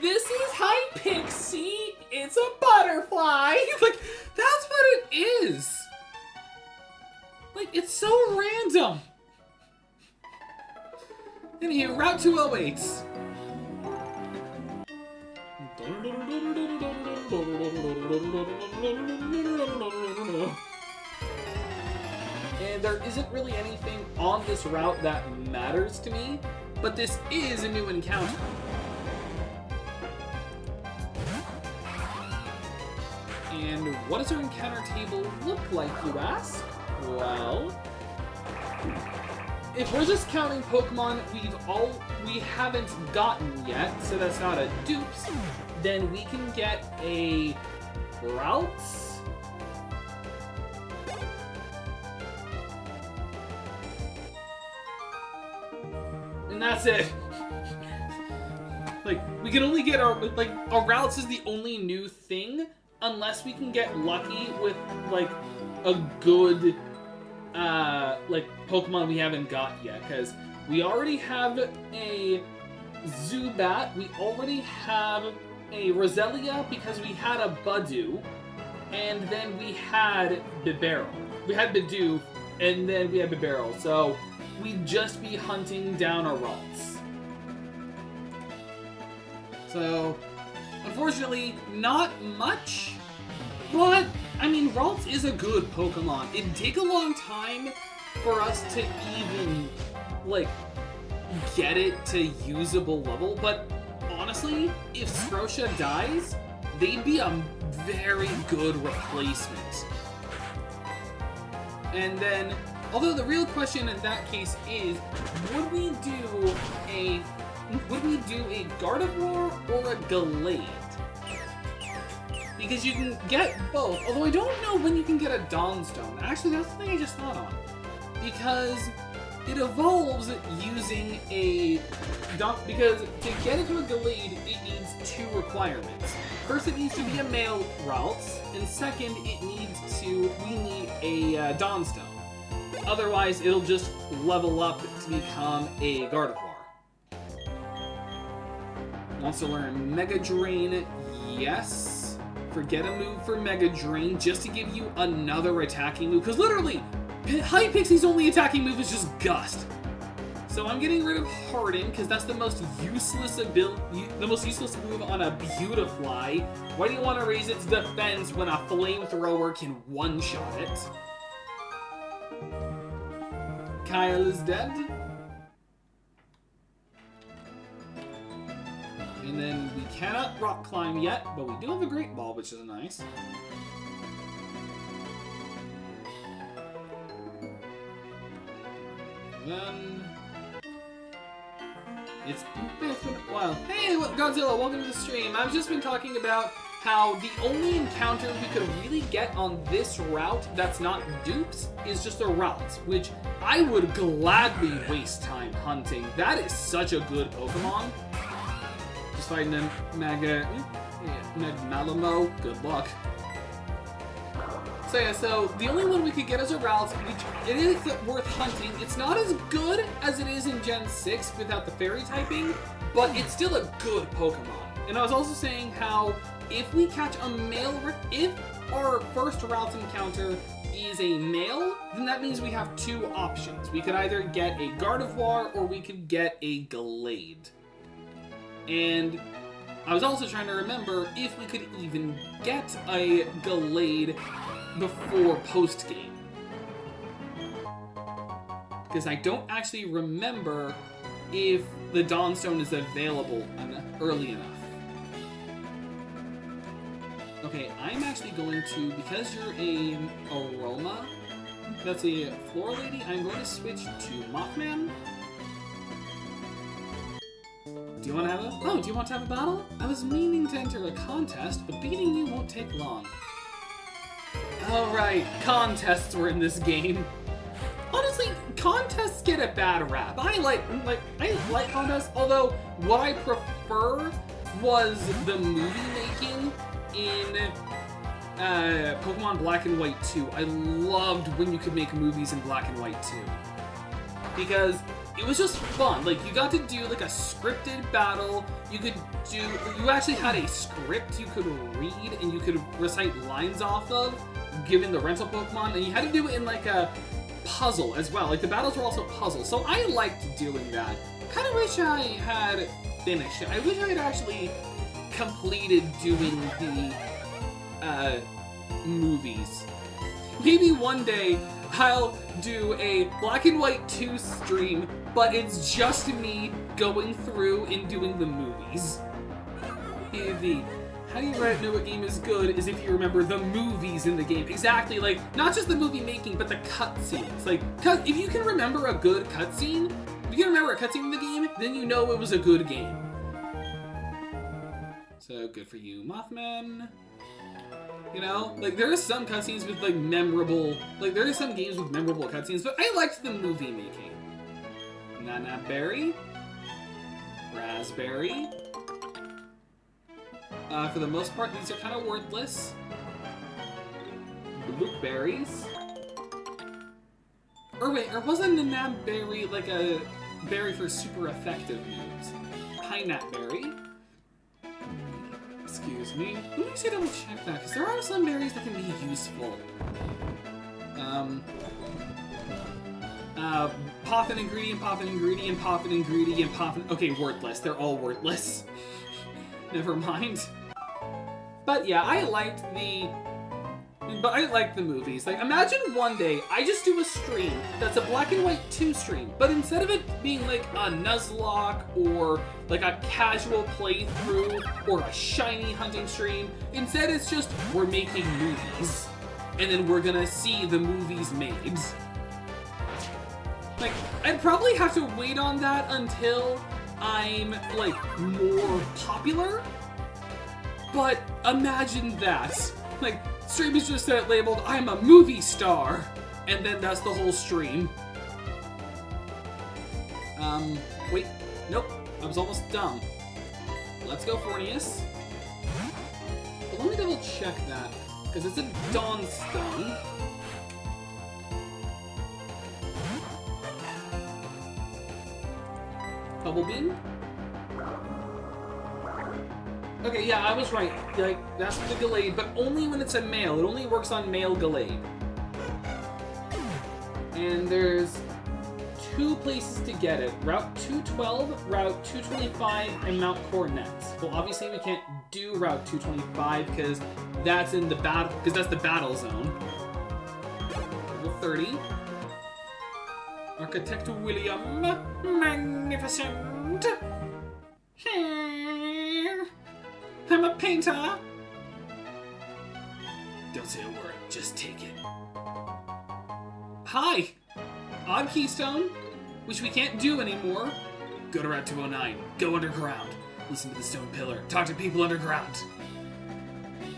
this is Hypixie. It's a butterfly. Like, that's what it is. Like, it's so random. Anywho, Route 208. And there isn't really anything on this route that matters to me, but this is a new encounter. And what does our encounter table look like, you ask? Well, if we're just counting Pokemon we haven't gotten yet, so that's not a dupes, then we can get a Routes, and that's it. Like, we can only get our Routes is the only new thing, unless we can get lucky with like a good like Pokemon we haven't got yet, because we already have a Zubat, we already have a Roselia because we had a Budew, and then we had Bibarel. We had Bidoof, and then we had Bibarel, so we'd just be hunting down our Ralts. So, unfortunately, not much, but I mean, Ralts is a good Pokemon. It'd take a long time for us to even, like, get it to usable level, but honestly, if Strocia dies, they'd be a very good replacement. And then, although the real question in that case is, would we do a Gardevoir or a Gallade? Because you can get both, although I don't know when you can get a Dawnstone. Actually, that's the thing I just thought on. Because it evolves using a dump, because to get into a Gallade, it needs 2 requirements. First, it needs to be a male route, and second, we need a Dawnstone. Otherwise, it'll just level up to become a Gardevoir. Wants to learn Mega Drain, yes. Forget a move for Mega Drain just to give you another attacking move, because literally, High Pixie's only attacking move is just Gust. So I'm getting rid of Harden, because that's the most useless move on a Beautifly. Why do you want to raise its defense when a Flamethrower can one-shot it? Kyle is dead. And then we cannot Rock Climb yet, but we do have a Great Ball, which is nice. Then... It's been a while. Hey, Godzilla, welcome to the stream. I've just been talking about how the only encounter we could really get on this route that's not dupes is just a route, which I would gladly waste time hunting. That is such a good Pokemon. Just fighting them, Malamo, good luck. So yeah, so the only one we could get as a route, which it is worth hunting. It's not as good as it is in Gen 6 without the fairy typing, but it's still a good Pokemon. And I was also saying how if we catch a male, if our first route encounter is a male, then that means we have 2 options. We could either get a Gardevoir or we could get a Gallade. And I was also trying to remember if we could even get a Gallade before post-game. Because I don't actually remember if the Dawnstone is available early enough. Okay, I'm actually going to, because you're a Aroma, that's a Floor Lady, I'm going to switch to Mothman. Do you want to have a... Oh, do you want to have a battle? I was meaning to enter a contest, but beating you won't take long. Alright, contests were in this game. Honestly, contests get a bad rap. I like contests, although what I prefer was the movie making in Pokemon Black and White 2. I loved when you could make movies in Black and White 2. Because it was just fun. Like, you got to do like a scripted battle. You actually had a script you could read and you could recite lines off of, given the rental Pokemon, and you had to do it in like a puzzle as well. Like, the battles were also puzzles. So I liked doing that. Kind of wish I had finished it. I wish I had actually completed doing the movies. Maybe one day I'll do a Black and White 2 stream, but it's just me going through and doing the movies. How do you know what game is good is if you remember the movies in the game. Exactly, like, not just the movie making, but the cutscenes. Like, if you can remember a good cutscene, if you can remember a cutscene in the game, then you know it was a good game. So, good for you, Mothman. You know, like, there are some cutscenes with, like, memorable... Like, there are some games with memorable cutscenes, but I liked the movie making. Nana Berry. Raspberry. For the most part, these are kind of worthless. Blueberries. Or wait, or wasn't Nana Berry, like, a berry for super effective moves? Pineapple Berry. Excuse me. Let me just double check that, because there are some berries that can be useful. Poffin ingredient, Poffin ingredient, Poffin ingredient, Poffin... Okay, worthless. They're all worthless. Never mind. But yeah, I liked the movies. Like, imagine one day I just do a stream that's a Black and White 2 stream, but instead of it being like a Nuzlocke or like a casual playthrough or a shiny hunting stream, instead it's just we're making movies, and then we're gonna see the movies made. Like, I'd probably have to wait on that until I'm like more popular, but imagine that. Like, stream is just labeled, I'm a movie star, and then that's the whole stream. Wait. Nope. I was almost dumb. Let's go Fornius. But let me double check that, because it's a Dawnstone. Bubble Beam? Okay, yeah, I was right. Like, that's the Gallade, but only when it's a male. It only works on male Gallade. And there's 2 places to get it. Route 212, Route 225, and Mount Coronet. Well, obviously we can't do Route 225 because that's in the battle, because that's the battle zone. Level 30. Architect William, magnificent. I'm a painter. Don't say a word, just take it. Hi, Odd Keystone, which we can't do anymore. Go to Route 209, go underground, listen to the stone pillar, talk to people underground.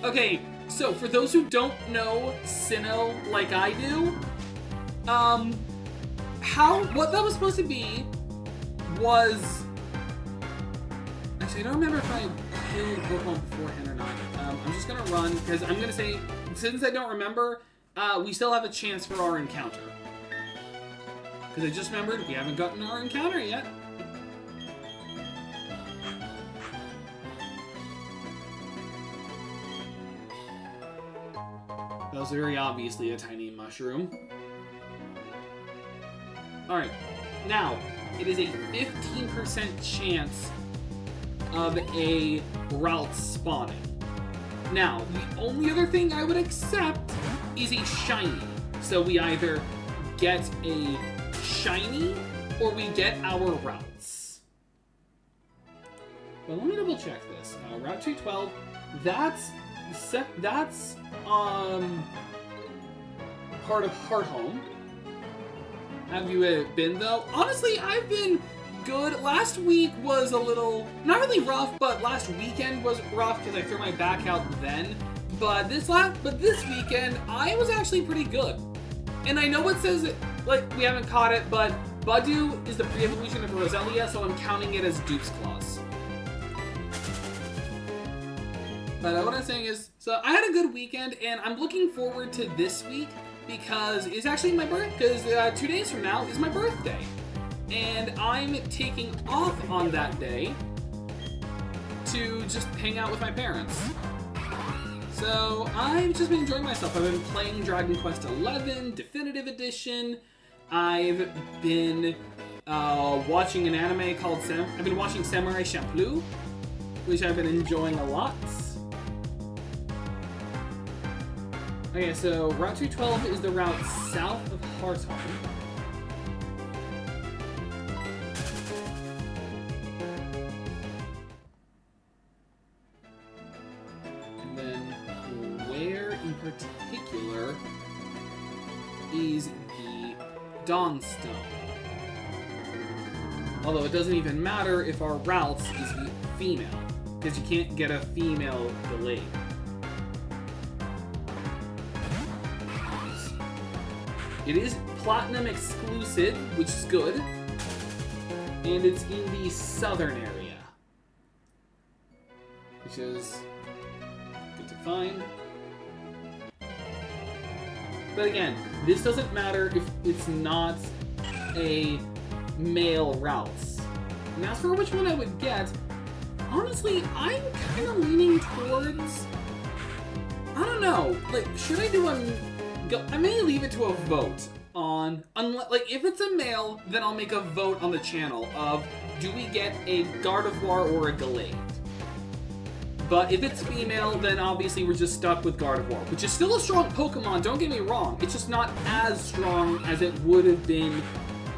Okay, so for those who don't know Sinnoh like I do, what that was supposed to be was... Actually, I don't remember if I killed Pokemon beforehand or not. I'm just gonna run, because I'm gonna say, since I don't remember, we still have a chance for our encounter. Because I just remembered we haven't gotten our encounter yet. That was very obviously a tiny mushroom. Alright, now, it is a 15% chance of a route spawning. Now, the only other thing I would accept is a shiny. So we either get a shiny or we get our routes. But let me double check this. Route 212, that's part of Hearthome. Have you been though? Honestly, I've been good. Last week was a little, not really rough, but last weekend was rough because I threw my back out then. But this weekend, I was actually pretty good. And I know it says, like, we haven't caught it, but Budew is the pre-evolution of Roselia, so I'm counting it as Duke's Claws. But what I'm saying is, so I had a good weekend, and I'm looking forward to this week because it's actually my birthday, because 2 days from now is my birthday. And I'm taking off on that day to just hang out with my parents. So I've just been enjoying myself. I've been playing Dragon Quest XI Definitive Edition. I've been watching an anime called I've been watching Samurai Champloo, which I've been enjoying a lot. Okay, so Route 212 is the route south of Hearthome. And then where in particular is the Dawnstone? Although it doesn't even matter if our route is the female, because you can't get a female Gallade. It is Platinum exclusive, which is good. And it's in the southern area, which is good to find. But again, this doesn't matter if it's not a male route. And as for which one I would get, honestly, I'm kind of leaning towards... I don't know. Like, should I do I may leave it to a vote on, like, if it's a male, then I'll make a vote on the channel of, do we get a Gardevoir or a Gallade? But if it's female, then obviously we're just stuck with Gardevoir, which is still a strong Pokemon, don't get me wrong. It's just not as strong as it would have been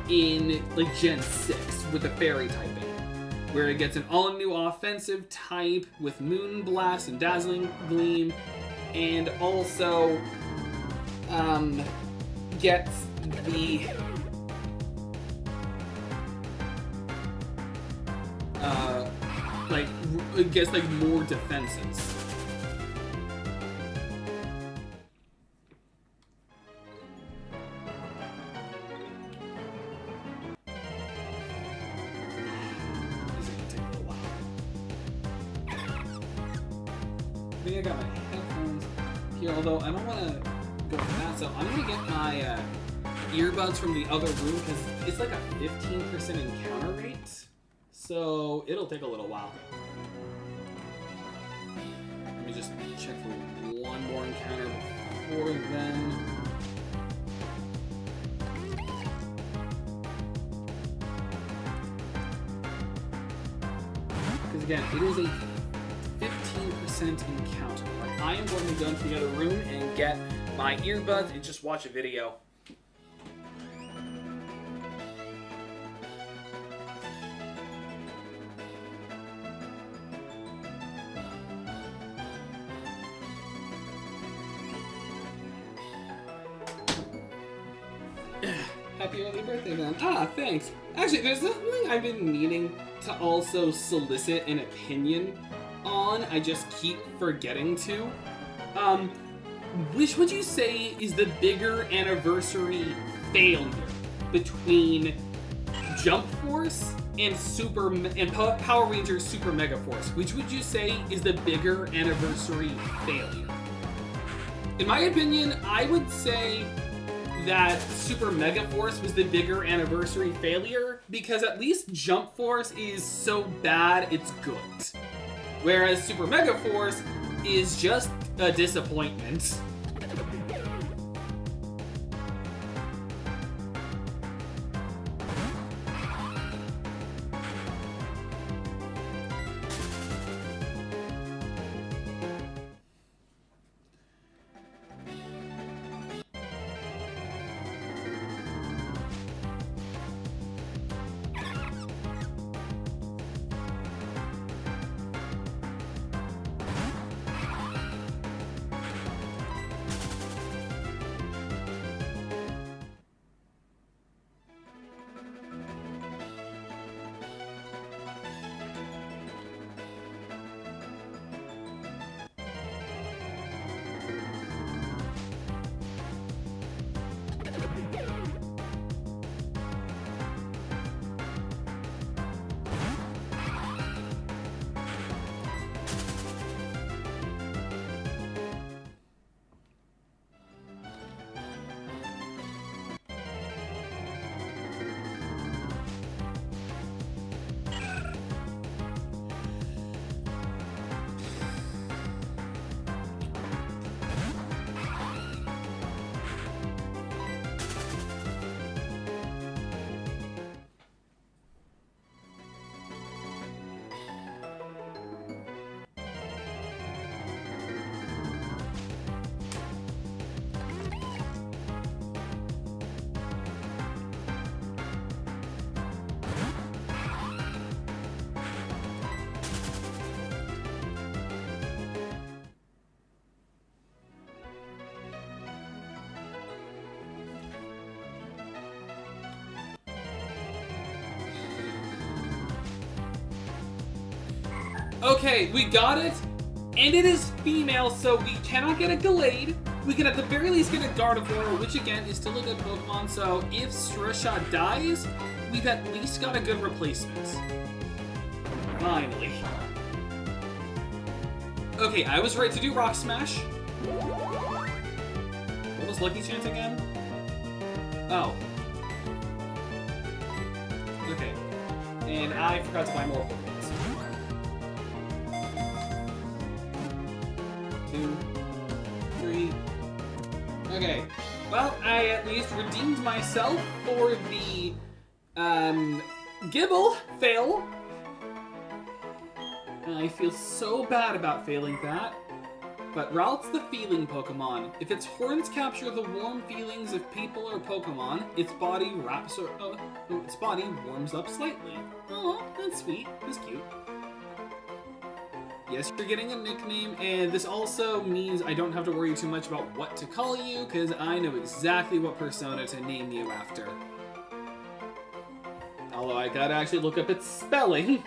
in, like, Gen 6 with the Fairy typing, where it gets an all-new offensive type with Moonblast and Dazzling Gleam, and also gets the it gets like more defenses. think I got my headphones here, although I don't want to go for that, so I'm going to get my earbuds from the other room, because it's like a 15% encounter rate, so it'll take a little while. Let me just check for one more encounter before then. Because again, it is a 15% encounter. Like, I am going to go into the other room and get my earbuds and just watch a video. Happy early birthday, man. Ah, thanks. Actually, there's something I've been needing to also solicit an opinion on. I just keep forgetting to. Which would you say is the bigger anniversary failure between Jump Force and Power Rangers Super Mega Force? Which would you say is the bigger anniversary failure? In my opinion, I would say that Super Mega Force was the bigger anniversary failure, because at least Jump Force is so bad it's good. Whereas Super Mega Force is just a disappointment. Okay, we got it, and it is female, so we cannot get a Gallade. We can at the very least get a Gardevoir, which again is still a good Pokemon, so if Strisha dies, we've at least got a good replacement. Finally. Okay, I was right to do Rock Smash. What was Lucky Chance again? Oh. Okay. And I forgot to buy more Pokemon. 2, 3. Okay. Well, I at least redeemed myself for the Gibble fail. I feel so bad about failing that. But Ralt's the feeling Pokemon. If its horns capture the warm feelings of people or Pokemon, its body warms up slightly. Oh, that's sweet. That's cute. Yes, you're getting a nickname, and this also means I don't have to worry too much about what to call you, because I know exactly what persona to name you after. Although I gotta actually look up its spelling.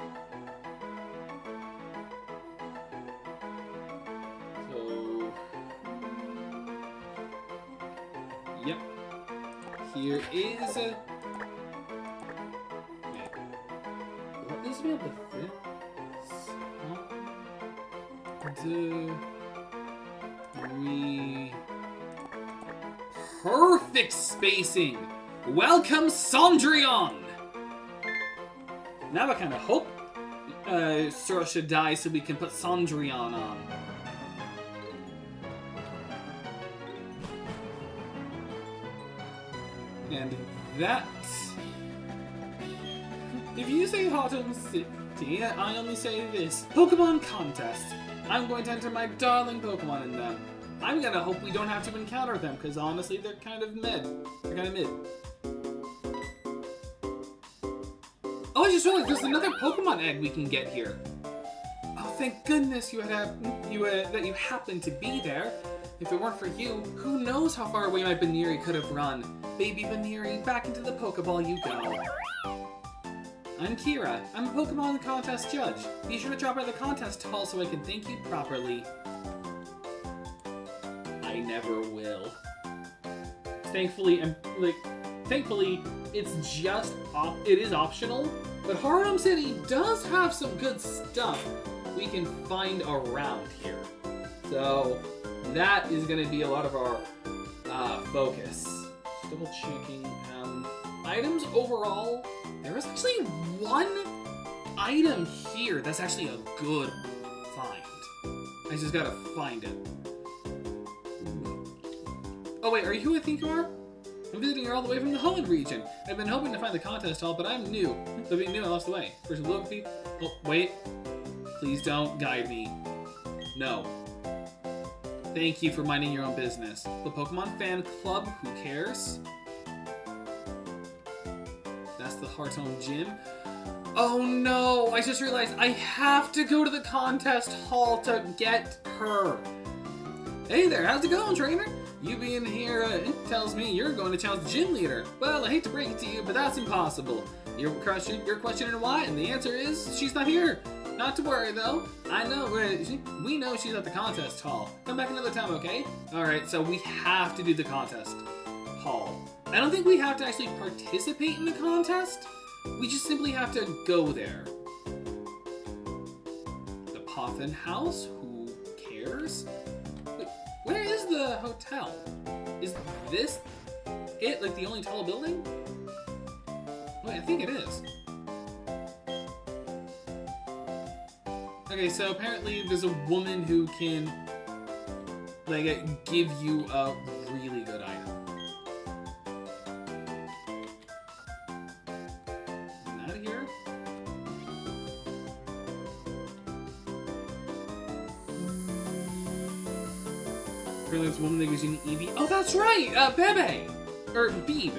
So... Yep. Here is... Okay. What is about the fit? Perfect spacing! Welcome, Cendrillon! Now I kind of hope Sorosha dies so we can put Cendrillon on. And that... If you say Autumn City, I only say this. Pokemon contest. I'm going to enter my darling Pokemon in them. I'm gonna hope we don't have to encounter them, because honestly, they're kind of mid. They're kind of mid. Oh, I just realized there's another Pokemon egg we can get here. Oh, thank goodness that you happened to be there. If it weren't for you, who knows how far away my Baneri could have run. Baby Baneri, back into the Pokeball you go. I'm Kira. I'm a Pokemon contest judge. Be sure to drop by the contest hall so I can thank you properly. I never will. Thankfully, it's just it is optional, but Harlem City does have some good stuff we can find around here. So that is going to be a lot of our focus. Double checking items overall. There is actually one item here that's actually a good find. I just gotta find it. Oh wait, are you who I think you are? I'm visiting her all the way from the Hoenn region. I've been hoping to find the contest hall, but I'm new. So being new, I lost the way. First look, people. Oh, wait. Please don't guide me. No. Thank you for minding your own business. The Pokemon fan club, who cares? That's the Hearthstone gym. Oh no, I just realized I have to go to the contest hall to get her. Hey there, how's it going, trainer? You being here tells me you're going to challenge the gym leader. Well, I hate to break it to you, but that's impossible. You're questioning why, and the answer is she's not here. Not to worry, though. I know, we know she's at the contest hall. Come back another time, okay? Alright, so we have to do the contest hall. I don't think we have to actually participate in the contest. We just simply have to go there. The Pothin House? Who cares? Wait, where is the hotel? Is this it? Like the only tall building? Wait, I think it is. Okay, so apparently there's a woman who can like give you a really good item. Out of here. Apparently there's a woman that gives you an Eevee. Oh, that's right, Bebe or Beeb.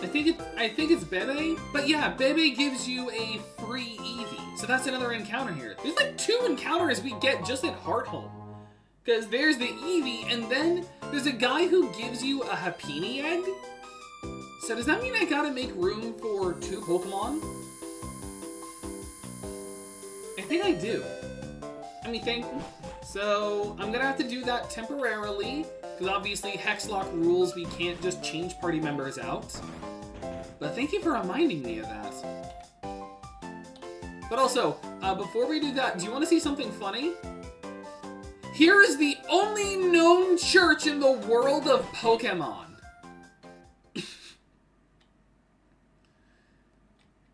I think it's Bebe, but yeah, Bebe gives you a free Eevee. So that's another encounter here. There's like 2 encounters we get just at Hearthome. Because there's the Eevee, and then there's a guy who gives you a Happiny egg. So does that mean I gotta make room for 2 Pokemon? I think I do. I mean, so I'm gonna have to do that temporarily, because obviously Hexlocke rules we can't just change party members out. But thank you for reminding me of that. But also, before we do that, do you want to see something funny? Here is the only known church in the world of Pokemon.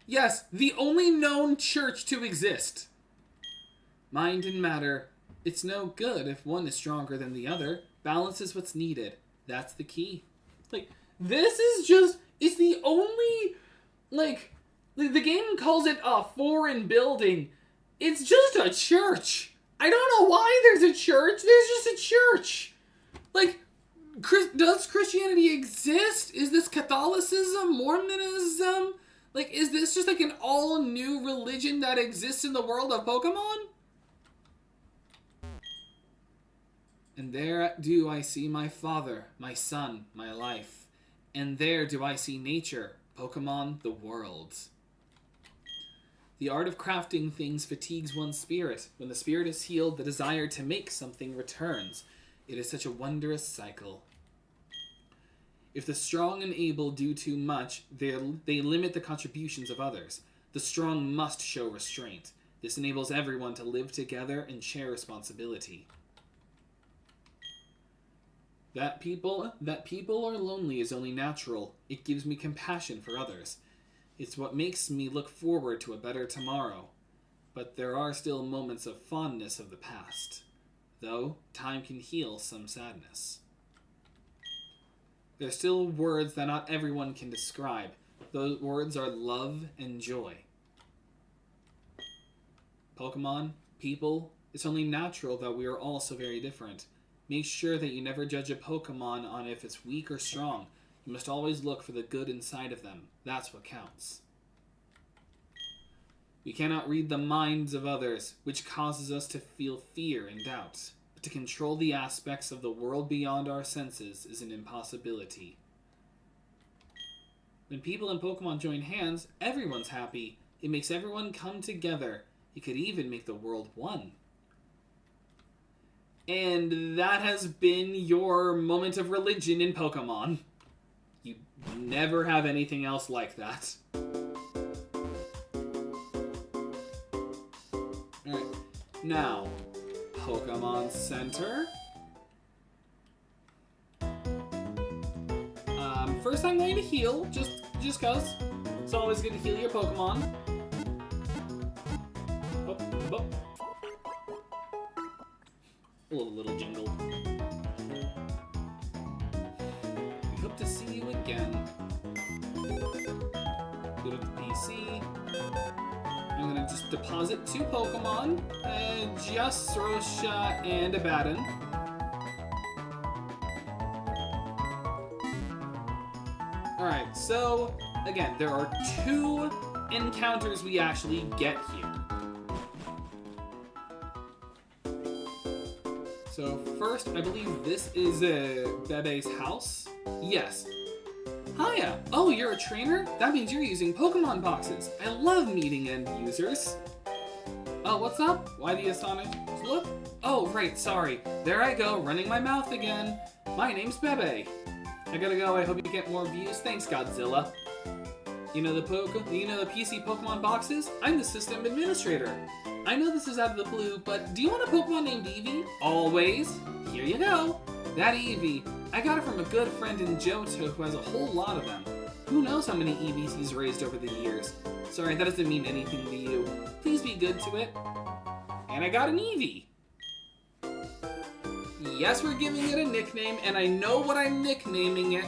Yes, the only known church to exist. Mind and matter. It's no good if one is stronger than the other. Balance is what's needed. That's the key. Like, this is just... It's the only... Like, the game calls it a foreign building. It's just a church. I don't know why there's a church. There's just a church. Like, does Christianity exist? Is this Catholicism? Mormonism? Like, is this just like an all-new religion that exists in the world of Pokemon? And there do I see my father, my son, my life. And there do I see nature, Pokemon, the world. The art of crafting things fatigues one's spirit. When the spirit is healed, the desire to make something returns. It is such a wondrous cycle. If the strong and able do too much, they limit the contributions of others. The strong must show restraint. This enables everyone to live together and share responsibility. That people are lonely is only natural. It gives me compassion for others. It's what makes me look forward to a better tomorrow. But there are still moments of fondness of the past. Though, time can heal some sadness. There's still words that not everyone can describe. Those words are love and joy. Pokemon, people, it's only natural that we are all so very different. Make sure that you never judge a Pokemon on if it's weak or strong. You must always look for the good inside of them. That's what counts. We cannot read the minds of others, which causes us to feel fear and doubt. But to control the aspects of the world beyond our senses is an impossibility. When people and Pokemon join hands, everyone's happy. It makes everyone come together. It could even make the world one. And that has been your moment of religion in Pokemon. You never have anything else like that. Alright, now, Pokemon Center. First I'm going to heal, just cause. It's always good to heal your Pokemon. Oh. A little jingle. We hope to see you again. Go to the PC. I'm gonna just deposit 2 Pokemon. Just Rosha and Abaddon. Alright, so again, there are 2 encounters we actually get here. So first, I believe this is Bebe's house. Yes. Hiya! Oh, you're a trainer? That means you're using Pokemon boxes. I love meeting end users. Oh, what's up? Why the astonished look? Oh, right, sorry. There I go, running my mouth again. My name's Bebe. I gotta go, I hope you get more views. Thanks, Godzilla. You know the PC Pokemon boxes? I'm the system administrator. I know this is out of the blue, but do you want a Pokemon named Eevee? Always. Here you go. That Eevee. I got it from a good friend in Johto who has a whole lot of them. Who knows how many Eevees he's raised over the years. Sorry, that doesn't mean anything to you. Please be good to it. And I got an Eevee. Yes, we're giving it a nickname, and I know what I'm nicknaming it.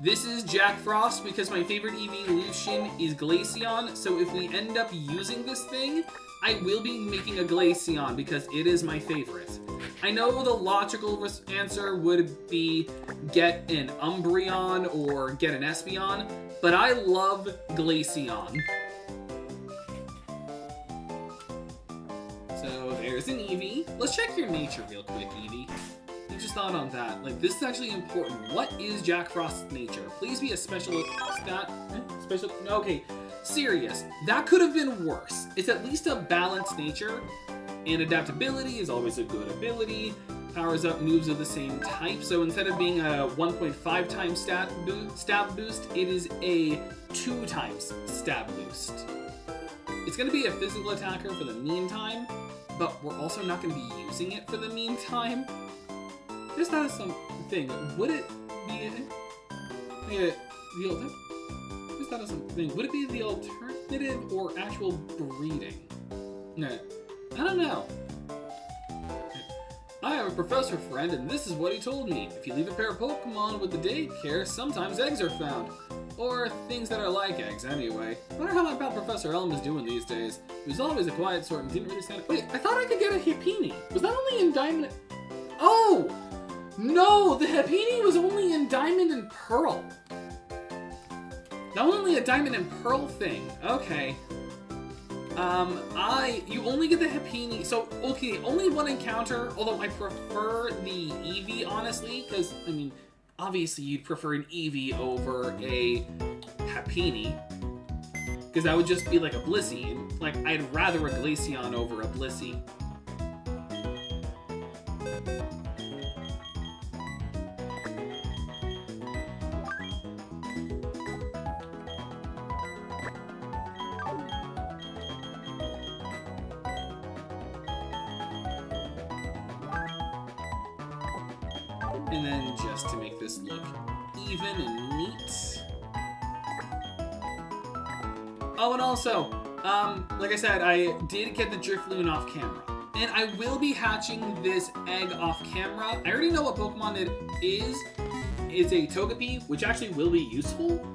This is Jack Frost because my favorite evolution is Glaceon, so if we end up using this thing, I will be making a Glaceon because it is my favorite. I know the logical answer would be get an Umbreon or get an Espeon, but I love Glaceon. So there's an Eevee. Let's check your nature real quick, Eevee. You just thought on that. Like, this is actually important. What is Jack Frost's nature? Please be a special stat. Special. Okay. Serious. That could have been worse. It's at least a balanced nature, and adaptability is always a good ability. Powers up moves of the same type, so instead of being a 1.5 times stab boost, it is a 2 times stab boost. It's going to be a physical attacker for the meantime, but we're also not going to be using it for the meantime. Just that is something. Would it be Would it be the alternative or actual breeding? No, I don't know. I have a professor friend, and this is what he told me. If you leave a pair of Pokemon with the daycare, sometimes eggs are found. Or things that are like eggs, anyway. I wonder how my pal Professor Elm is doing these days. He was always a quiet sort and didn't really stand... Wait, I thought I could get a Happiny. Was that only in Diamond... Oh! No! The Happiny was only in Diamond and Pearl. That was only a Diamond and Pearl thing. Okay. You only get the Happiny, so, okay, only one encounter, although I prefer the Eevee, honestly, because, I mean, obviously you'd prefer an Eevee over a Happiny, because that would just be like a Blissey. Like, I'd rather a Glaceon over a Blissey. And then just to make this look even and neat. Oh, and also, like I said, I did get the Drifloon off camera. And I will be hatching this egg off camera. I already know what Pokemon it is. It's a Togepi, which actually will be useful.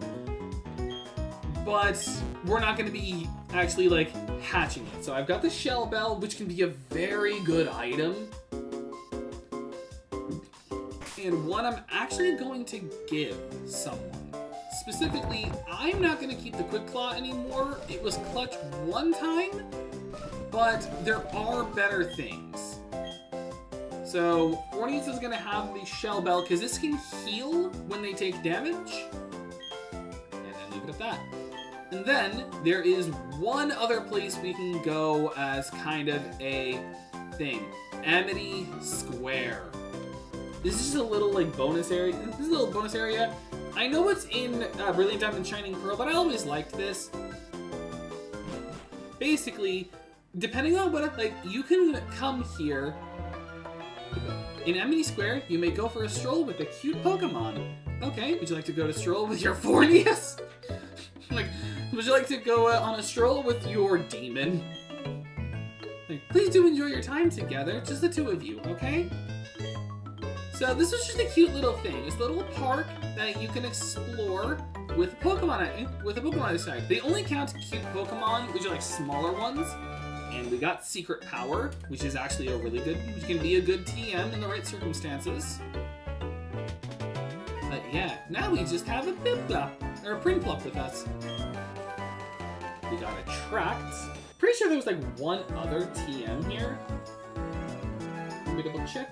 But we're not going to be actually, like, hatching it. So I've got the Shell Bell, which can be a very good item. And one I'm actually going to give someone. Specifically, I'm not going to keep the Quick Claw anymore. It was clutch one time, but there are better things. So, Fornius is going to have the Shell Bell, because this can heal when they take damage. And then leave it at that. And then, there is one other place we can go as kind of a thing. Amity Square. This is just a little, like, bonus area. This is a little bonus area. I know it's in Brilliant Diamond Shining Pearl, but I always liked this. Basically, depending on what, like, you can come here. In Amity Square, you may go for a stroll with a cute Pokemon. Okay, would you like to go to stroll with your Fornius? Like, would you like to go on a stroll with your demon? Like, please do enjoy your time together, just the two of you, okay? So this was just a cute little thing. It's a little park that you can explore with Pokemon on the side. They only count cute Pokemon, which are like smaller ones. And we got Secret Power, which is actually a really good, which can be a good TM in the right circumstances. But yeah, now we just have a Piplup, or a Prinplup with us. We got Attract. Pretty sure there was like one other TM here. Let me double check.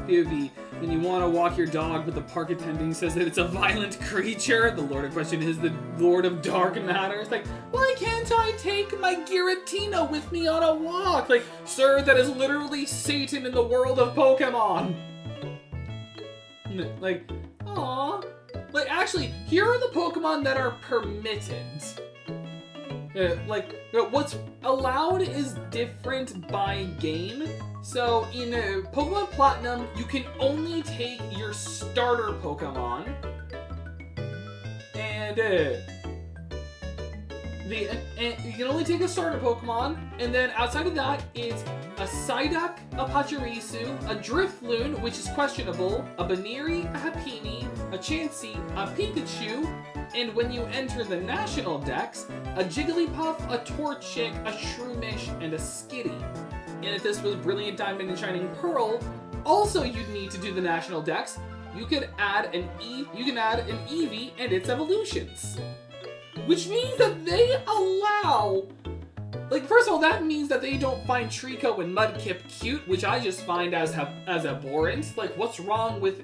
POV, when you want to walk your dog, but the park attendant says that it's a violent creature. The Lord in question is the Lord of Dark Matter. It's like, why can't I take my Giratina with me on a walk? Like, sir, that is literally Satan in the world of Pokemon. Like, aw. Like, actually, here are the Pokemon that are permitted. What's allowed is different by game. So in Pokemon Platinum, you can only take your starter Pokemon, and you can only take a starter Pokemon, and then outside of that, it's a Psyduck, a Pachirisu, a Drifloon, which is questionable, a Baneri, a Happiny, a Chansey, a Pikachu, and when you enter the National Dex, a Jigglypuff, a Torchic, a Shroomish, and a Skitty. And if this was Brilliant Diamond and Shining Pearl, also you'd need to do the National Dex. You could add an Eevee and its evolutions. Which means that they allow... Like, first of all, that means that they don't find Trico and Mudkip cute, which I just find as abhorrent. Like, what's wrong with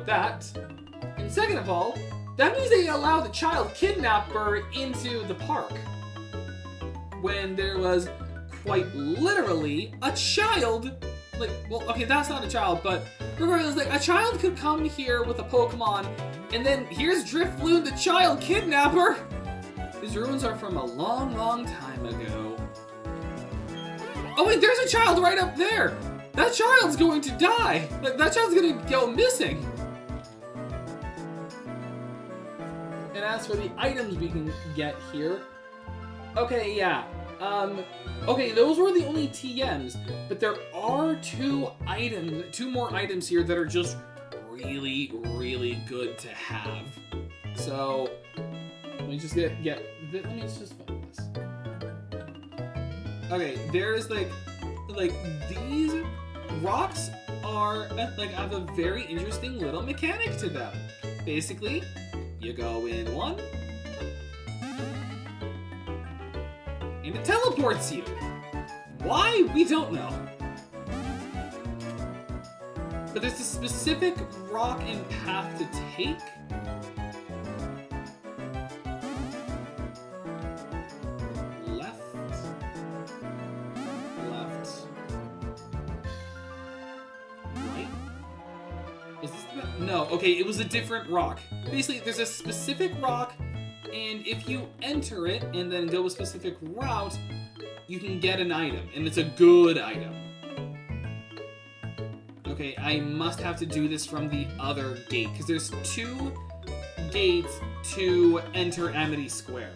that? And second of all, that means they allow the child kidnapper into the park. When there was quite literally a child, like, well, okay, that's not a child, but regardless, like, a child could come here with a Pokemon, and then here's Drifloon, the child kidnapper. These ruins are from a long, long time ago. Oh wait, there's a child right up there. That child's going to die. Like, that child's gonna go missing. And as for the items we can get here, okay, yeah. Okay, those were the only TMs, but there are two more items here that are just really, really good to have. So, let me just let me just find this. Okay, there's like these rocks are like have a very interesting little mechanic to them. Basically, you go in one, and it teleports you. Why? We don't know. But there's a specific rock and path to take. Left. Right. Is this the... No, okay, it was a different rock. Basically, there's a specific rock, and if you enter it and then go a specific route, you can get an item, and it's a good item. Okay, I must have to do this from the other gate, because there's 2 gates to enter Amity Square.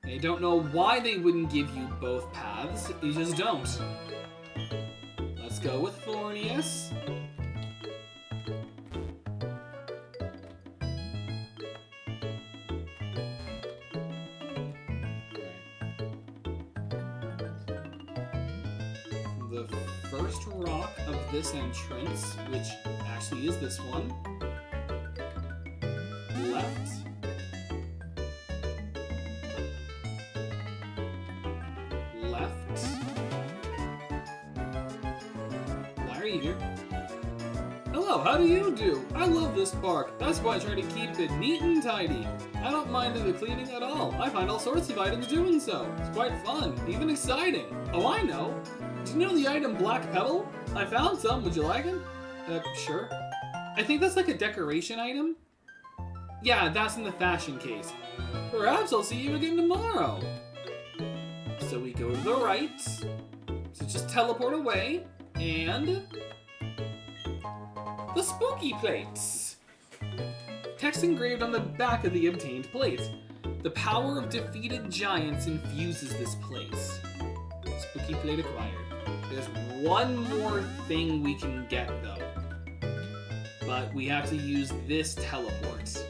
I don't know why they wouldn't give you both paths. You just don't. Let's go with Thornius. The first rock of this entrance, which actually is this one, left. Here. Hello, how do you do? I love this park. That's why I try to keep it neat and tidy. I don't mind the cleaning at all. I find all sorts of items doing so. It's quite fun, even exciting. Oh, I know. Do you know the item Black Pebble? I found some. Would you like it? Sure. I think that's like a decoration item. Yeah, that's in the fashion case. Perhaps I'll see you again tomorrow. So we go to the right. So just teleport away. And the spooky plates. Text engraved on the back of the obtained plate. The power of defeated giants infuses this place. Spooky plate acquired. There's one more thing we can get though. But we have to use this teleport.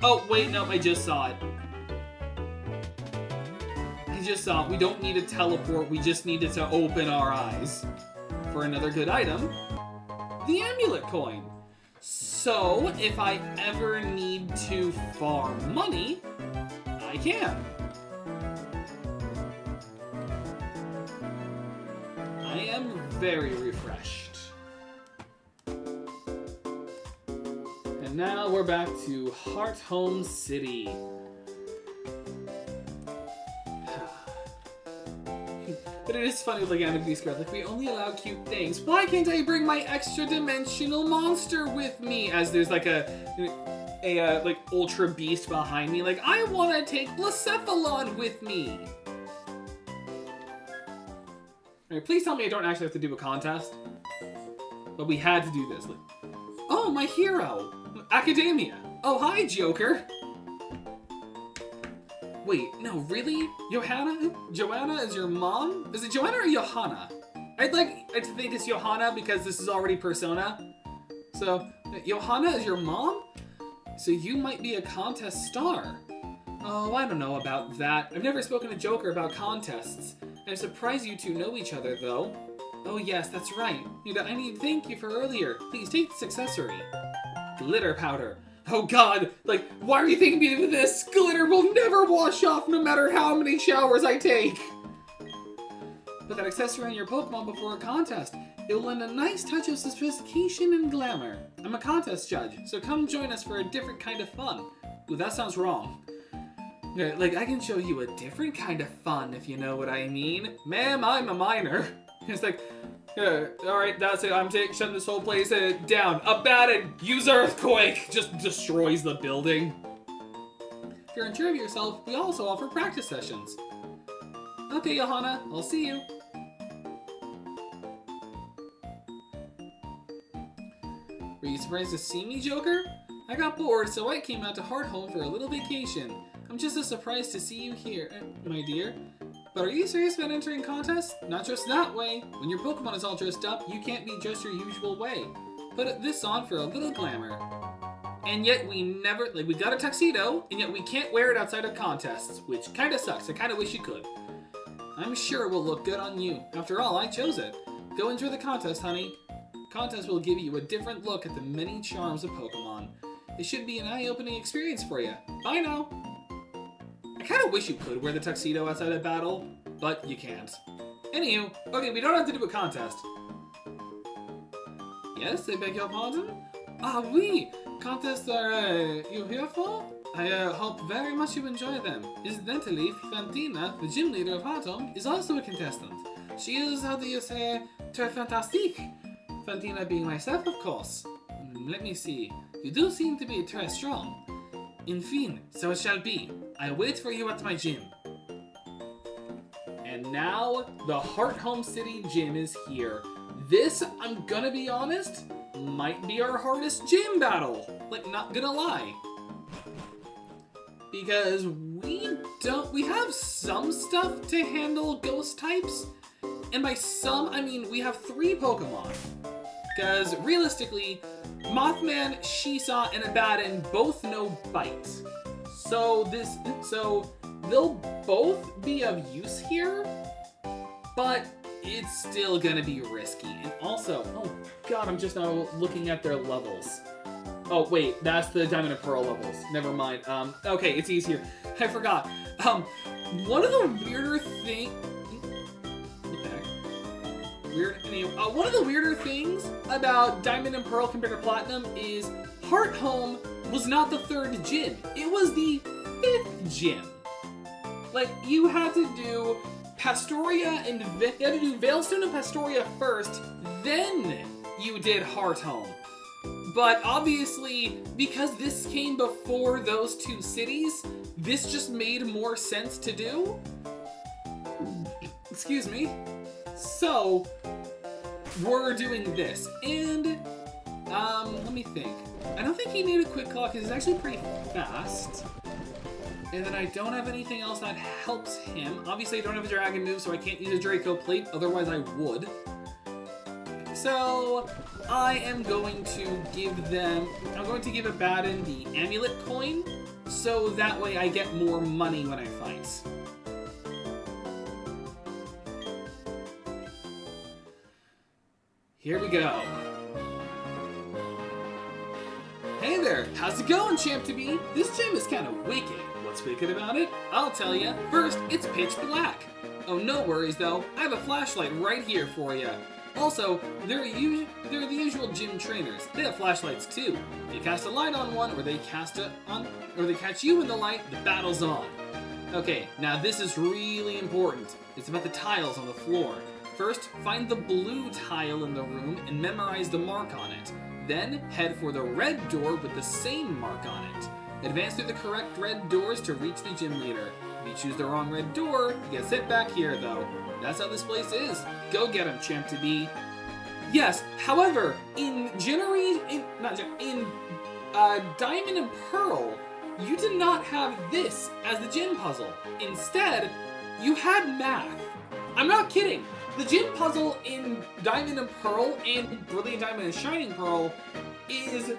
Oh, wait, no, I just saw it. I just saw it. We don't need a teleport, we just needed to open our eyes. For another good item, the amulet coin. So, if I ever need to farm money, I can. I am very refreshed. And now we're back to Heart Home City. But it is funny with like Amity Square, like we only allow cute things. Why can't I bring my extra dimensional monster with me? As there's like a like ultra beast behind me. Like I want to take Blacephalon with me. Alright, please tell me I don't actually have to do a contest. But we had to do this. Like, oh, my hero, Academia. Oh, hi, Joker. Wait, no, really? Joanna is your mom? Is it Joanna or Johanna? I'd like to think it's Johanna because this is already Persona. So, Johanna is your mom? So you might be a contest star. Oh, I don't know about that. I've never spoken to Joker about contests. I'm surprised you two know each other, though. Oh yes, that's right. I need to thank you for earlier. Please take this accessory. Glitter powder. Oh god, like, why are you thinking me of this? Glitter will never wash off no matter how many showers I take! Put that accessory on your Pokemon before a contest. It will lend a nice touch of sophistication and glamour. I'm a contest judge, so come join us for a different kind of fun. Ooh, that sounds wrong. Yeah, like, I can show you a different kind of fun, if you know what I mean. Ma'am, I'm a minor. It's like, alright, that's it. I'm shutting this whole place down. Abandoned! Use earthquake! Just destroys the building. If you're unsure of yourself, we also offer practice sessions. Okay, Johanna, I'll see you. Were you surprised to see me, Joker? I got bored, so I came out to Heart Home for a little vacation. I'm just as surprised to see you here, my dear. But are you serious about entering contests? Not just that way. When your Pokemon is all dressed up, you can't be just your usual way. Put this on for a little glamour. And yet we never, like, we got a tuxedo, and yet we can't wear it outside of contests, which kinda sucks. I kinda wish you could. I'm sure it will look good on you. After all, I chose it. Go enjoy the contest, honey. Contest will give you a different look at the many charms of Pokemon. It should be an eye-opening experience for you. Bye now. I kind of wish you could wear the tuxedo outside a battle, but you can't. Anywho, okay, we don't have to do a contest. Yes, I beg your pardon? Ah, oui! Contests are, you here for? I hope very much you enjoy them. Incidentally, Fantina, the gym leader of Hearthome, is also a contestant. She is, how do you say, très fantastique. Fantina being myself, of course. Let me see. You do seem to be très strong. Enfin, so it shall be. I wait for you at my gym. And now, the Hearthome City gym is here. This, I'm gonna be honest, might be our hardest gym battle. Like, not gonna lie. Because we have some stuff to handle ghost types. And by some, I mean we have 3 Pokemon. Because realistically, Mothman, Shisa, and Abaddon both know Bite. So they'll both be of use here, but it's still gonna be risky. And also, oh god, I'm just now looking at their levels. Oh wait, that's the Diamond and Pearl levels. Never mind. Okay, it's easier. I forgot. One of the weirder things. What the heck? Weird. Anyway, one of the weirder things about Diamond and Pearl compared to Platinum is Hearthome was not the 3rd gym. It was the 5th gym. Like, you had to do Pastoria and you had to do Veilstone and Pastoria first, then you did Hearthome. But obviously, because this came before those 2 cities, this just made more sense to do. Excuse me. So, we're doing this. And, let me think. I don't think he needed a quick clock, because he's actually pretty fast. And then I don't have anything else that helps him. Obviously, I don't have a dragon move, so I can't use a Draco Plate, otherwise I would. So, I am going to give Abaddon the Amulet Coin, so that way I get more money when I fight. Here we go. Hey there, how's it going, Champ-to-be? This gym is kind of wicked. What's wicked about it? I'll tell ya. First, it's pitch black. Oh, no worries though. I have a flashlight right here for ya. Also, they're the usual gym trainers. They have flashlights too. If you cast a light on one, or they catch you in the light, the battle's on. Okay, now this is really important. It's about the tiles on the floor. First, find the blue tile in the room and memorize the mark on it. Then, head for the red door with the same mark on it. Advance through the correct red doors to reach the gym leader. If you choose the wrong red door, you get sent back here though. That's how this place is. Go get him, Champ-to-be. Yes, however, in Diamond and Pearl, you did not have this as the gym puzzle. Instead, you had math. I'm not kidding. The gym puzzle in Diamond and Pearl and Brilliant Diamond and Shining Pearl is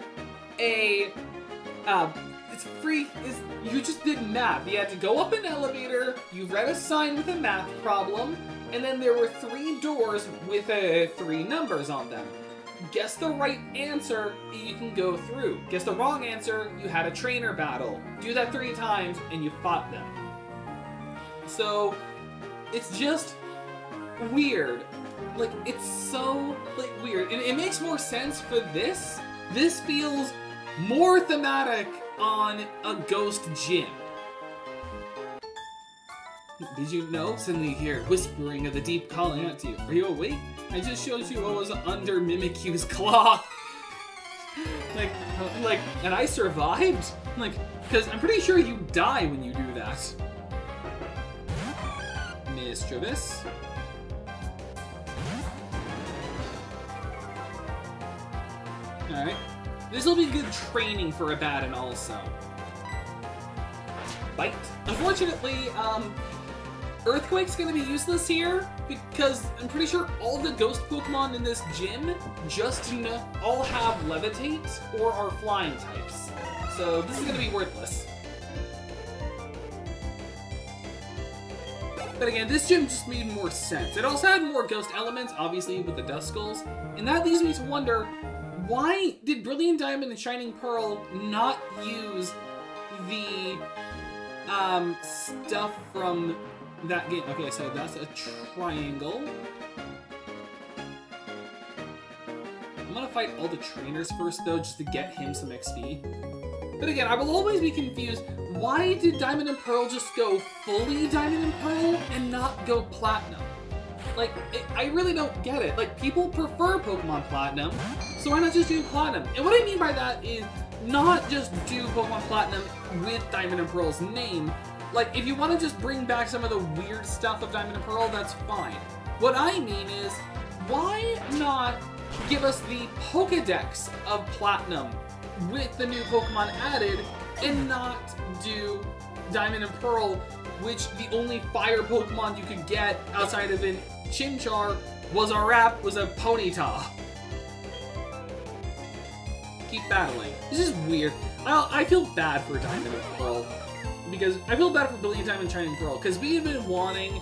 you just did math. You had to go up an elevator, you read a sign with a math problem, and then there were 3 doors with 3 numbers on them. Guess the right answer, you can go through. Guess the wrong answer, you had a trainer battle. Do that 3 times, and you fought them. So, it's just weird. Like, it's so, like, weird. And it makes more sense for this. This feels more thematic on a ghost gym. Did you know? Suddenly you hear whispering of the deep calling out to you. Are you awake? I just showed you what was under Mimikyu's claw. like, and I survived? Like, because I'm pretty sure you die when you do that. Mischievous. Alright. This will be good training for Abaddon also. Bite. Unfortunately, Earthquake's gonna be useless here, because I'm pretty sure all the ghost Pokemon in this gym just all have Levitate or are flying types. So this is gonna be worthless. But again, this gym just made more sense. It also had more ghost elements, obviously, with the Dust Skulls. And that leads me to wonder, why did Brilliant Diamond and Shining Pearl not use the stuff from that game? Okay, so that's a triangle. I'm gonna fight all the trainers first, though, just to get him some XP. But again, I will always be confused. Why did Diamond and Pearl just go fully Diamond and Pearl and not go Platinum? Like, I really don't get it. Like, people prefer Pokemon Platinum, so why not just do Platinum? And what I mean by that is not just do Pokemon Platinum with Diamond and Pearl's name. Like, if you want to just bring back some of the weird stuff of Diamond and Pearl, that's fine. What I mean is, why not give us the Pokédex of Platinum with the new Pokemon added, and not do Diamond and Pearl, which the only fire Pokemon you could get outside of an Chimchar was a Ponyta. Keep battling. This is weird. I feel bad for Diamond and Pearl, because I feel bad for Brilliant Diamond, Shining Pearl, because we have been wanting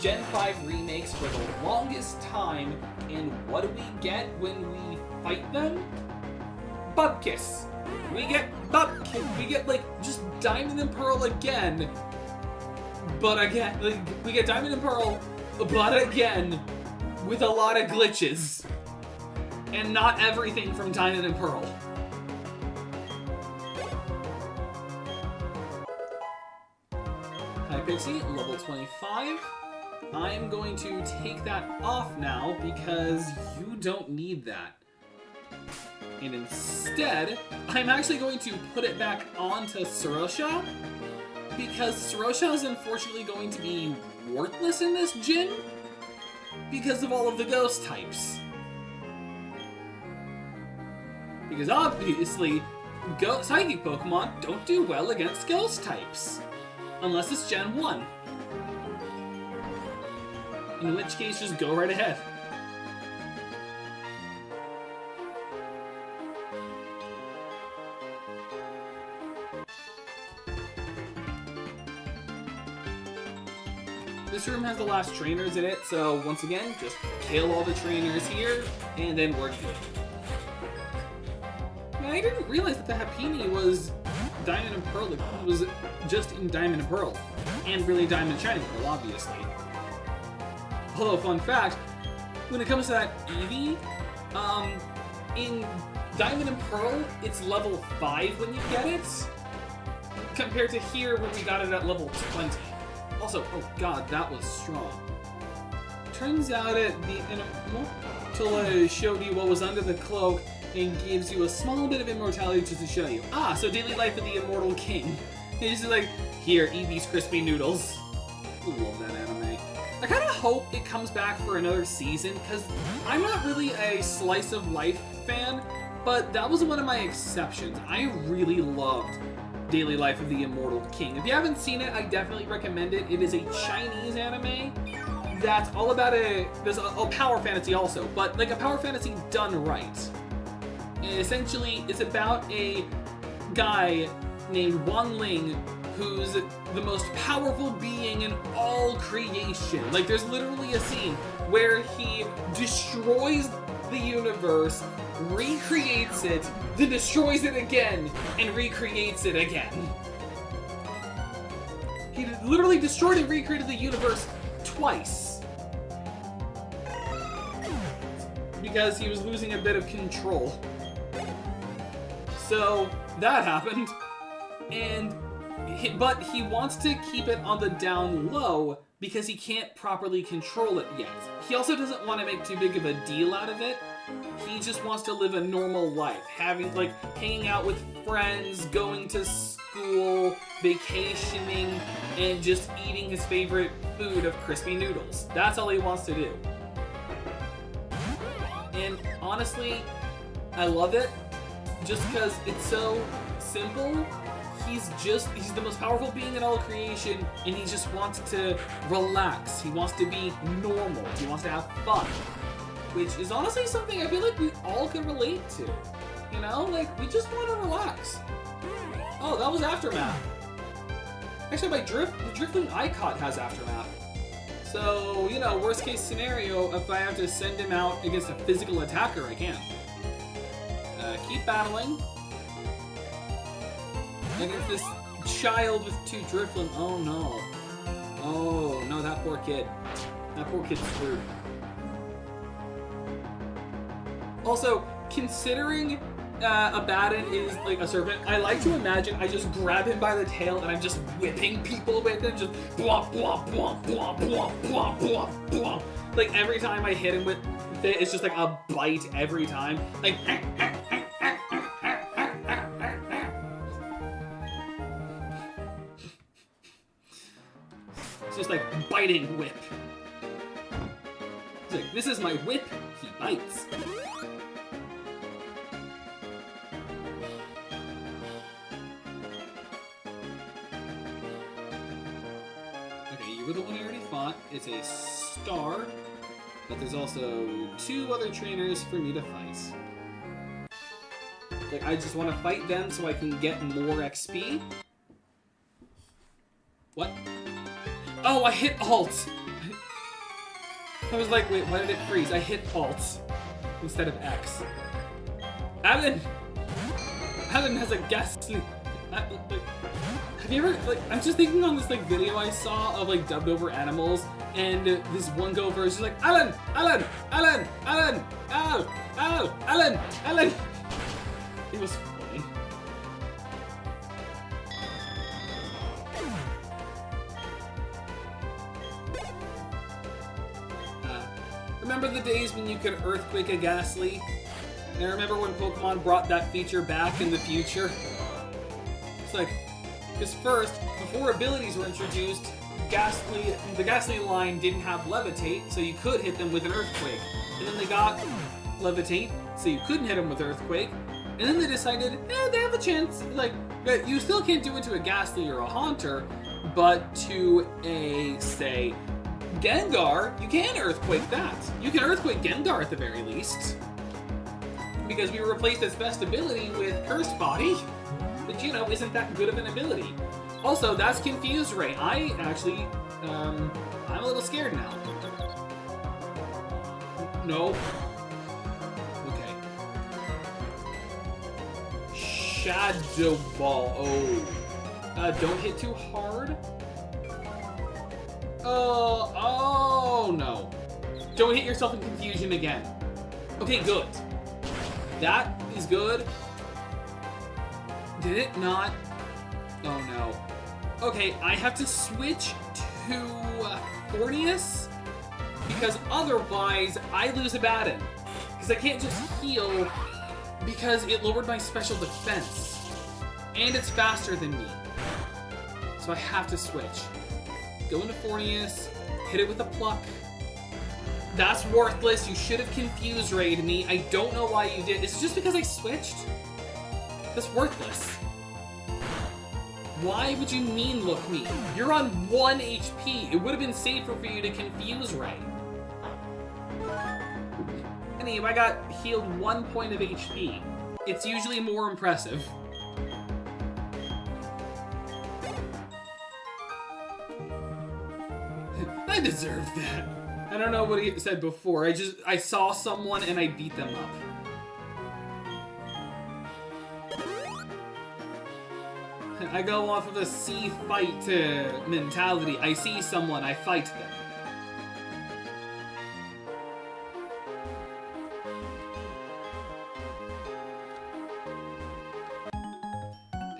Gen 5 remakes for the longest time, and what do we get when we fight them? Bubkiss. We get Bubkiss. We get, like, just Diamond and Pearl again. But again, like, we get Diamond and Pearl, but again, with a lot of glitches. And not everything from Diamond and Pearl. Hi Pixie, level 25. I'm going to take that off now because you don't need that. And instead, I'm actually going to put it back onto Sarosha, because Sarosha is unfortunately going to be worthless in this gym because of all of the ghost types. Because obviously, psychic Pokemon don't do well against ghost types. Unless it's Gen 1. In which case, just go right ahead. This room has the last trainers in it, so once again, just kill all the trainers here, and then we're good. Now, I didn't realize that the Happiny was Diamond and Pearl. It was just in Diamond and Pearl, and really Diamond and Shining Pearl, obviously. Although, fun fact, when it comes to that Eevee, in Diamond and Pearl, it's level 5 when you get it, compared to here when we got it at level 20. Also, oh god, that was strong. Turns out Tula showed you what was under the cloak and gives you a small bit of immortality just to show you. Ah, so daily life of the immortal king. He's just like, here, eat these crispy noodles. I love that anime. I kind of hope it comes back for another season, because I'm not really a slice of life fan, but that was one of my exceptions. I really loved Daily Life of the Immortal King. If you haven't seen it, I definitely recommend it. It is a Chinese anime that's all about there's a power fantasy also, but like a power fantasy done right. And essentially, it's about a guy named Wan Ling who's the most powerful being in all creation. Like, there's literally a scene where he destroys the universe, recreates it, then destroys it again, and recreates it again. He literally destroyed and recreated the universe twice. Because he was losing a bit of control. So, that happened. But he wants to keep it on the down low because he can't properly control it yet. He also doesn't want to make too big of a deal out of it. He just wants to live a normal life, hanging out with friends, going to school, vacationing, and just eating his favorite food of crispy noodles. That's all he wants to do. And honestly, I love it just because it's so simple. He's the most powerful being in all creation, and he just wants to relax. He wants to be normal. He wants to have fun. Which is honestly something I feel like we all can relate to. You know? Like, we just want to relax. Oh, that was Aftermath. Actually, the Drifloon Icot has Aftermath. So, you know, worst case scenario, if I have to send him out against a physical attacker, I can. Keep battling. Against this child with 2 Drifloon. Oh no. Oh no, that poor kid. That poor kid's screwed. Also, considering Abaddon is like a serpent, I like to imagine I just grab him by the tail and I'm just whipping people with it, just blah blah blah blah blah blah blah blah. Like every time I hit him with it, it's just like a bite every time. Like it's just like biting whip. It's like, this is my whip, he bites. Okay, you were the one I already fought. It's a star, but there's also 2 other trainers for me to fight. Like, I just want to fight them so I can get more XP. What? Oh, I hit Alt! I was like, wait, why did it freeze? I hit Alt instead of X. Alan has a ghastly... have you ever, like, I'm just thinking on this, like, video I saw of, like, dubbed over animals, and this one gopher is just like, Alan! It was funny. Remember the days when you could Earthquake a Ghastly? And I remember when Pokemon brought that feature back in the future. It's like, because first, before abilities were introduced, the Ghastly line didn't have Levitate, so you could hit them with an Earthquake. And then they got Levitate, so you couldn't hit them with Earthquake. And then they decided, they have a chance. Like, you still can't do it to a Ghastly or a Haunter, but to a, say, Gengar, you can Earthquake that. You can Earthquake Gengar at the very least. Because we replaced its best ability with Cursed Body, which, you know, isn't that good of an ability. Also, that's Confuse Ray. I actually, I'm a little scared now. No. Okay. Shadow Ball. Oh. Don't hit too hard. Oh no. Don't hit yourself in confusion again. Okay, good. That is good. Did it not? Oh no. Okay, I have to switch to Fornius because otherwise I lose Abaddon. Because I can't just heal because it lowered my special defense. And it's faster than me. So I have to switch. Go into Fornius, hit it with a Pluck. That's worthless. You should have Confuse Rayed me. I don't know why you did. Is it just because I switched? That's worthless. Why would you mean look me? You're on 1 HP. It would have been safer for you to Confuse Ray. Anyway, I got healed 1 point of HP. It's usually more impressive. I deserved that. I don't know what he said before. I saw someone and I beat them up. I go off of a see fight mentality. I see someone, I fight them.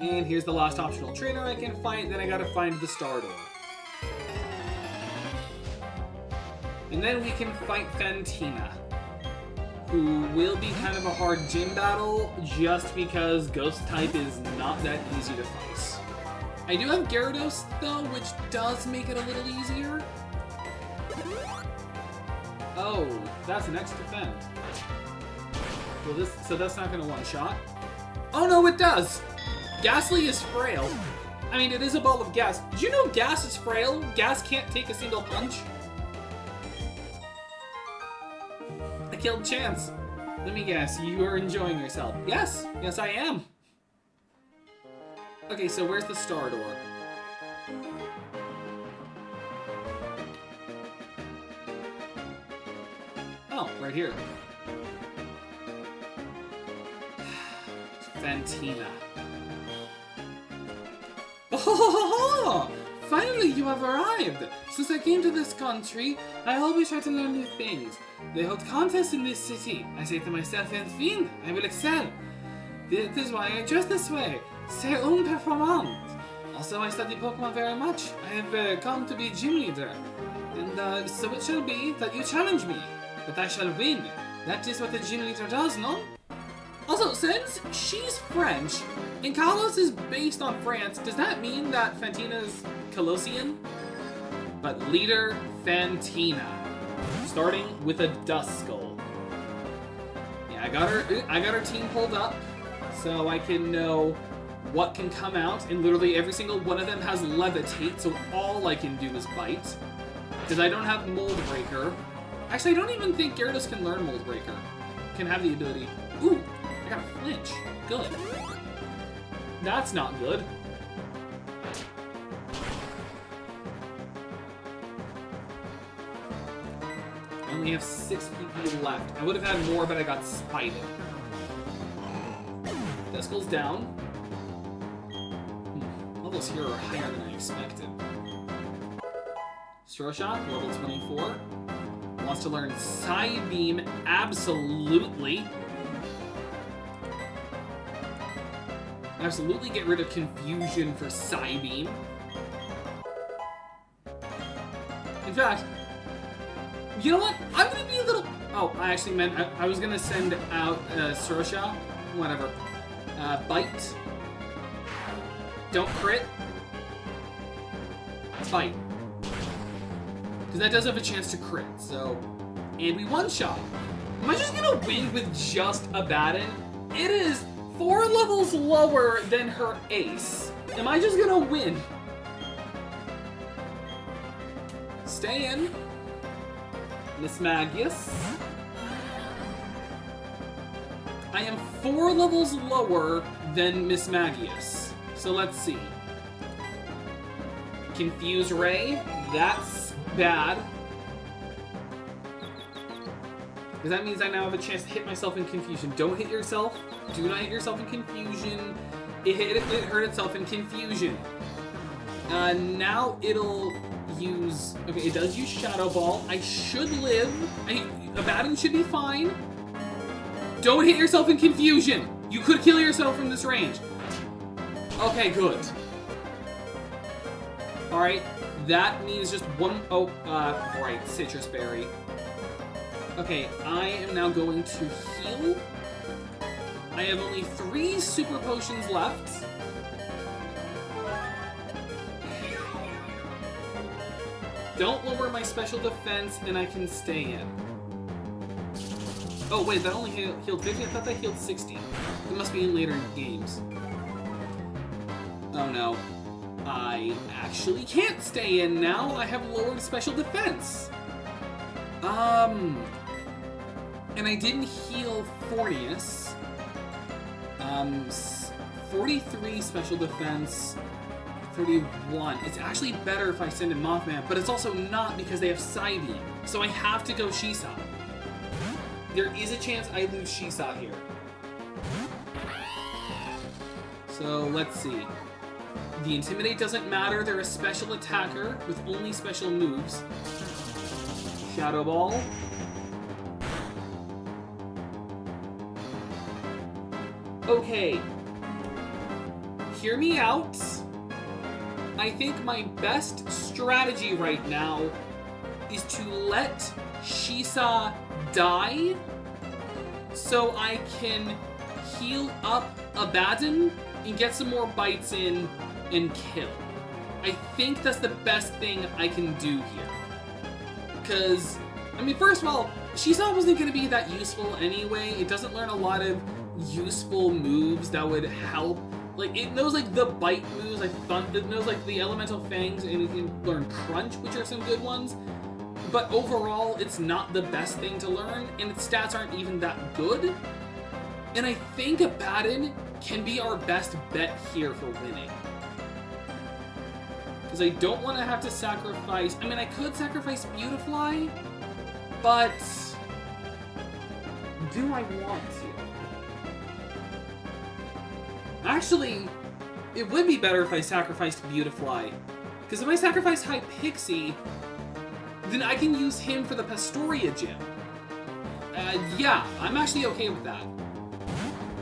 And here's the last optional trainer I can find. Then I gotta find the Star Door. And then we can fight Fantina, who will be kind of a hard gym battle just because Ghost type is not that easy to fight. I do have Gyarados though, which does make it a little easier. Oh, that's an X defend. Well, so that's not gonna one-shot. Oh no, it does! Ghastly is frail. I mean, it is a ball of gas. Did you know gas is frail? Gas can't take a single punch. I killed Chance. Let me guess, you are enjoying yourself. Yes, yes I am. Okay, so where's the Star Door? Oh, right here. Fantina. Oh, Finally, you have arrived! Since I came to this country, I always try to learn new things. They hold contests in this city. I say to myself, enfin, I will excel. This is why I dress this way. C'est une performance. Also, I study Pokemon very much. I have come to be gym leader. And so it shall be that you challenge me. But I shall win. That is what the gym leader does, no? Also, since she's French, and Kalos is based on France, does that mean that Fantina's Colossian? But leader Fantina. Starting with a Duskull. Yeah, I got her team pulled up so I can know what can come out, and literally every single one of them has Levitate, so all I can do is bite. Because I don't have Mold Breaker. Actually, I don't even think Gyarados can learn Mold Breaker. Can have the ability. Ooh, I got a flinch. Good. That's not good. I only have 6 PP left. I would have had more, but I got spited. Duskull's down. Levels here are higher than I expected. Stroshock, level 24. Wants to learn Psybeam, absolutely. Absolutely get rid of Confusion for Psybeam. In fact, you know what? I'm gonna be a little... Oh, I actually meant I was gonna send out Stroshock. Whatever. Bite. Don't crit. Bite. Because that does have a chance to crit, so... And we one-shot. Am I just gonna win with just a Baton? It is 4 levels lower than her ace. Am I just gonna win? Stay in. Miss Magius. I am 4 levels lower than Miss Magius. So let's see. Confuse Ray. That's bad. Because that means I now have a chance to hit myself in Confusion. Don't hit yourself. Do not hit yourself in Confusion. It hurt itself in Confusion. Now it'll use... Okay, it does use Shadow Ball. I should live. A Baton should be fine. Don't hit yourself in Confusion. You could kill yourself from this range. Okay, good. Alright, that means just one... Oh, right, Citrus Berry. Okay, I am now going to heal. I have only 3 Super Potions left. Don't lower my special defense, and I can stay in. Oh, wait, that only healed 50? I thought that healed 60. It must be in later games. Oh, no. I actually can't stay in now. I have lowered special defense. And I didn't heal Fornius. 43 special defense, 31. It's actually better if I send in Mothman, but it's also not because they have Psybeam. So I have to go Shisa. There is a chance I lose Shisa here. So let's see. The Intimidate doesn't matter. They're a special attacker with only special moves. Shadow Ball. Okay. Hear me out. I think my best strategy right now is to let Shisa die so I can heal up a Baton and get some more bites in and kill. I think that's the best thing I can do here. Because, I mean, first of all, Shisa wasn't going to be that useful anyway. It doesn't learn a lot of useful moves that would help. Like, it knows, like, the bite moves, like, it knows, like, the elemental fangs, and it can learn Crunch, which are some good ones. But overall, it's not the best thing to learn, and its stats aren't even that good. And I think a Baton can be our best bet here for winning. Because I don't want to have to sacrifice... I mean, I could sacrifice Beautifly, but... do I want to? Actually, it would be better if I sacrificed Beautifly. Because if I sacrifice Hypixie, then I can use him for the Pastoria gym. Yeah, I'm actually okay with that.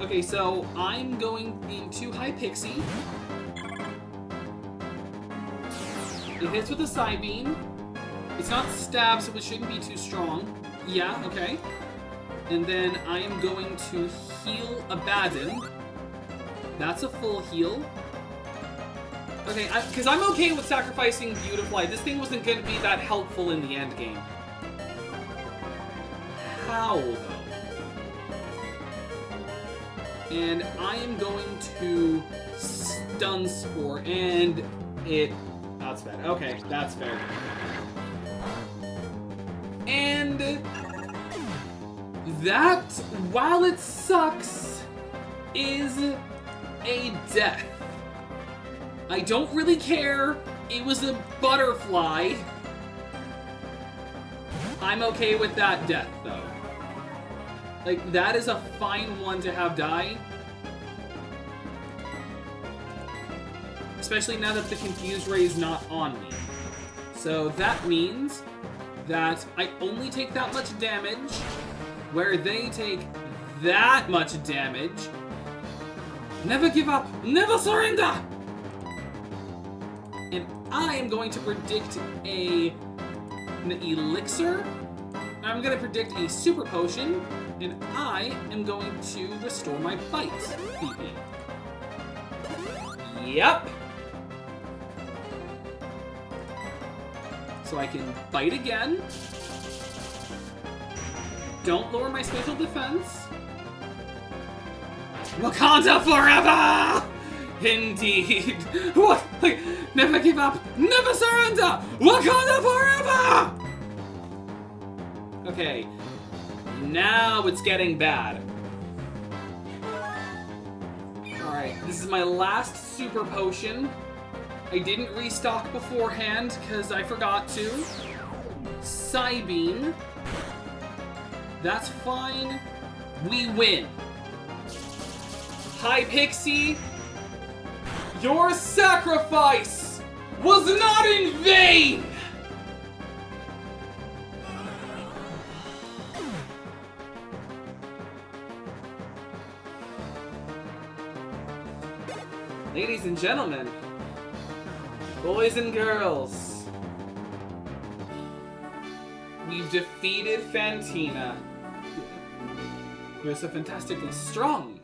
Okay, so I'm going into Hypixie. It hits with a Psybeam. It's not stab, so it shouldn't be too strong. Yeah, okay. And then I am going to heal Abaddon. That's a full heal. Okay, because I'm okay with sacrificing Beautifly. This thing wasn't going to be that helpful in the end game. How, though? And I am going to Stun Spore, and it... That's fair. Okay, that's fair. And that, while it sucks, is a death. I don't really care. It was a butterfly. I'm okay with that death, though. Like, that is a fine one to have die. Especially now that the Confused Ray is not on me. So that means that I only take that much damage, where they take that much damage. Never give up! Never surrender! And I am going to predict an elixir. I'm going to predict a super potion. And I am going to restore my bite PP. Yep! So I can bite again. Don't lower my spatial defense. Wakanda forever! Indeed. What? Like, never give up, never surrender! Wakanda forever! Okay. Now it's getting bad. Alright, this is my last super potion. I didn't restock beforehand because I forgot to. Psybeam. That's fine. We win. Hypixie, your sacrifice was not in vain! Ladies and gentlemen, boys and girls, we've defeated Fantina. You're so fantastically strong.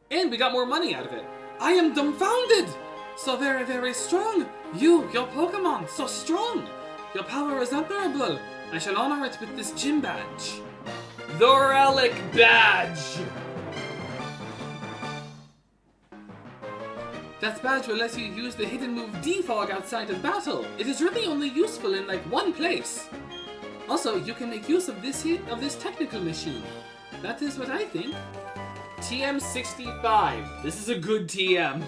And we got more money out of it. I am dumbfounded! So very, very strong. Your Pokemon, so strong. Your power is admirable. I shall honor it with this gym badge. The Relic Badge! That badge will let you use the hidden move Defog outside of battle. It is really only useful in like one place. Also, you can make use of this technical machine. That is what I think. TM65. This is a good TM.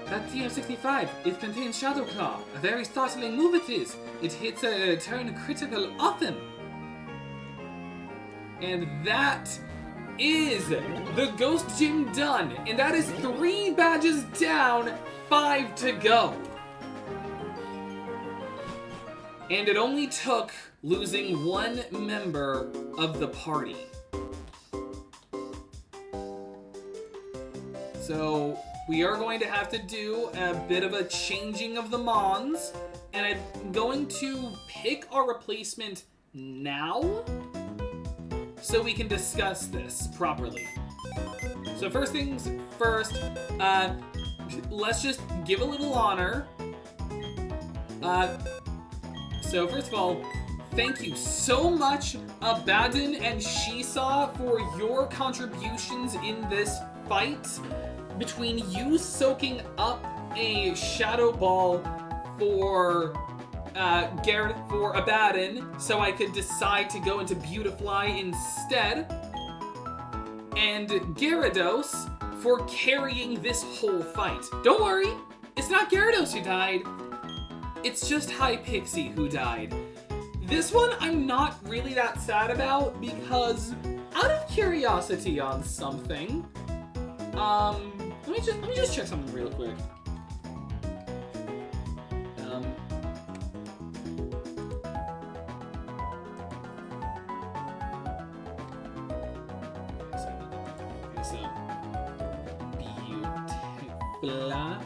That TM65, it contains Shadow Claw. A very startling move it is. It hits a turn critical often. And that is the Ghost Gym done. And that is 3 badges down, 5 to go. And it only took losing 1 member of the party. So we are going to have to do a bit of a changing of the Mons, and I'm going to pick our replacement now so we can discuss this properly. So first things first, let's just give a little honor. So first of all, thank you so much, Abaddon and Shisaw, for your contributions in this fight. Between you soaking up a Shadow Ball for Abaddon, so I could decide to go into Beautifly instead, and Gyarados for carrying this whole fight. Don't worry, it's not Gyarados who died, it's just Hypixie who died. This one I'm not really that sad about because, out of curiosity on something, let me just check something real quick. Beautifly.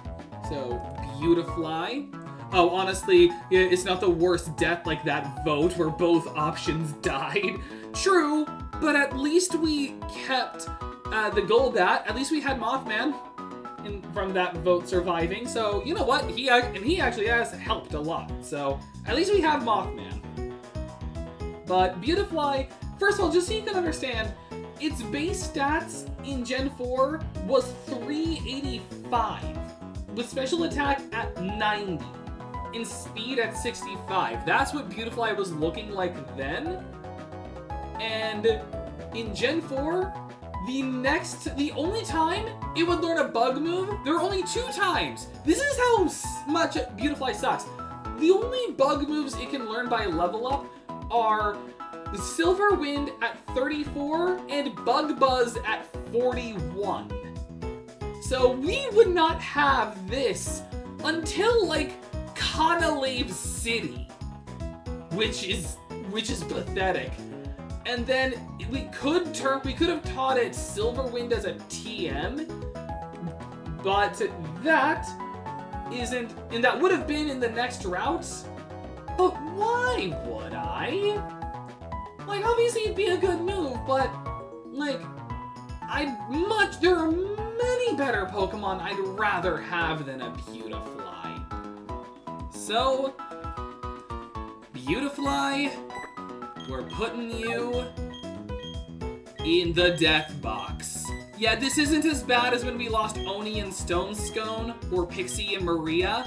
So, Beautifly. Oh, honestly, it's not the worst death like that vote where both options died. True, but at least we kept the Golbat. At least we had Mothman from that vote surviving. So, you know what? He actually has helped a lot. So, at least we have Mothman. But Beautifly, first of all, just so you can understand, its base stats in Gen 4 was 385, with special attack at 90, and speed at 65. That's what Beautifly was looking like then. And in Gen 4, the only time it would learn a bug move, there were only 2 times. This is how much Beautifly sucks. The only bug moves it can learn by level up are the Silver Wind at 34 and Bug Buzz at 41. So we would not have this until like Kanalave City, which is pathetic. And then we could have taught it Silver Wind as a TM, but that isn't, and that would have been in the next routes. But why would I? Like, obviously it'd be a good move, but like, there are many better Pokemon I'd rather have than a Beautifly. So, Beautifly, we're putting you in the death box. Yeah, this isn't as bad as when we lost Oni and Stone Scone, or Pixie and Maria.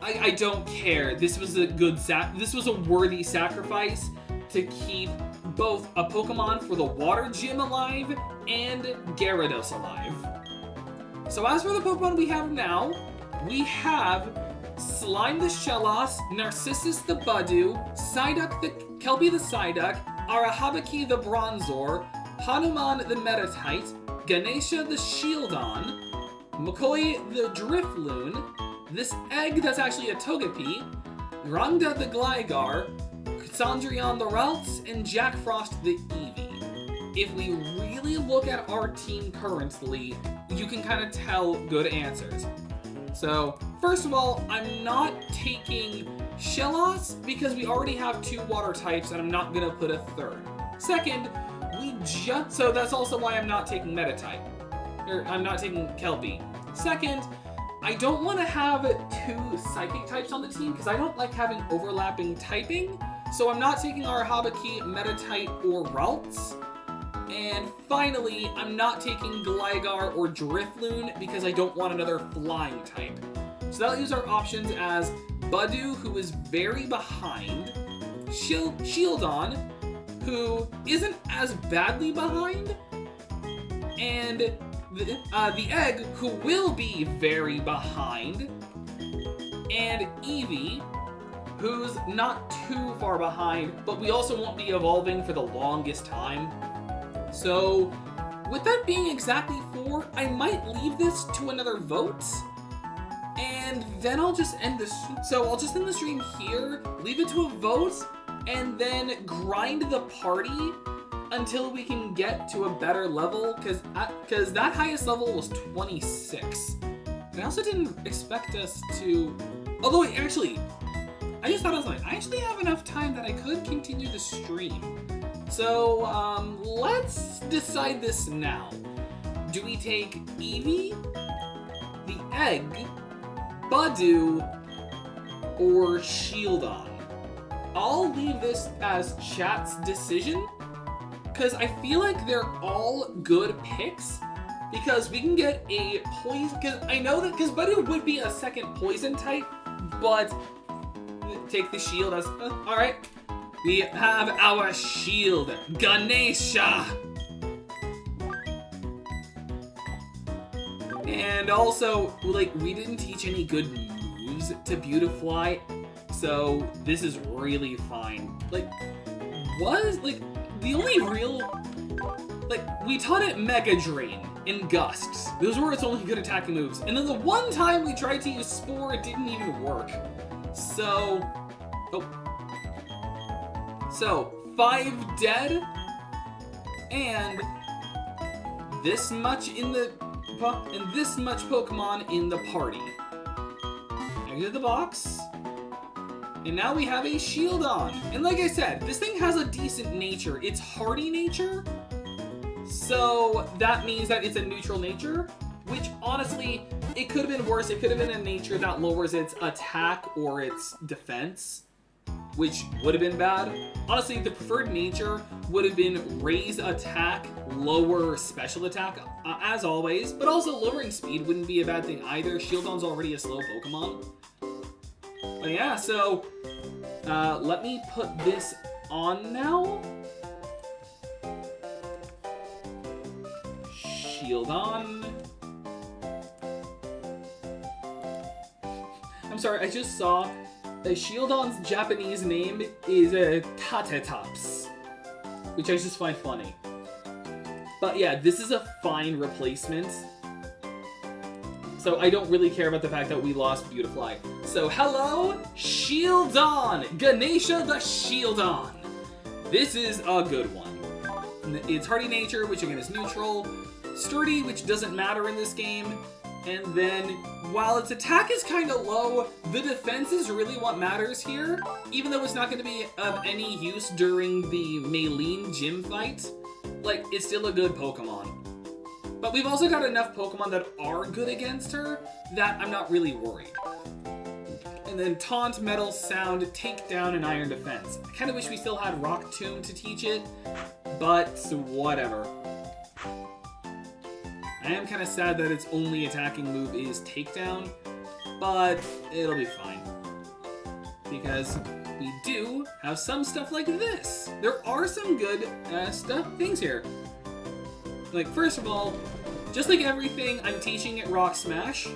I don't care. This was a this was a worthy sacrifice to keep both a Pokemon for the Water Gym alive and Gyarados alive. So as for the Pokemon we have now, we have Slime the Shellos, Narcissus the Budew, Psyduck the Kelpie the Psyduck, Arahabaki the Bronzor, Hanuman the Metatite, Ganesha the Shieldon, McCoy the Drifloon, this egg that's actually a Togepi, Rangda the Gligar, Cassandrion the Ralts, and Jack Frost the Eevee. If we really look at our team currently, you can kind of tell good answers. So, first of all, I'm not taking Shellos because we already have 2 water types and I'm not going to put a third. Second, so that's also why I'm not taking Metatite. Or I'm not taking Kelpie. Second, I don't want to have 2 Psychic types on the team because I don't like having overlapping typing. So I'm not taking Arahabaki, Metatite, or Ralts. And finally, I'm not taking Gligar or Drifloon because I don't want another flying type. So that leaves our options as Budew, who is very behind, Shieldon, who isn't as badly behind, and the Egg, who will be very behind, and Eevee, who's not too far behind, but we also won't be evolving for the longest time. So, with that being exactly 4, I might leave this to another vote, and then I'll just end this. So I'll just end the stream here, leave it to a vote, and then grind the party until we can get to a better level, because that highest level was 26. And I also didn't expect us to, although actually, I just thought I was like, I actually have enough time that I could continue the stream. So, let's decide this now. Do we take Eevee, the Egg, Budew, or Shieldon? I'll leave this as chat's decision, because I feel like they're all good picks, because we can get a poison, because I know that, because Budew would be a second poison type, but take the shield as, alright. We have our shield, Ganesha! And also, like, we didn't teach any good moves to Beautifly, so this is really fine. Like, the only real, we taught it Mega Drain and Gusts. Those were its only good attacking moves. And then the one time we tried to use Spore, it didn't even work. So, 5 dead, and this much in the and this much Pokemon in the party. Exit the box. And now we have a Shieldon. And like I said, this thing has a decent nature. It's hardy nature. So that means that it's a neutral nature, which honestly, it could have been worse. It could have been a nature that lowers its attack or its defense, which would have been bad. Honestly, the preferred nature would have been raise attack, lower special attack, as always, but also lowering speed wouldn't be a bad thing either. Shieldon's already a slow Pokemon. But yeah, so let me put this on now. Shieldon. I'm sorry, I just saw Shieldon's Japanese name is Tatetops, which I just find funny. But yeah, this is a fine replacement. So I don't really care about the fact that we lost Beautifly. So hello, Shieldon! Ganesha the Shieldon! This is a good one. It's hardy nature, which again is neutral. Sturdy, which doesn't matter in this game. And then, while its attack is kind of low, the defense is really what matters here. Even though it's not going to be of any use during the Maylene gym fight, like, it's still a good Pokemon. But we've also got enough Pokemon that are good against her that I'm not really worried. And then Taunt, Metal, Sound, Takedown, and Iron Defense. I kind of wish we still had Rock Tomb to teach it, but whatever. I am kind of sad that its only attacking move is Takedown, but it'll be fine. Because we do have some stuff like this. There are some good things here. Like, first of all, just like everything, I'm teaching it Rock Smash.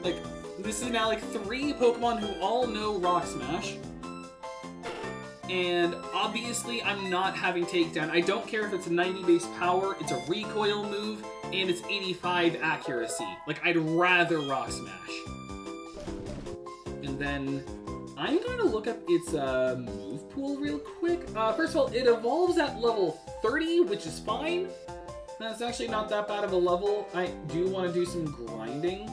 Like, this is now like 3 Pokemon who all know Rock Smash. And obviously, I'm not having Takedown. I don't care if it's a 90 base power, it's a recoil move, and it's 85 accuracy. Like, I'd rather Rock Smash. And then, I'm going to look up its move pool real quick. First of all, it evolves at level 30, which is fine. That's actually not that bad of a level. I do want to do some grinding.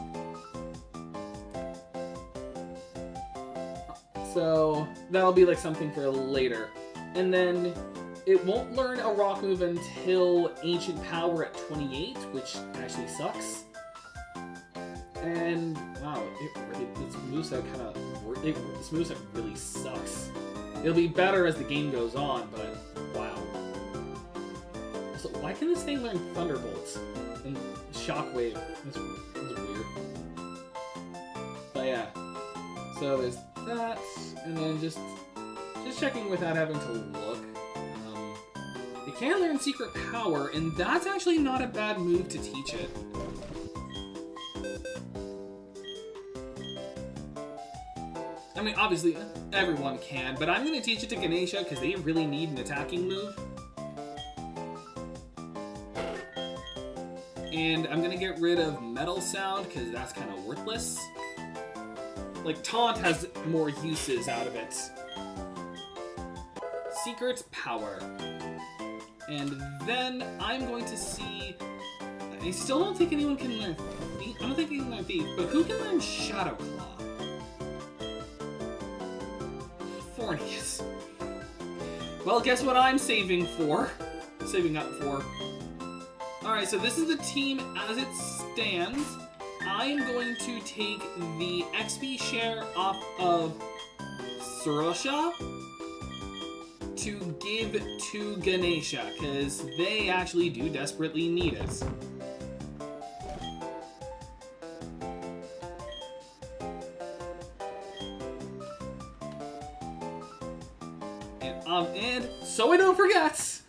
So that'll be like something for later. And then it won't learn a rock move until Ancient Power at 28, which actually sucks. And wow, this moveset this moveset really sucks. It'll be better as the game goes on, but wow. So why can this thing learn Thunderbolts and Shockwave? That's weird. But yeah, so there's that, and then just checking without having to look. It can learn Secret Power, and that's actually not a bad move to teach it. I mean, obviously, everyone can, but I'm going to teach it to Ganesha because they really need an attacking move. And I'm going to get rid of Metal Sound because that's kind of worthless. Like, Taunt has more uses out of it. Secret Power. And then I'm going to see... I still don't think anyone can learn Thief. I don't think anyone can learn Thief, but who can learn Shadow Claw? Fornius. Well, guess what I'm saving up for. Alright, so this is the team as it stands. I'm going to take the XP share off of Surosha to give to Ganesha, because they actually do desperately need it. And so I don't forget,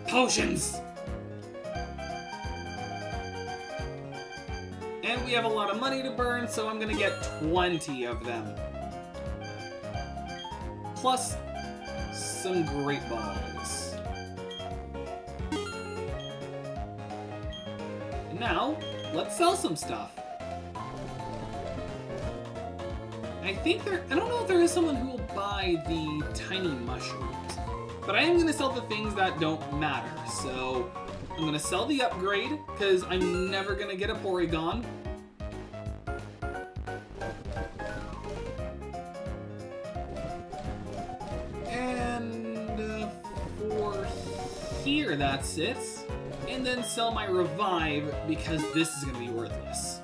potions! And we have a lot of money to burn, so I'm gonna get 20 of them. Plus some Great Balls. And now, let's sell some stuff. I don't know if there is someone who will buy the tiny mushrooms, but I am going to sell the things that don't matter. So I'm going to sell the upgrade because I'm never going to get a Porygon. And for here, that's it. And then sell my revive because this is going to be worthless.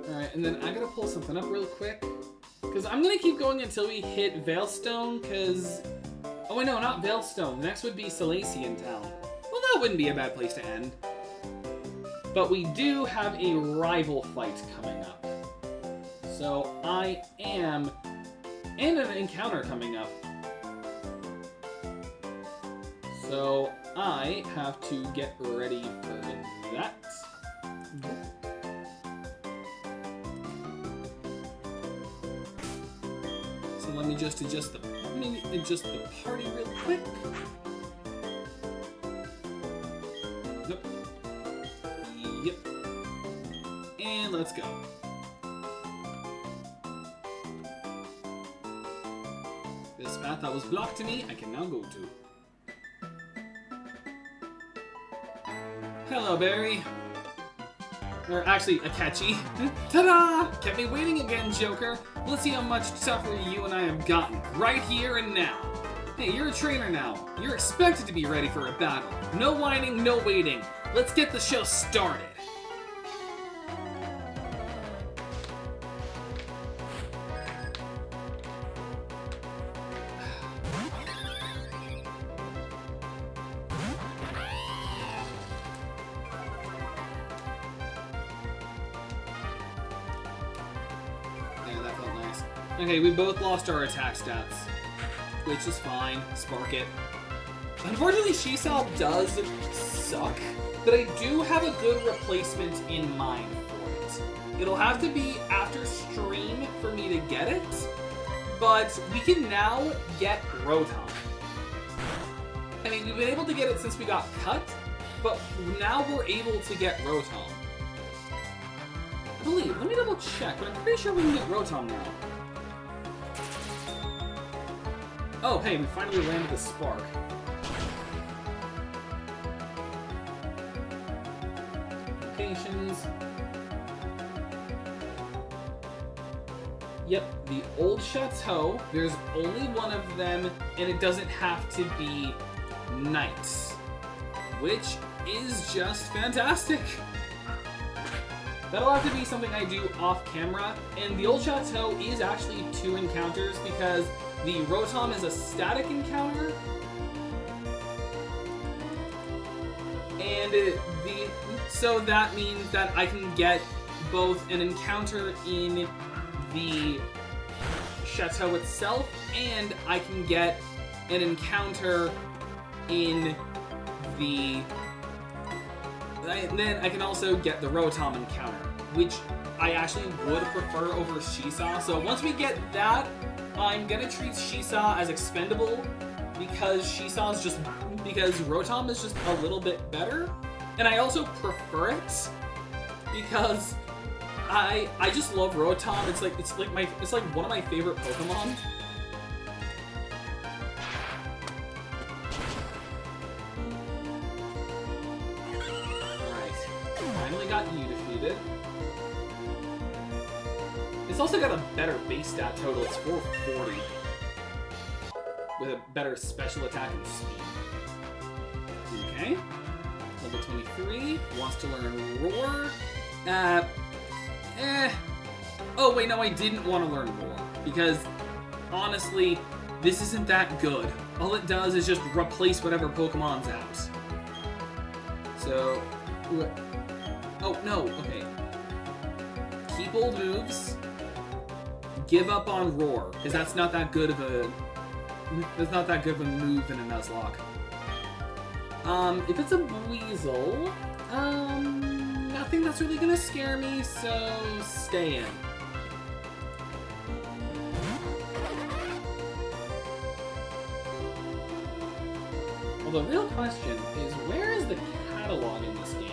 Alright, and then I gotta pull something up real quick. Because I'm gonna keep going until we hit Veilstone, because... Oh wait, no, not Veilstone. The next would be Salacian Town. Well, that wouldn't be a bad place to end. But we do have a rival fight coming up. So I am... And an encounter coming up. So I have to get ready for that. So let me just adjust the party real quick. Nope. Yep. And let's go. This path that was blocked to me, I can now go to. Hello, Barry. Or actually, Akechi. Ta-da! Kept me waiting again, Joker. Let's see how much tougher you and I have gotten, right here and now. Hey, you're a trainer now. You're expected to be ready for a battle. No whining, no waiting. Let's get the show started. Okay, we both lost our attack stats, which is fine. Spark it. Unfortunately, Shisal does suck, but I do have a good replacement in mind for it. It'll have to be after stream for me to get it, but we can now get Rotom. I mean, we've been able to get it since we got cut, but now we're able to get Rotom. I believe, let me double check, but I'm pretty sure we can get Rotom now. Oh, hey, we finally landed the Spark. Locations. Yep, the old Chateau. There's only one of them, and it doesn't have to be night. Which is just fantastic. That'll have to be something I do off camera, and the old Chateau is actually 2 encounters because the Rotom is a static encounter, and so that means that I can get both an encounter in the Chateau itself, and I can get an encounter in the... Then I can also get the Rotom encounter, which I actually would prefer over Shisa. So once we get that, I'm gonna treat Shisa as expendable because Rotom is just a little bit better, and I also prefer it because I just love Rotom. It's like one of my favorite Pokemon. Alright, finally got you defeated. It's also got a better base stat total. It's 440. With a better special attack and speed. Okay. Level 23. Wants to learn Roar. Oh, wait, no, I didn't want to learn Roar. Because, honestly, this isn't that good. All it does is just replace whatever Pokemon's out. So... Oh, no, okay. Keep old moves. Give up on Roar, because that's not that good of a move in a Nuzlocke. If it's a Weasel, nothing that's really gonna scare me, so stay in. Well, the real question is, where is the catalog in this game?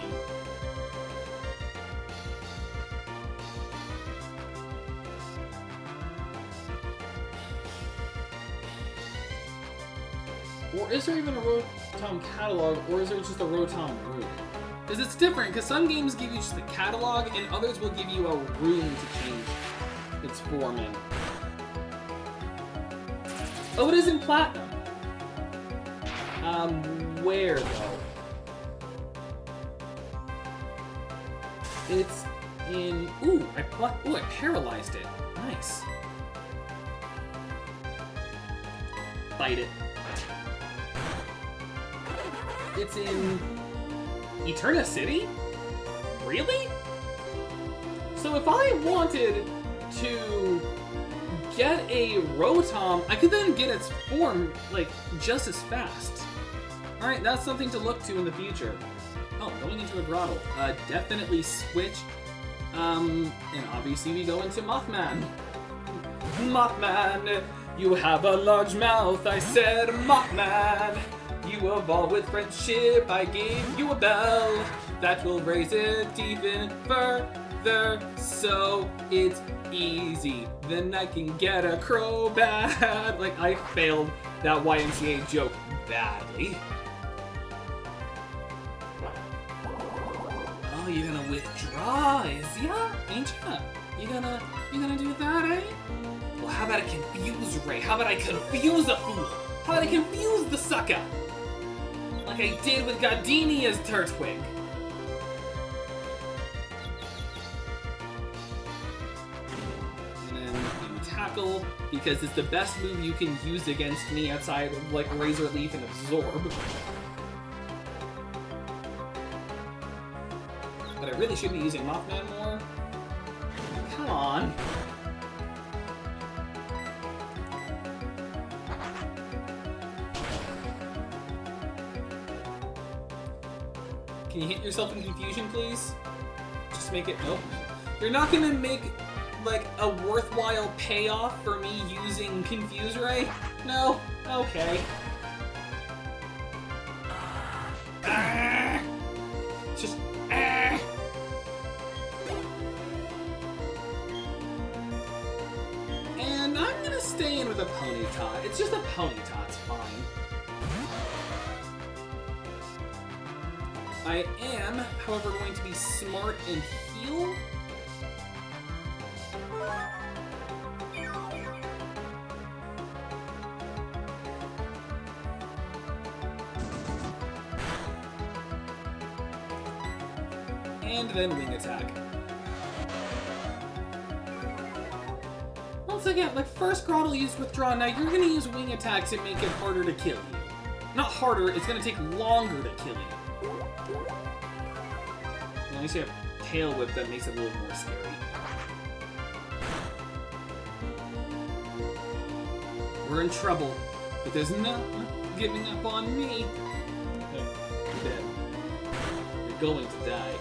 Or is there even a Rotom catalog, or is there just a Rotom room? Because it's different, because some games give you just the catalog, and others will give you a room to change its form in. Oh, it is in Platinum. Where, though? It's in... Ooh, I paralyzed it. Nice. Fight it. It's in Eterna City? Really? So if I wanted to get a Rotom, I could then get its form, like, just as fast. Alright, that's something to look to in the future. Oh, going into a grotto. Definitely switch. And obviously we go into Mothman. Mothman, you have a large mouth, I said, Mothman. You evolve with friendship, I gave you a bell that will raise it even further, so it's easy. Then I can get a Crobat. Like, I failed that YMCA joke badly. Oh, you're gonna withdraw, is ya? Ain't ya? You gonna do that, eh? Well, how about a confuse ray? How about I confuse a fool? How about I confuse the sucker? Like I did with Gardenia's Turtwig. And then you tackle, because it's the best move you can use against me outside of like Razor Leaf and Absorb. But I really should be using Mothman more. Come on. Can you hit yourself in confusion, please? Just make it... Nope. You're not gonna make, like, a worthwhile payoff for me using Confuse Ray? No? Okay. Just... And I'm gonna stay in with a Ponyta. It's just a Ponyta, it's fine. I am, however, going to be smart and heal. And then wing attack. Once again, like first Grottle used withdraw, now you're gonna use wing attack to make it harder to kill you. Not harder, it's gonna take longer to kill you. At least you have Tail Whip that makes it a little more scary. We're in trouble, but there's no giving up on me. You're dead. You're going to die.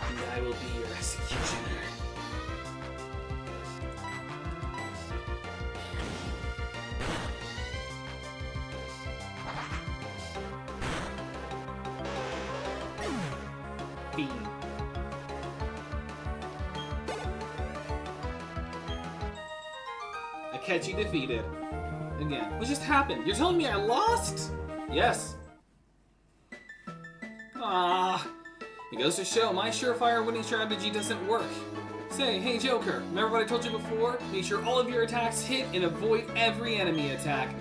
And I will be your executioner. I catch you defeated. Again. What just happened? You're telling me I lost? Yes. Ah. It goes to show my surefire winning strategy doesn't work. Say, hey Joker, remember what I told you before? Make sure all of your attacks hit and avoid every enemy attack.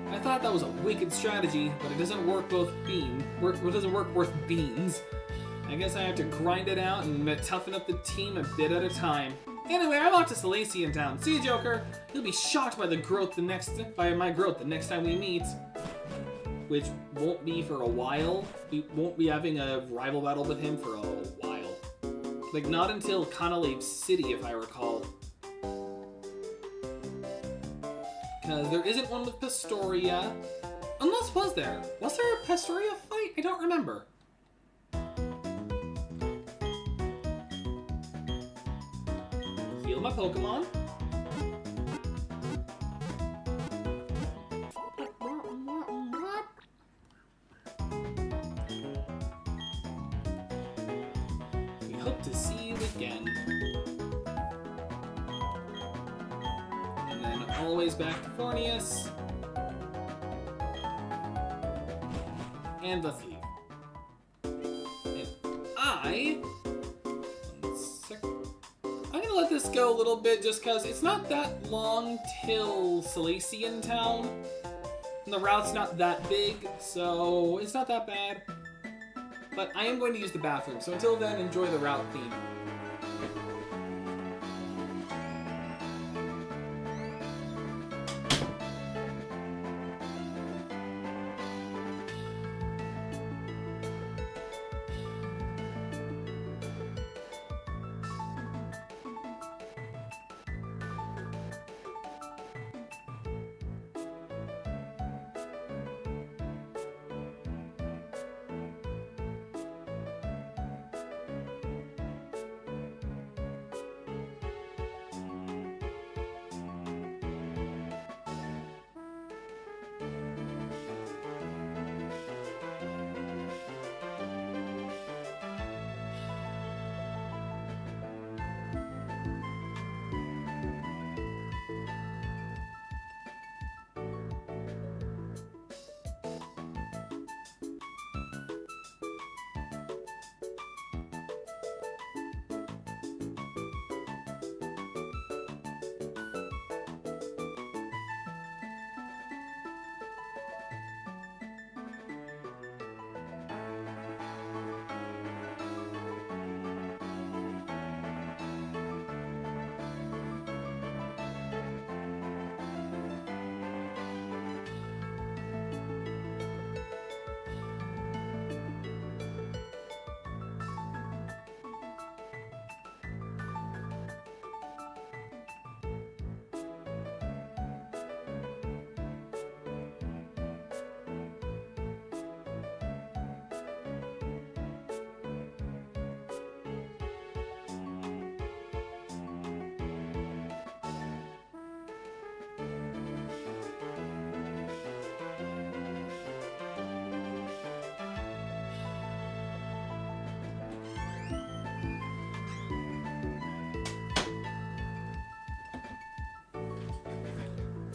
I thought that was a wicked strategy, but it doesn't work both it doesn't work worth beans. I guess I have to grind it out and toughen up the team a bit at a time. Anyway, I'm off to Salacian Town. See you, Joker. You'll be shocked by my growth the next time we meet. Which won't be for a while. We won't be having a rival battle with him for a while. Like, not until Canalave City, if I recall. Because there isn't one with Pastoria. Unless, was there? Was there a Pastoria fight? I don't remember. Heal my Pokemon. hope to see you again. And then always back to Fornius. And let's leave. And I'm gonna let this go a little bit just because it's not that long till Silesian Town. And the route's not that big, so it's not that bad. But I am going to use the bathroom, so until then, enjoy the route theme.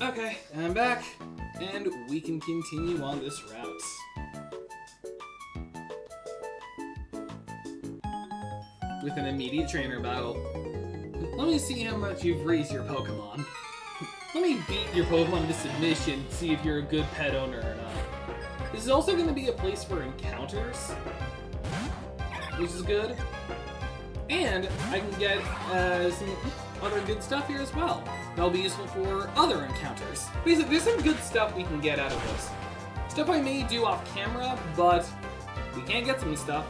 Okay, I'm back, and we can continue on this route. With an immediate trainer battle. Let me see how much you've raised your Pokemon. Let me beat your Pokemon to submission, see if you're a good pet owner or not. This is also going to be a place for encounters, which is good. And I can get some other good stuff here as well. That'll be useful for other encounters. Basically, there's some good stuff we can get out of this. Stuff I may do off camera, but we can get some stuff.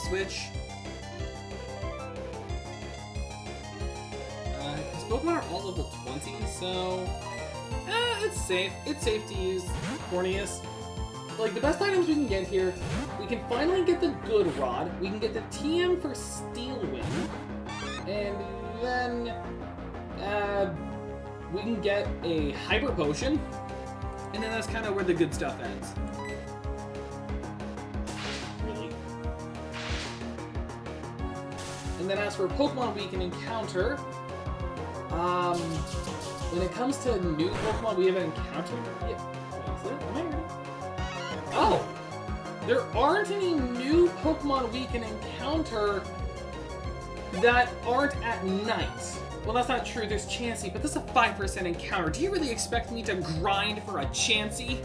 Switch. His Pokemon are all level 20, so it's safe. It's safe to use Corneus. Like, the best items we can get here, we can finally get the Good Rod, we can get the TM for Steel Wing, and then we can get a Hyper Potion, and then that's kind of where the good stuff ends. Really. And then as for Pokemon we can encounter, when it comes to new Pokemon we haven't encountered yet. Wait, is it? Am I right? Oh! There aren't any new Pokemon we can encounter that aren't at night. Well, that's not true. There's Chansey, but this is a 5% encounter. Do you really expect me to grind for a Chansey?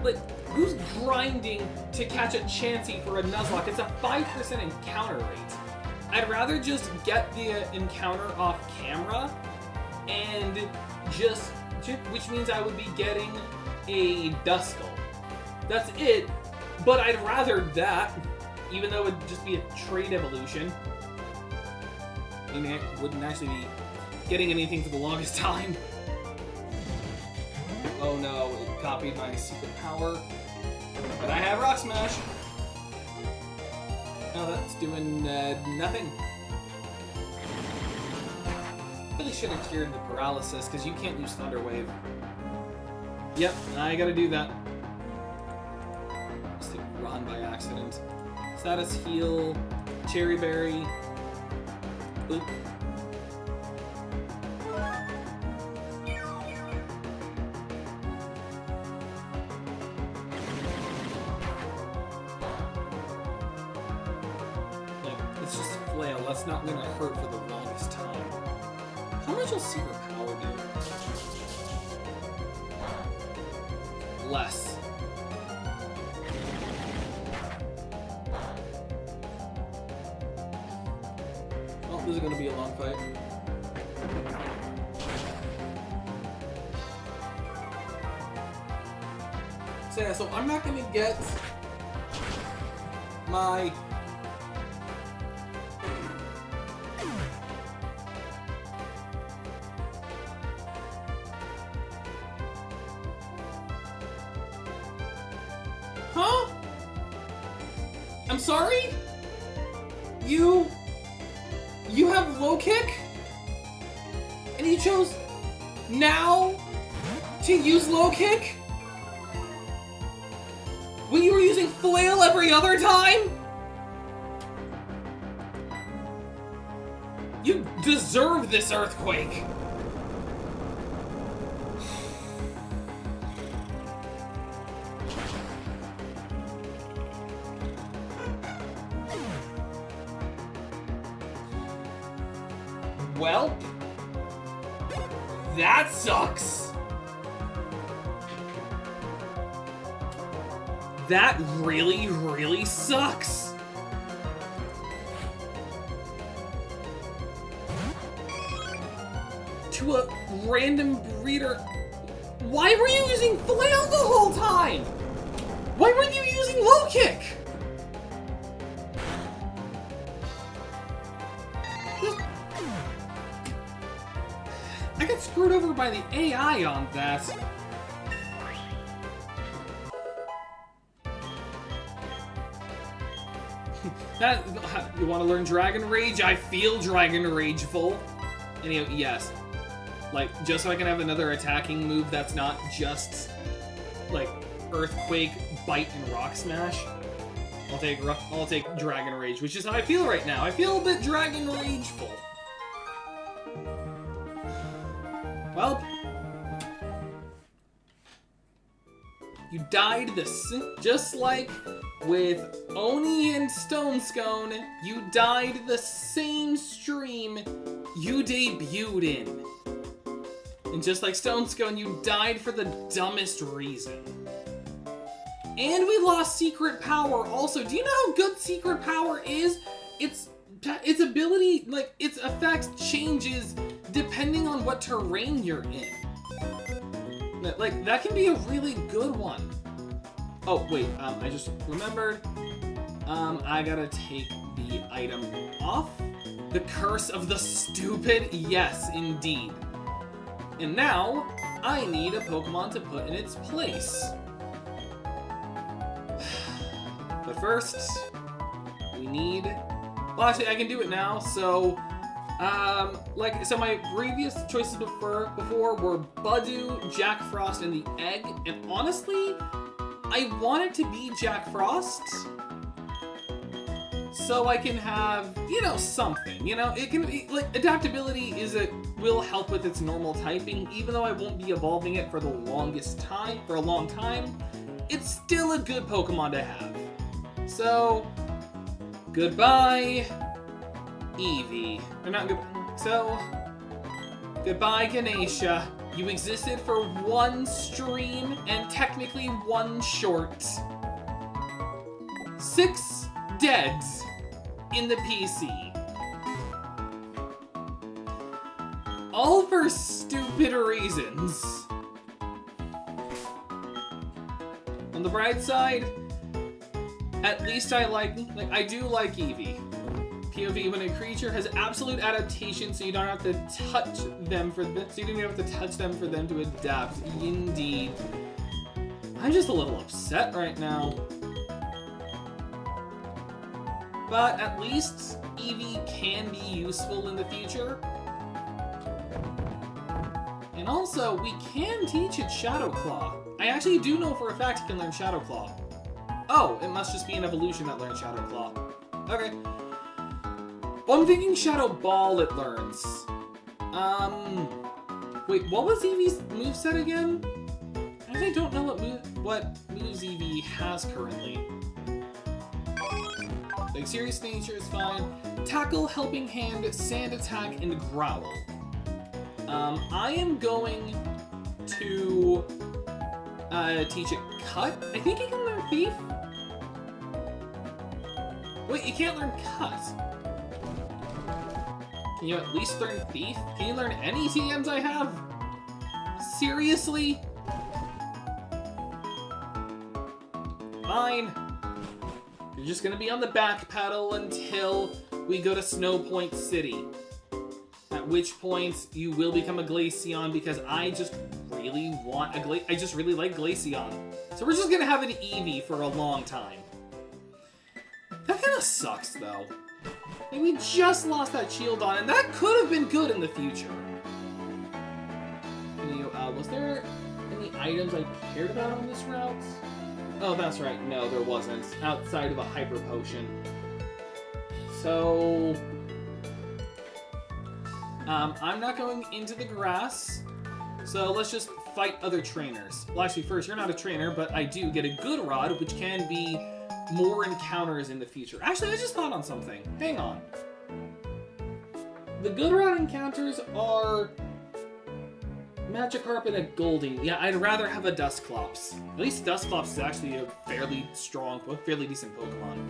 Like, who's grinding to catch a Chansey for a Nuzlocke? It's a 5% encounter rate. I'd rather just get the encounter off camera and which means I would be getting a Duskull. That's it, but I'd rather that, even though it would just be a trait evolution. I mean, I wouldn't actually be getting anything for the longest time. Oh no, it copied my secret power. But I have Rock Smash. Now that's doing nothing. should have cured the paralysis, because you can't use Thunder Wave. Yep, I gotta do that. Just run by accident. Status heal, Cherry Berry. Oop. It's just flail. That's not gonna hurt for the longest time. How much will Secret Power do? Less. Oh, this is gonna be a long fight. So yeah, so I'm not gonna get my Huh? I'm sorry? You have low kick? And you chose now to use low kick? When you were using flail every other time? You deserve this earthquake. Well, that sucks. That really, really sucks. To a random breeder. Why were you using flail the whole time? Why weren't you using low kick? I got screwed over by the AI on that. You want to learn Dragon Rage? I feel Dragon Rageful. Anyway, yes. Like, just so I can have another attacking move that's not just, like, Earthquake, Bite, and Rock Smash. I'll take Dragon Rage, which is how I feel right now. I feel a bit Dragon Rageful. Well, you died just like with Oni and Stone Scone, you died the same stream you debuted in. And just like Stone Scone, you died for the dumbest reason. And we lost Secret Power also. Do you know how good Secret Power is? Its ability, like, its effects changes depending on what terrain you're in. Like, that can be a really good one. Oh, wait, I just remembered. I gotta take the item off. The Curse of the Stupid? Yes, indeed. And now, I need a Pokemon to put in its place. But first, we need... Well, actually, I can do it now, so... So my previous choices before were Budew, Jack Frost, and the Egg, and honestly, I want it to be Jack Frost, so I can have, something, it can be, like, adaptability will help with its normal typing, even though I won't be evolving it for a long time, it's still a good Pokemon to have. So, goodbye, Eevee. Or not goodbye. So, goodbye, Ganesha. You existed for one stream and technically one short. 6 deads in the PC. All for stupid reasons. On the bright side, at least I do like Eevee. POV, when a creature has absolute adaptation, so you don't have to touch them for them to adapt. Indeed. I'm just a little upset right now. But at least Eevee can be useful in the future. And also, we can teach it Shadow Claw. I actually do know for a fact it can learn Shadow Claw. Oh, it must just be an evolution that learns Shadow Claw. Okay. Well, I'm thinking Shadow Ball it learns. Wait, what was Eevee's moveset again? I actually don't know what moves Eevee has currently. Like, Serious Nature is fine. Tackle, Helping Hand, Sand Attack, and Growl. I am going to teach it Cut. I think you can learn Thief. Wait, you can't learn Cut. Can you at least learn Thief? Can you learn any TMs I have? Seriously? Fine. You're just gonna be on the back pedal until we go to Snow Point City. At which point, you will become a Glaceon because I just really want I just really like Glaceon. So we're just gonna have an Eevee for a long time. That kinda sucks, though. Like, we just lost that Shieldon, and that could have been good in the future. Was there any items I cared about on this route? Oh, that's right. No, there wasn't. Outside of a Hyper Potion. So... I'm not going into the grass, so let's just fight other trainers. Well, actually, first, you're not a trainer, but I do get a good rod, which can be more encounters in the future. Actually, I just thought on something. Hang on. The good rod encounters are Magikarp and a Goldie. Yeah, I'd rather have a Dusclops. At least Dusclops is actually a fairly decent Pokemon.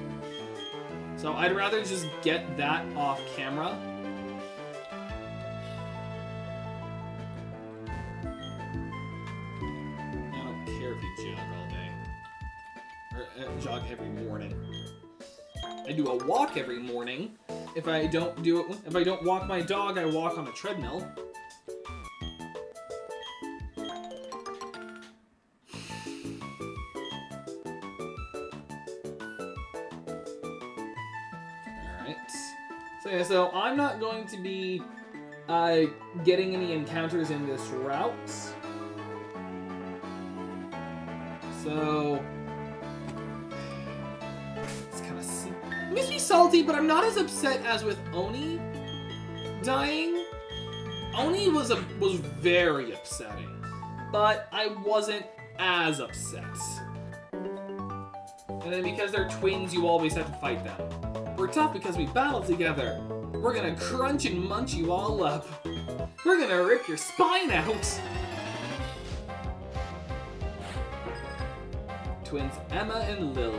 So I'd rather just get that off camera. Jog all day. Or jog every morning. I do a walk every morning. If I don't walk my dog, I walk on a treadmill. Alright. So I'm not going to be getting any encounters in this route. So, it's kind of... It makes me salty, but I'm not as upset as with Oni dying. Oni was very upsetting, but I wasn't as upset. And then because they're twins, you always have to fight them. We're tough because we battle together. We're gonna crunch and munch you all up. We're gonna rip your spine out. Twins Emma and Lil.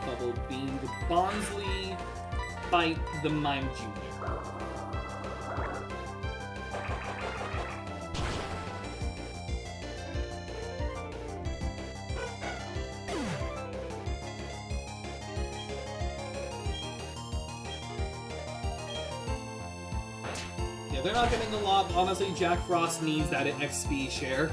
Bubble Beam the Bonsley, Bite the Mime Jr. They're not getting a lot. Honestly, Jack Frost needs that XP share.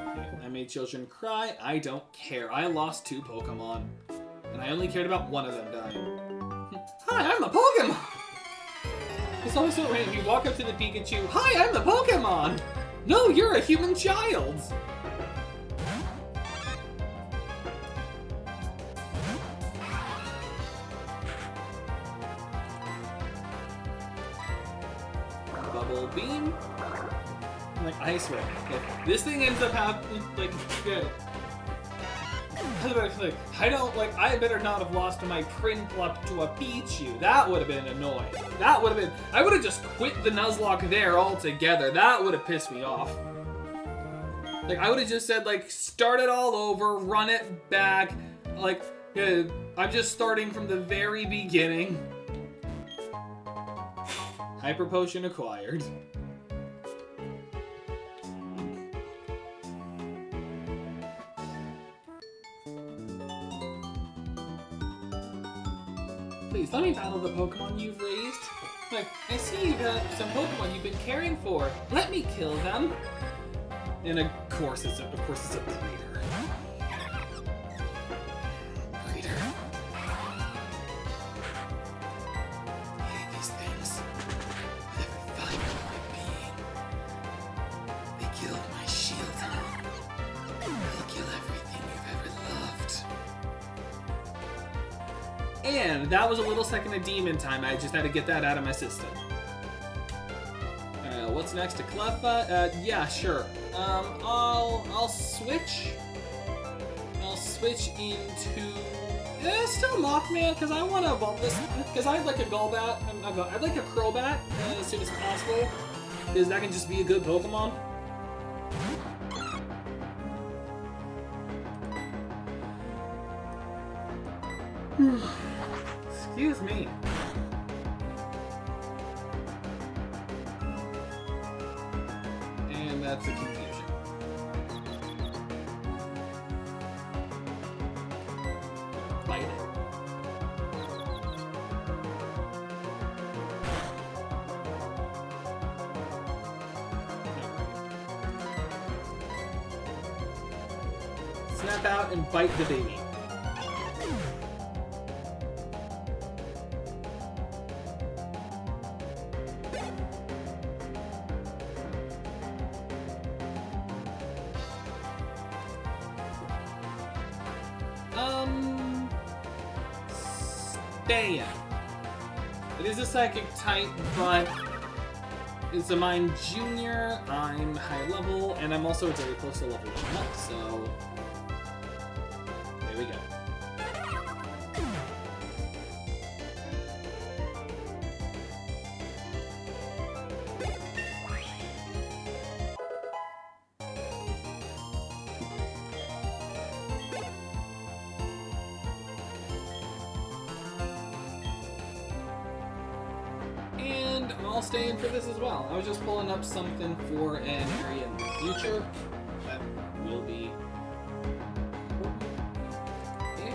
Okay, I made children cry. I don't care. I lost 2 Pokemon. And I only cared about one of them dying. Hi, I'm a Pokemon! It's always so random. You walk up to the Pikachu. Hi, I'm the Pokemon! No, you're a human child! Bubble Beam. Like, I swear, if this thing ends up happening, like, good. I better not have lost my Prinplup to a Pichu. That would have been annoying. I would have just quit the Nuzlocke there altogether. That would have pissed me off. Like, I would have just said, like, start it all over, run it back. Like, I'm just starting from the very beginning. Hyper Potion acquired. Please, let me battle the Pokemon you've raised. Like, I see you've got some Pokemon you've been caring for. Let me kill them. And of course it's a breeder. Breeder. I hate these things. With every fiber of my being. They killed my shield. They'll kill everything you've ever loved. And that was a little second of demon time. I just had to get that out of my system. What's next? A Cleffa? Yeah, sure. I'll switch. I'll switch into still Mothman because I want to evolve this. Because I'd like a Golbat. I'd like a Crobat as soon as possible. Because that can just be a good Pokemon. Excuse me. And that's a confusion. Bite it. Snap out and bite the baby. Stay. It is a psychic type, but it's a mine junior. I'm high level, and I'm also very close to level 1 up, so there we go. And I'll stay in for this as well. I was just pulling up something for an area in the future that will be ish.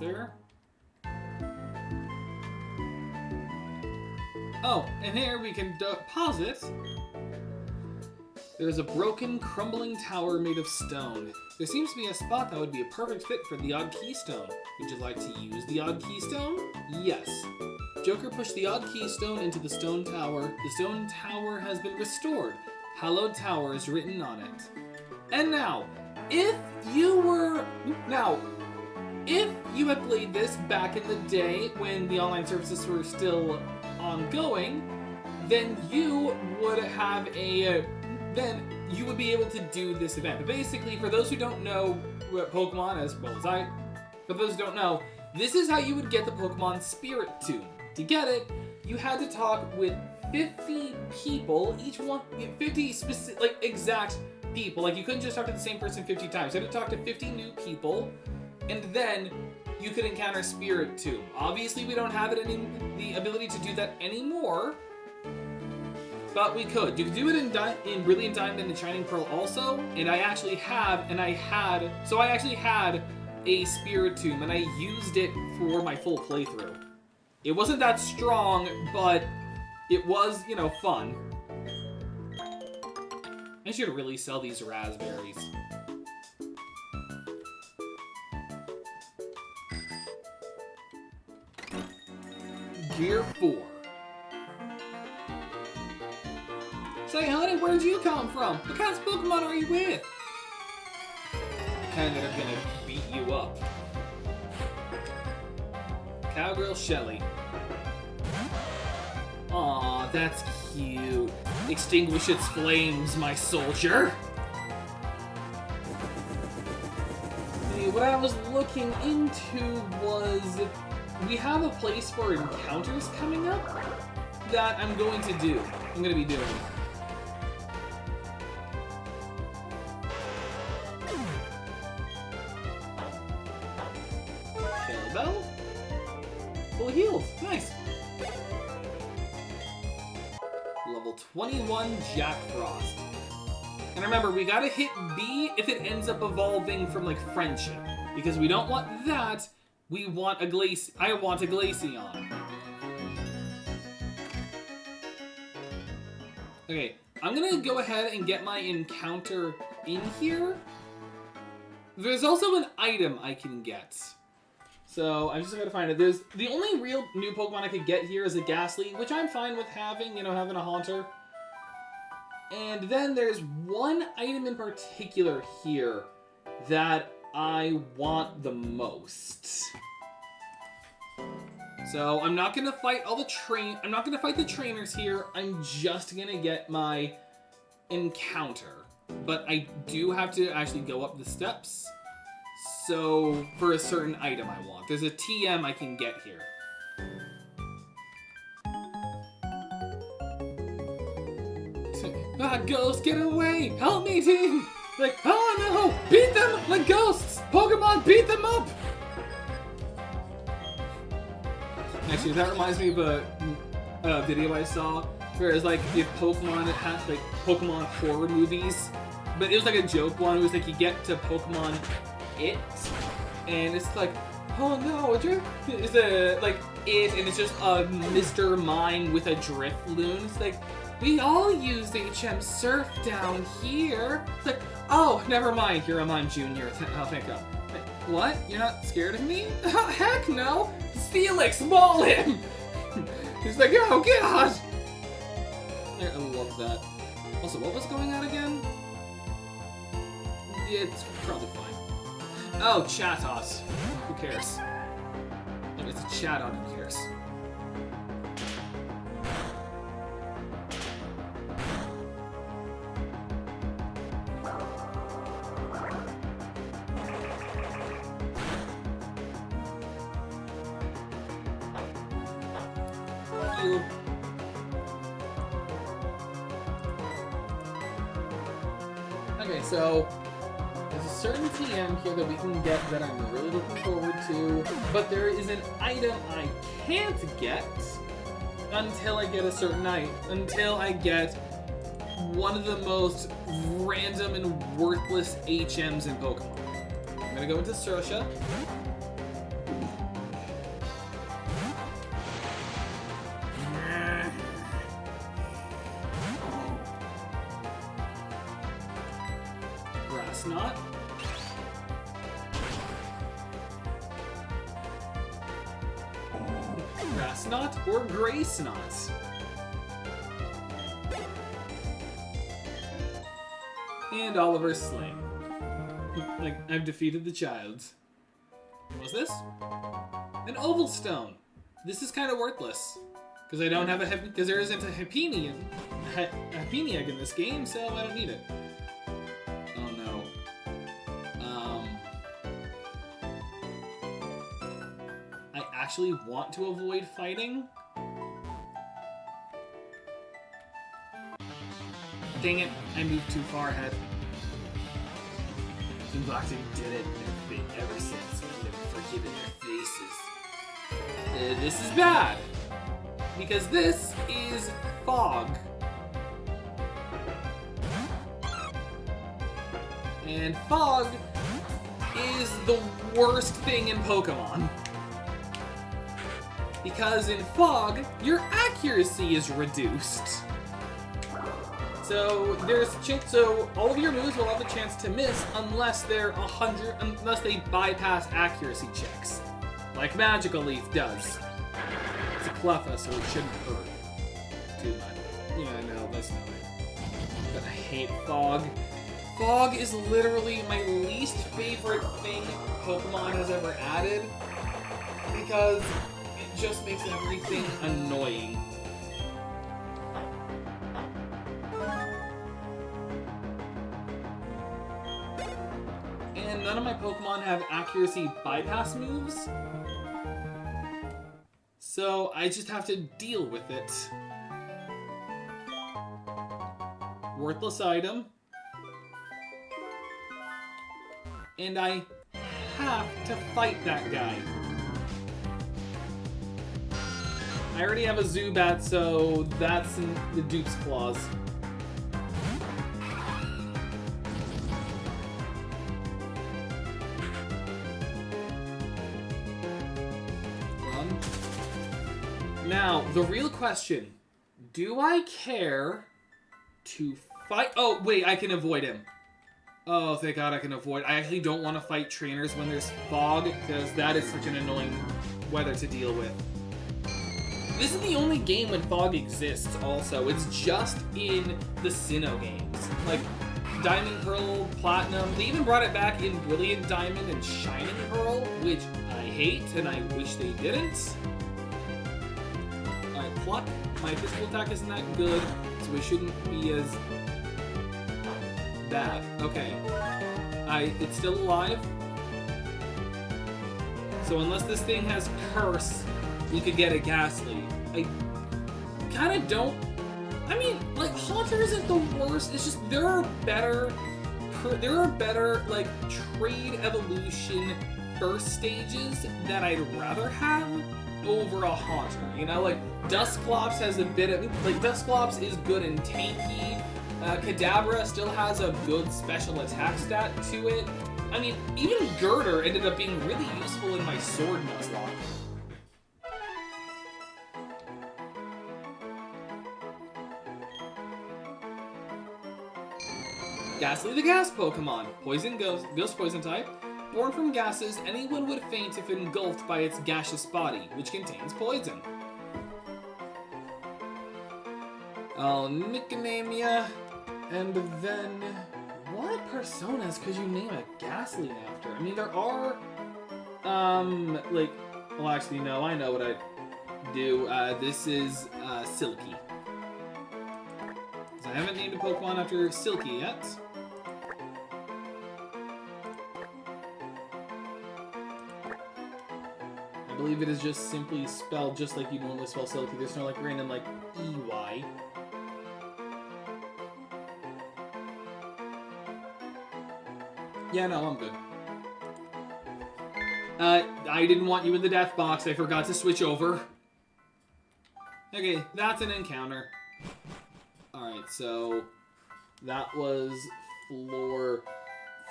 Ether. Oh, and here we can deposit. There's a broken, crumbling tower made of stone. There seems to be a spot that would be a perfect fit for the odd keystone. Would you like to use the odd keystone? Yes. Joker pushed the odd keystone into the stone tower. The stone tower has been restored. Hallowed Tower is written on it. And now, if you had played this back in the day when the online services were still ongoing, then you would have then you would be able to do this event. But basically, for those who don't know Pokemon as well as for those who don't know, this is how you would get the Pokemon Spirit Tome. To get it, you had to talk with 50 people, each one, 50 specific, like exact people. Like you couldn't just talk to the same person 50 times. You had to talk to 50 new people, and then you could encounter Spirit Tome. Obviously, we don't have the ability to do that anymore, but we could. You could do it in Brilliant Diamond and Shining Pearl also, and I actually had a Spirit Tome, and I used it for my full playthrough. It wasn't that strong, but it was, fun. I should really sell these raspberries. Gear 4. Say, honey, where'd you come from? What kind of Pokemon are you with? 10 that are gonna beat you up. Cowgirl Shelly. Aw, that's cute. Extinguish its flames, my soldier. Hey, what I was looking into was we have a place for encounters coming up that I'm going to do. I'm going to be doing. Bell? Full healed. Nice. Level 21 Jack Frost. And remember, we gotta hit B if it ends up evolving from, like, friendship. Because we don't want that. We want a I want a Glaceon. Okay, I'm gonna go ahead and get my encounter in here. There's also an item I can get. So I'm just gonna find it. There's the only real new Pokemon I could get here is a Ghastly, which I'm fine with having, you know, having a Haunter. And then there's one item in particular here that I want the most. So I'm not gonna fight all the I'm not gonna fight the trainers here. I'm just gonna get my encounter. But I do have to actually go up the steps. So, for a certain item I want. There's a TM I can get here. Ah, ghost, get away! Help me, team! Like, oh no! Beat them like ghosts! Pokemon, beat them up! Actually, that reminds me of a video I saw where it's like if Pokemon had like Pokemon horror movies, but it was like a joke one. It was like you get to Pokemon and it's like, oh no, it's a like it, and it's just a Mr. Mime with a Drifloon. It's like, we all use HM Surf down here. It's like, oh, never mind, you're a Mime Junior. Oh, thank God. Like, what? You're not scared of me? Heck no! Felix, maul him! He's like, oh God! I love that. Also, what was going on again? It's probably fine. Oh, Chatos. Who cares? If it's a Chatot, who cares? You. Okay, so there's a certain TM here that we can get that I'm really looking forward to, but there is an item I can't get until I get a certain item, until I get one of the most random and worthless HMs in Pokemon. I'm gonna go into Sersha. Grassnot. Grassnot or Graysnot. And Oliver slain. Like, I've defeated the child. What's this? An Oval Stone. This is kind of worthless. Because I don't have because there isn't a Happiny egg in this game, so I don't need it. Oh no. I actually want to avoid fighting. Dang it, I moved too far ahead. The Galactic did it ever since. I've never forgiven their faces. This is bad. Because this is Fog. And Fog is the worst thing in Pokemon. Because in Fog, your accuracy is reduced. So there's a chance, so all of your moves will have a chance to miss unless unless they bypass accuracy checks, like Magical Leaf does. It's a Cleffa, so it shouldn't hurt too much. Yeah, no, that's not it. But I hate Fog. Fog is literally my least favorite thing Pokemon has ever added because it just makes everything annoying. And none of my Pokemon have accuracy bypass moves, so I just have to deal with it. Worthless item. And I have to fight that guy. I already have a Zubat, so that's in the dupe's claws. Run. Now, the real question. Do I care to fight? Oh, wait, I can avoid him. Oh, thank God I can avoid. I actually don't want to fight trainers when there's fog, because that is such an annoying weather to deal with. This is the only game when fog exists, also. It's just in the Sinnoh games. Like, Diamond, Pearl, Platinum. They even brought it back in Brilliant Diamond and Shining Pearl, which I hate, and I wish they didn't. Alright, Pluck. My physical attack isn't that good, so it shouldn't be as bad. Okay. It's still alive. So unless this thing has Curse, we could get a Ghastly. I kind of don't... I mean, like, Haunter isn't the worst. It's just there are better, like, trade evolution first stages that I'd rather have over a Haunter. You know, like, Dusclops has a bit of... Like, Dusclops is good and tanky. Kadabra still has a good special attack stat to it. I mean, even Girder ended up being really useful in my Sword Nuzlocke. Ghastly the Gas Pokemon. Poison Ghost Poison type. Born from gases, anyone would faint if engulfed by its gaseous body, which contains poison. I'll nickname ya. And then, what personas could you name a Ghastly after? I mean, there are, like, well, actually, no, I know what I'd do. This is, Silky. So I haven't named a Pokemon after Silky yet. I believe it is just simply spelled just like you normally spell Silky. There's no, like, random, like, EY. Yeah, no, I'm good. I didn't want you in the death box. I forgot to switch over. Okay, that's an encounter. Alright, so that was floor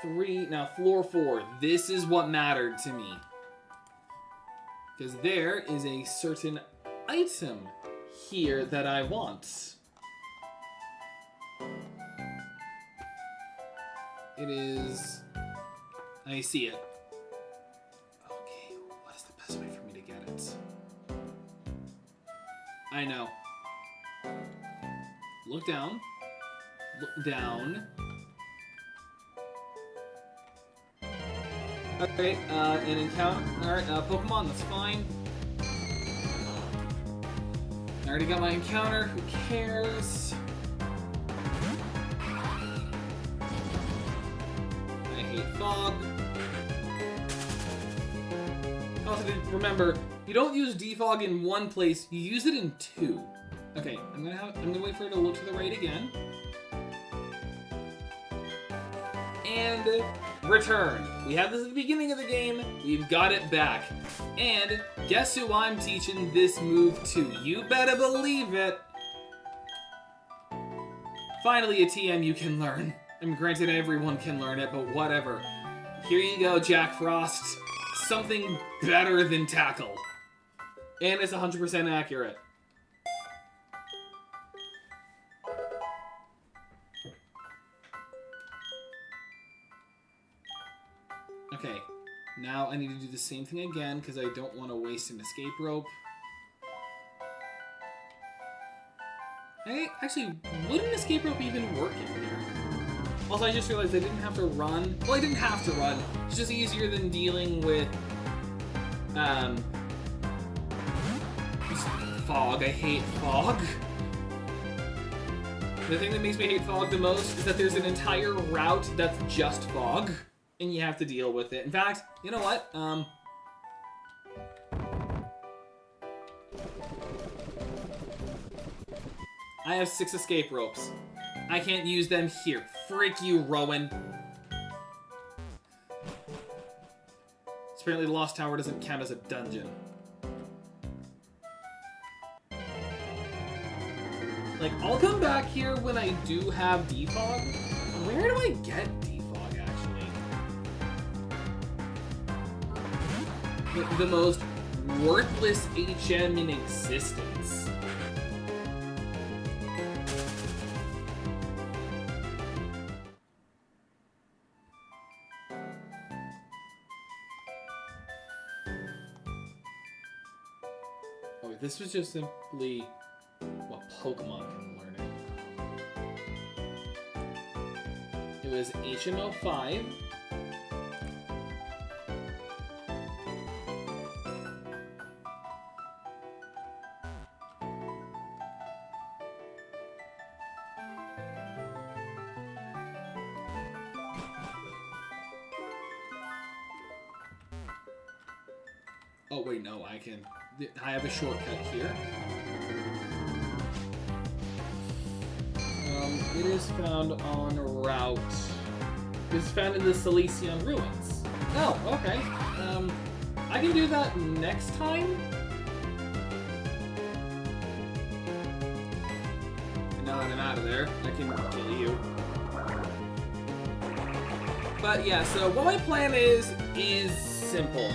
3. Now, floor 4. This is what mattered to me. Because there is a certain item here that I want. It is... I see it. Okay, what is the best way for me to get it? I know. Look down. Look down. Okay, an encounter. Alright, Pokemon, that's fine. I already got my encounter, who cares? I hate fog. Also, remember, you don't use defog in one place, you use it in 2. Okay, I'm gonna wait for it to look to the right again. And return. We had this at the beginning of the game, we've got it back. And guess who I'm teaching this move to? You better believe it. Finally a TM you can learn. I mean, granted everyone can learn it, but whatever. Here you go, Jack Frost. Something better than Tackle. And it's 100% accurate. Okay, now I need to do the same thing again because I don't want to waste an escape rope. Hey, actually, would an escape rope even work in here? Also, I just realized I didn't have to run. Well, I didn't have to run. It's just easier than dealing with, fog. I hate fog. The thing that makes me hate fog the most is that there's an entire route that's just fog, and you have to deal with it. In fact, you know what? I have 6 escape ropes. I can't use them here. Frick you, Rowan. Apparently the Lost Tower doesn't count as a dungeon. Like, I'll come back here when I do have defog. Where do I get defog, actually? The most worthless HM in existence. Oh, this was just simply what Pokemon can learn it. It was HM05. Oh wait, no, I have a shortcut here. It is found on route. It's found in the Silesian ruins. Oh, okay. I can do that next time. And now that I'm out of there, I can kill you. But yeah, so what my plan is simple.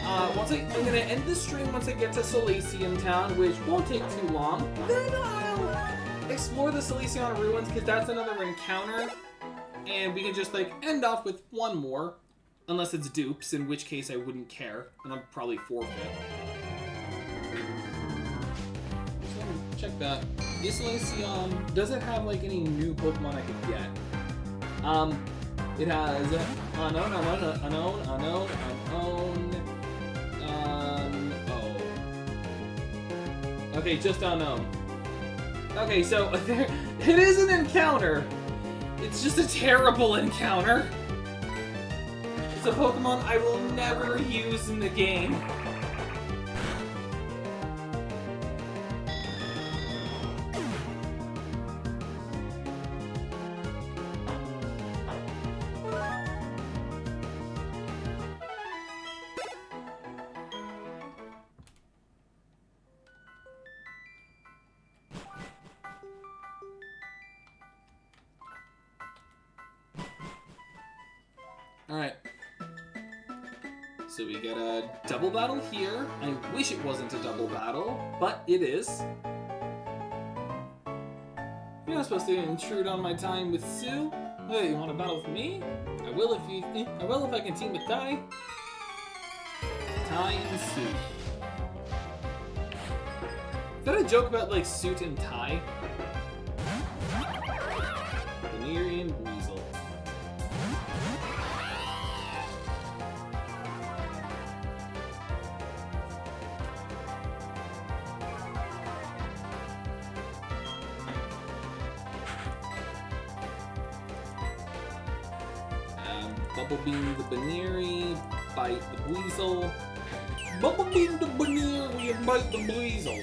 I'm gonna end the stream once I get to Silesian Town, which won't take too long. Then I'll explore the Silesian ruins, because that's another encounter, and we can just like end off with one more, unless it's dupes, in which case I wouldn't care, and I'll probably forfeit. So check that. Is Silesian, does it have like any new Pokemon I could get? It has unknown. Okay, just unknown. Okay, so it is an encounter. It's just a terrible encounter. It's a Pokemon I will never use in the game. Alright. So we get a double battle here. I wish it wasn't a double battle, but it is. You're not supposed to intrude on my time with Sue. Hey, you want to battle with me? I will if I can team with Tai. Tai and Sue. Is that a joke about like suit and tie? Venerian Weasel. Bubble Beam the Baneri, bite the Weasel. Bubble Beam the Baneri and bite the Weasel.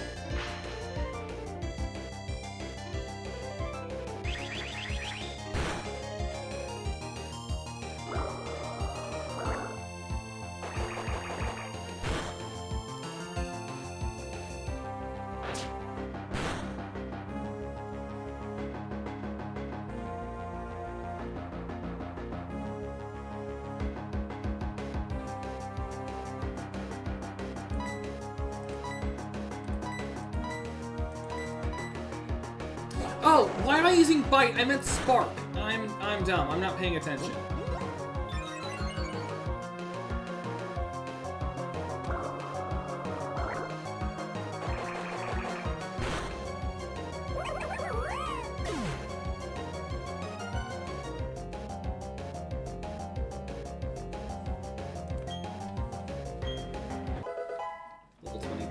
Oh, why am I using bite? I meant spark. I'm dumb. I'm not paying attention.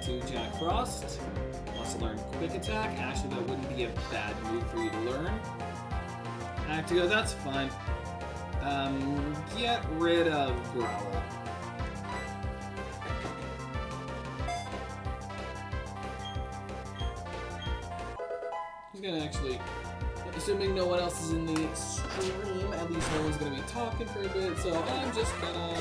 to Jack Frost. Wants to learn Quick Attack. Actually, that wouldn't be a bad move for you to learn. Actigo, that's fine. Get rid of Growl. He's gonna actually, assuming no one else is in the stream, at least no one's gonna be talking for a bit, so I'm just gonna...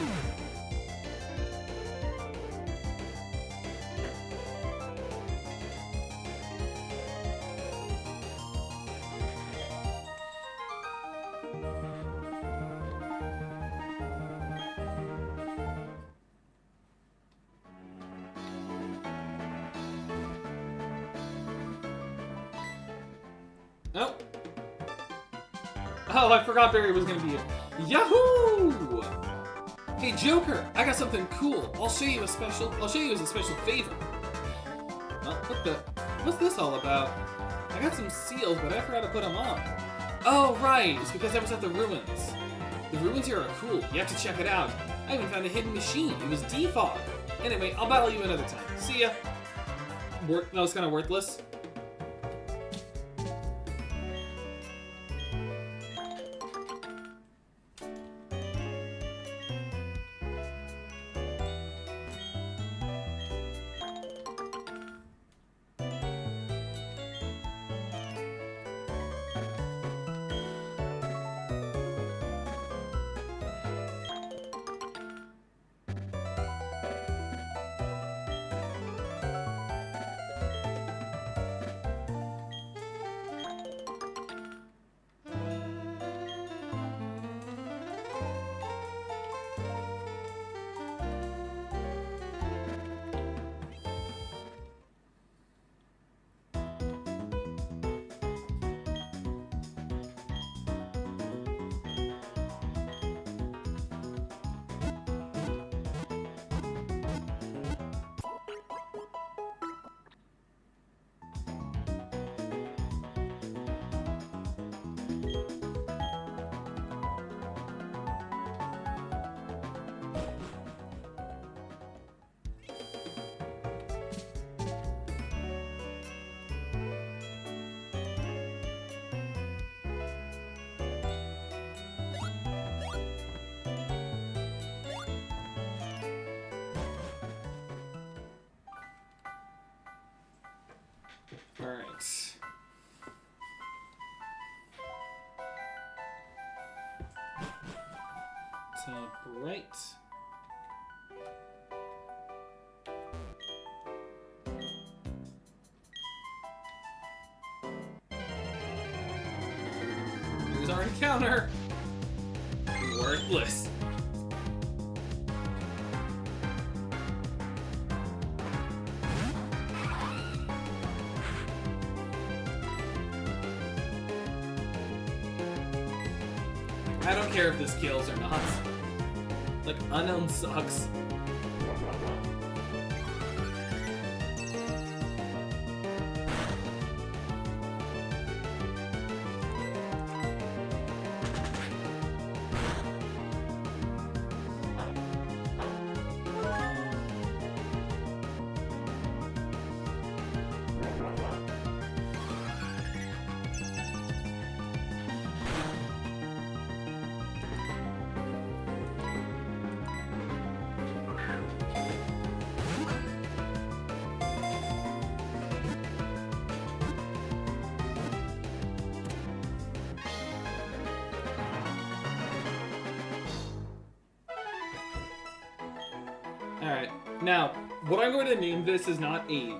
Oh! Oh, I forgot Barry was gonna be here. Yahoo! Hey Joker, I got something cool. I'll show you as a special favor. Oh, what's this all about? I got some seals, but I forgot to put them on. Oh, right, it's because I was at the ruins. The ruins here are cool. You have to check it out. I even found a hidden machine. It was defog. Anyway, I'll battle you another time. See ya. That was kind of worthless. Alright. Top right. Here's our encounter. Worthless. I don't care if this kills or not. Like, unknown sucks. Alright, now, what I'm going to name this is not a,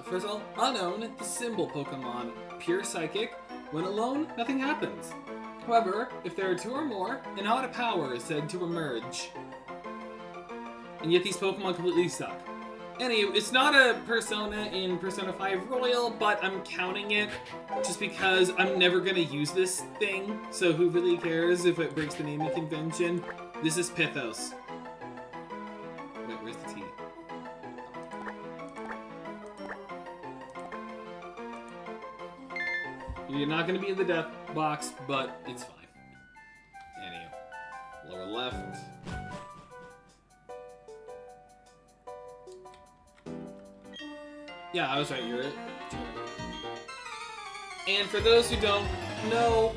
first of all, unknown, the symbol Pokemon, pure psychic. When alone, nothing happens. However, if there are two or more, an odd power is said to emerge. And yet these Pokemon completely suck. Anyway, it's not a Persona in Persona 5 Royal, but I'm counting it just because I'm never going to use this thing, so who really cares if it breaks the naming convention? This is Pithos. Wait, where's the T? You're not going to be in the death box, but it's fine. Anyway, lower left. Yeah, I was right. You're it. And for those who don't know,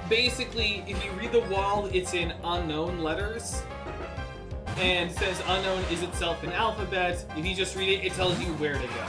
basically, if you read the wall, it's in unknown letters. And it says unknown is itself an alphabet. If you just read it, it tells you where to go.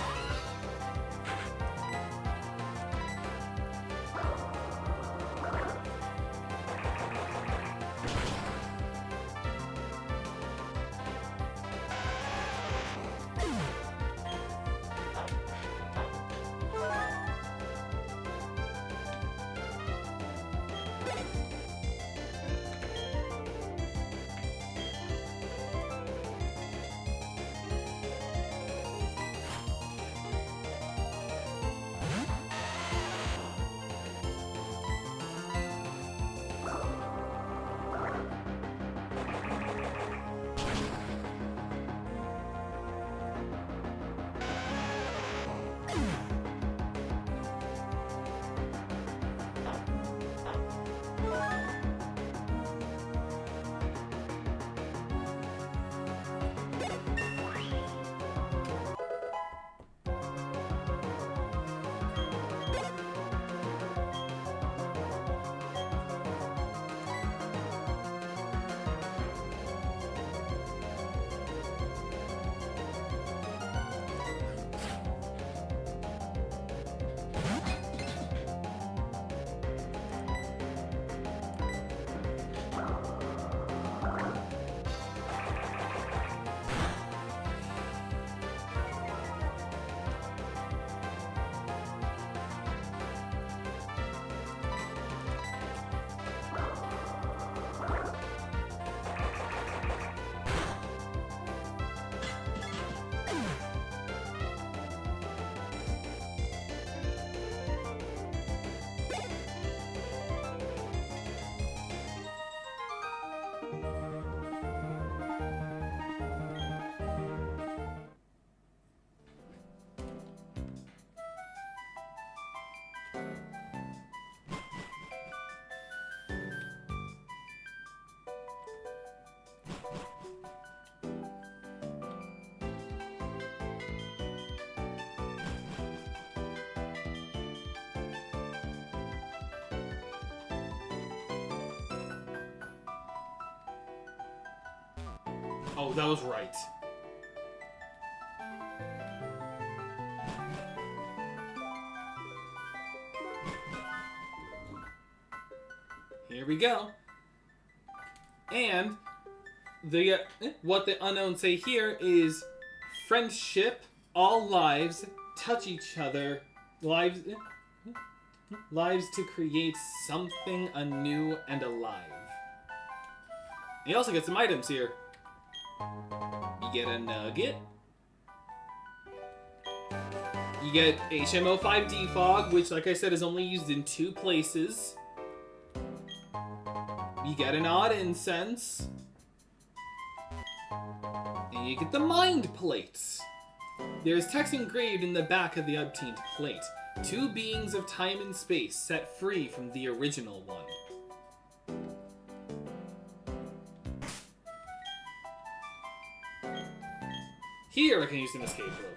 Oh, that was right. Here we go. And the what the unknown say here is friendship, all lives touch each other, lives to create something anew and alive. And you also get some items here. You get a nugget. You get HMO5 defog, which, like I said, is only used in 2 places. You get an odd incense. And you get the mind plates. There's text engraved in the back of the obtained plate. 2 beings of time and space set free from the original one. Here I can use an escape rope.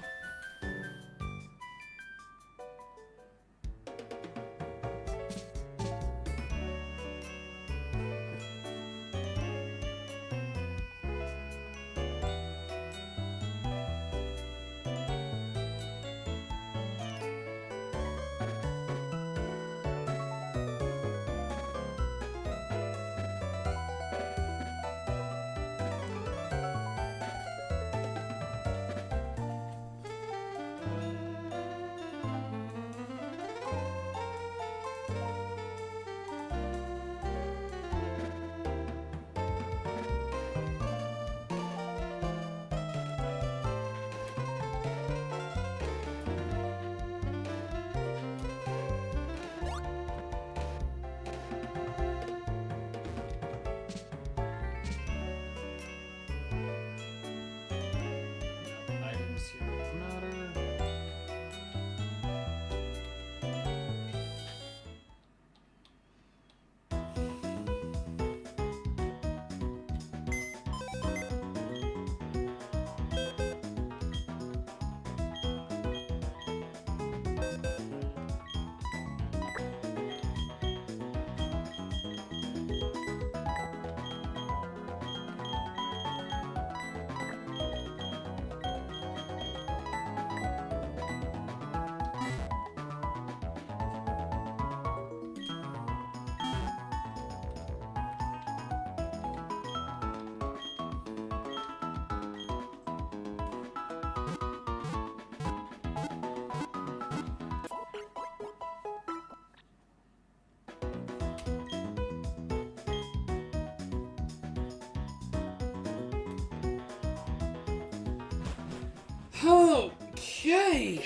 Okay.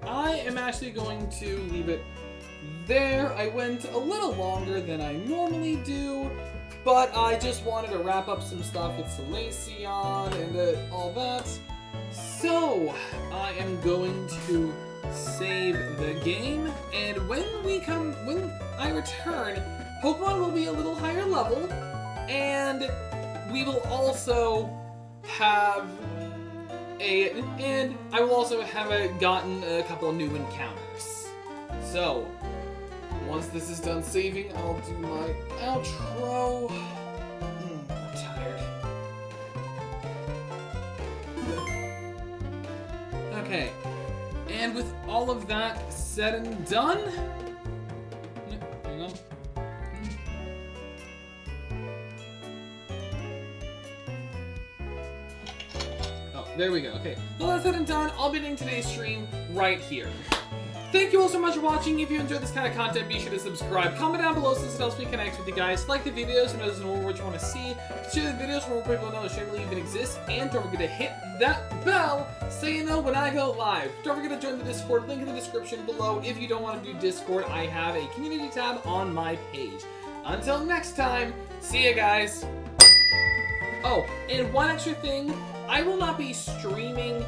I am actually going to leave it there. I went a little longer than I normally do, but I just wanted to wrap up some stuff with some Laceon and all that. So, I am going to save the game, and when I return, Pokemon will be a little higher level, and we will also have gotten a couple of new encounters. So, once this is done saving, I'll do my outro. I'm tired. Okay, and with all of that said and done, hang on. Oh, there we go. Okay, well, that's said and done. I'll be ending today's stream right here. Thank you all so much for watching. If you enjoyed this kind of content, be sure to subscribe. Comment down below since it helps me connect with you guys. Like the videos and let us know what you want to see. Share the videos for more people know the channel even exists. And don't forget to hit that bell so you know when I go live. Don't forget to join the Discord. Link in the description below. If you don't want to do Discord, I have a community tab on my page. Until next time, see you guys. Oh, and one extra thing. I will not be streaming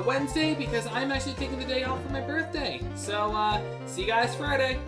Wednesday because I'm actually taking the day off for my birthday. So, see you guys Friday.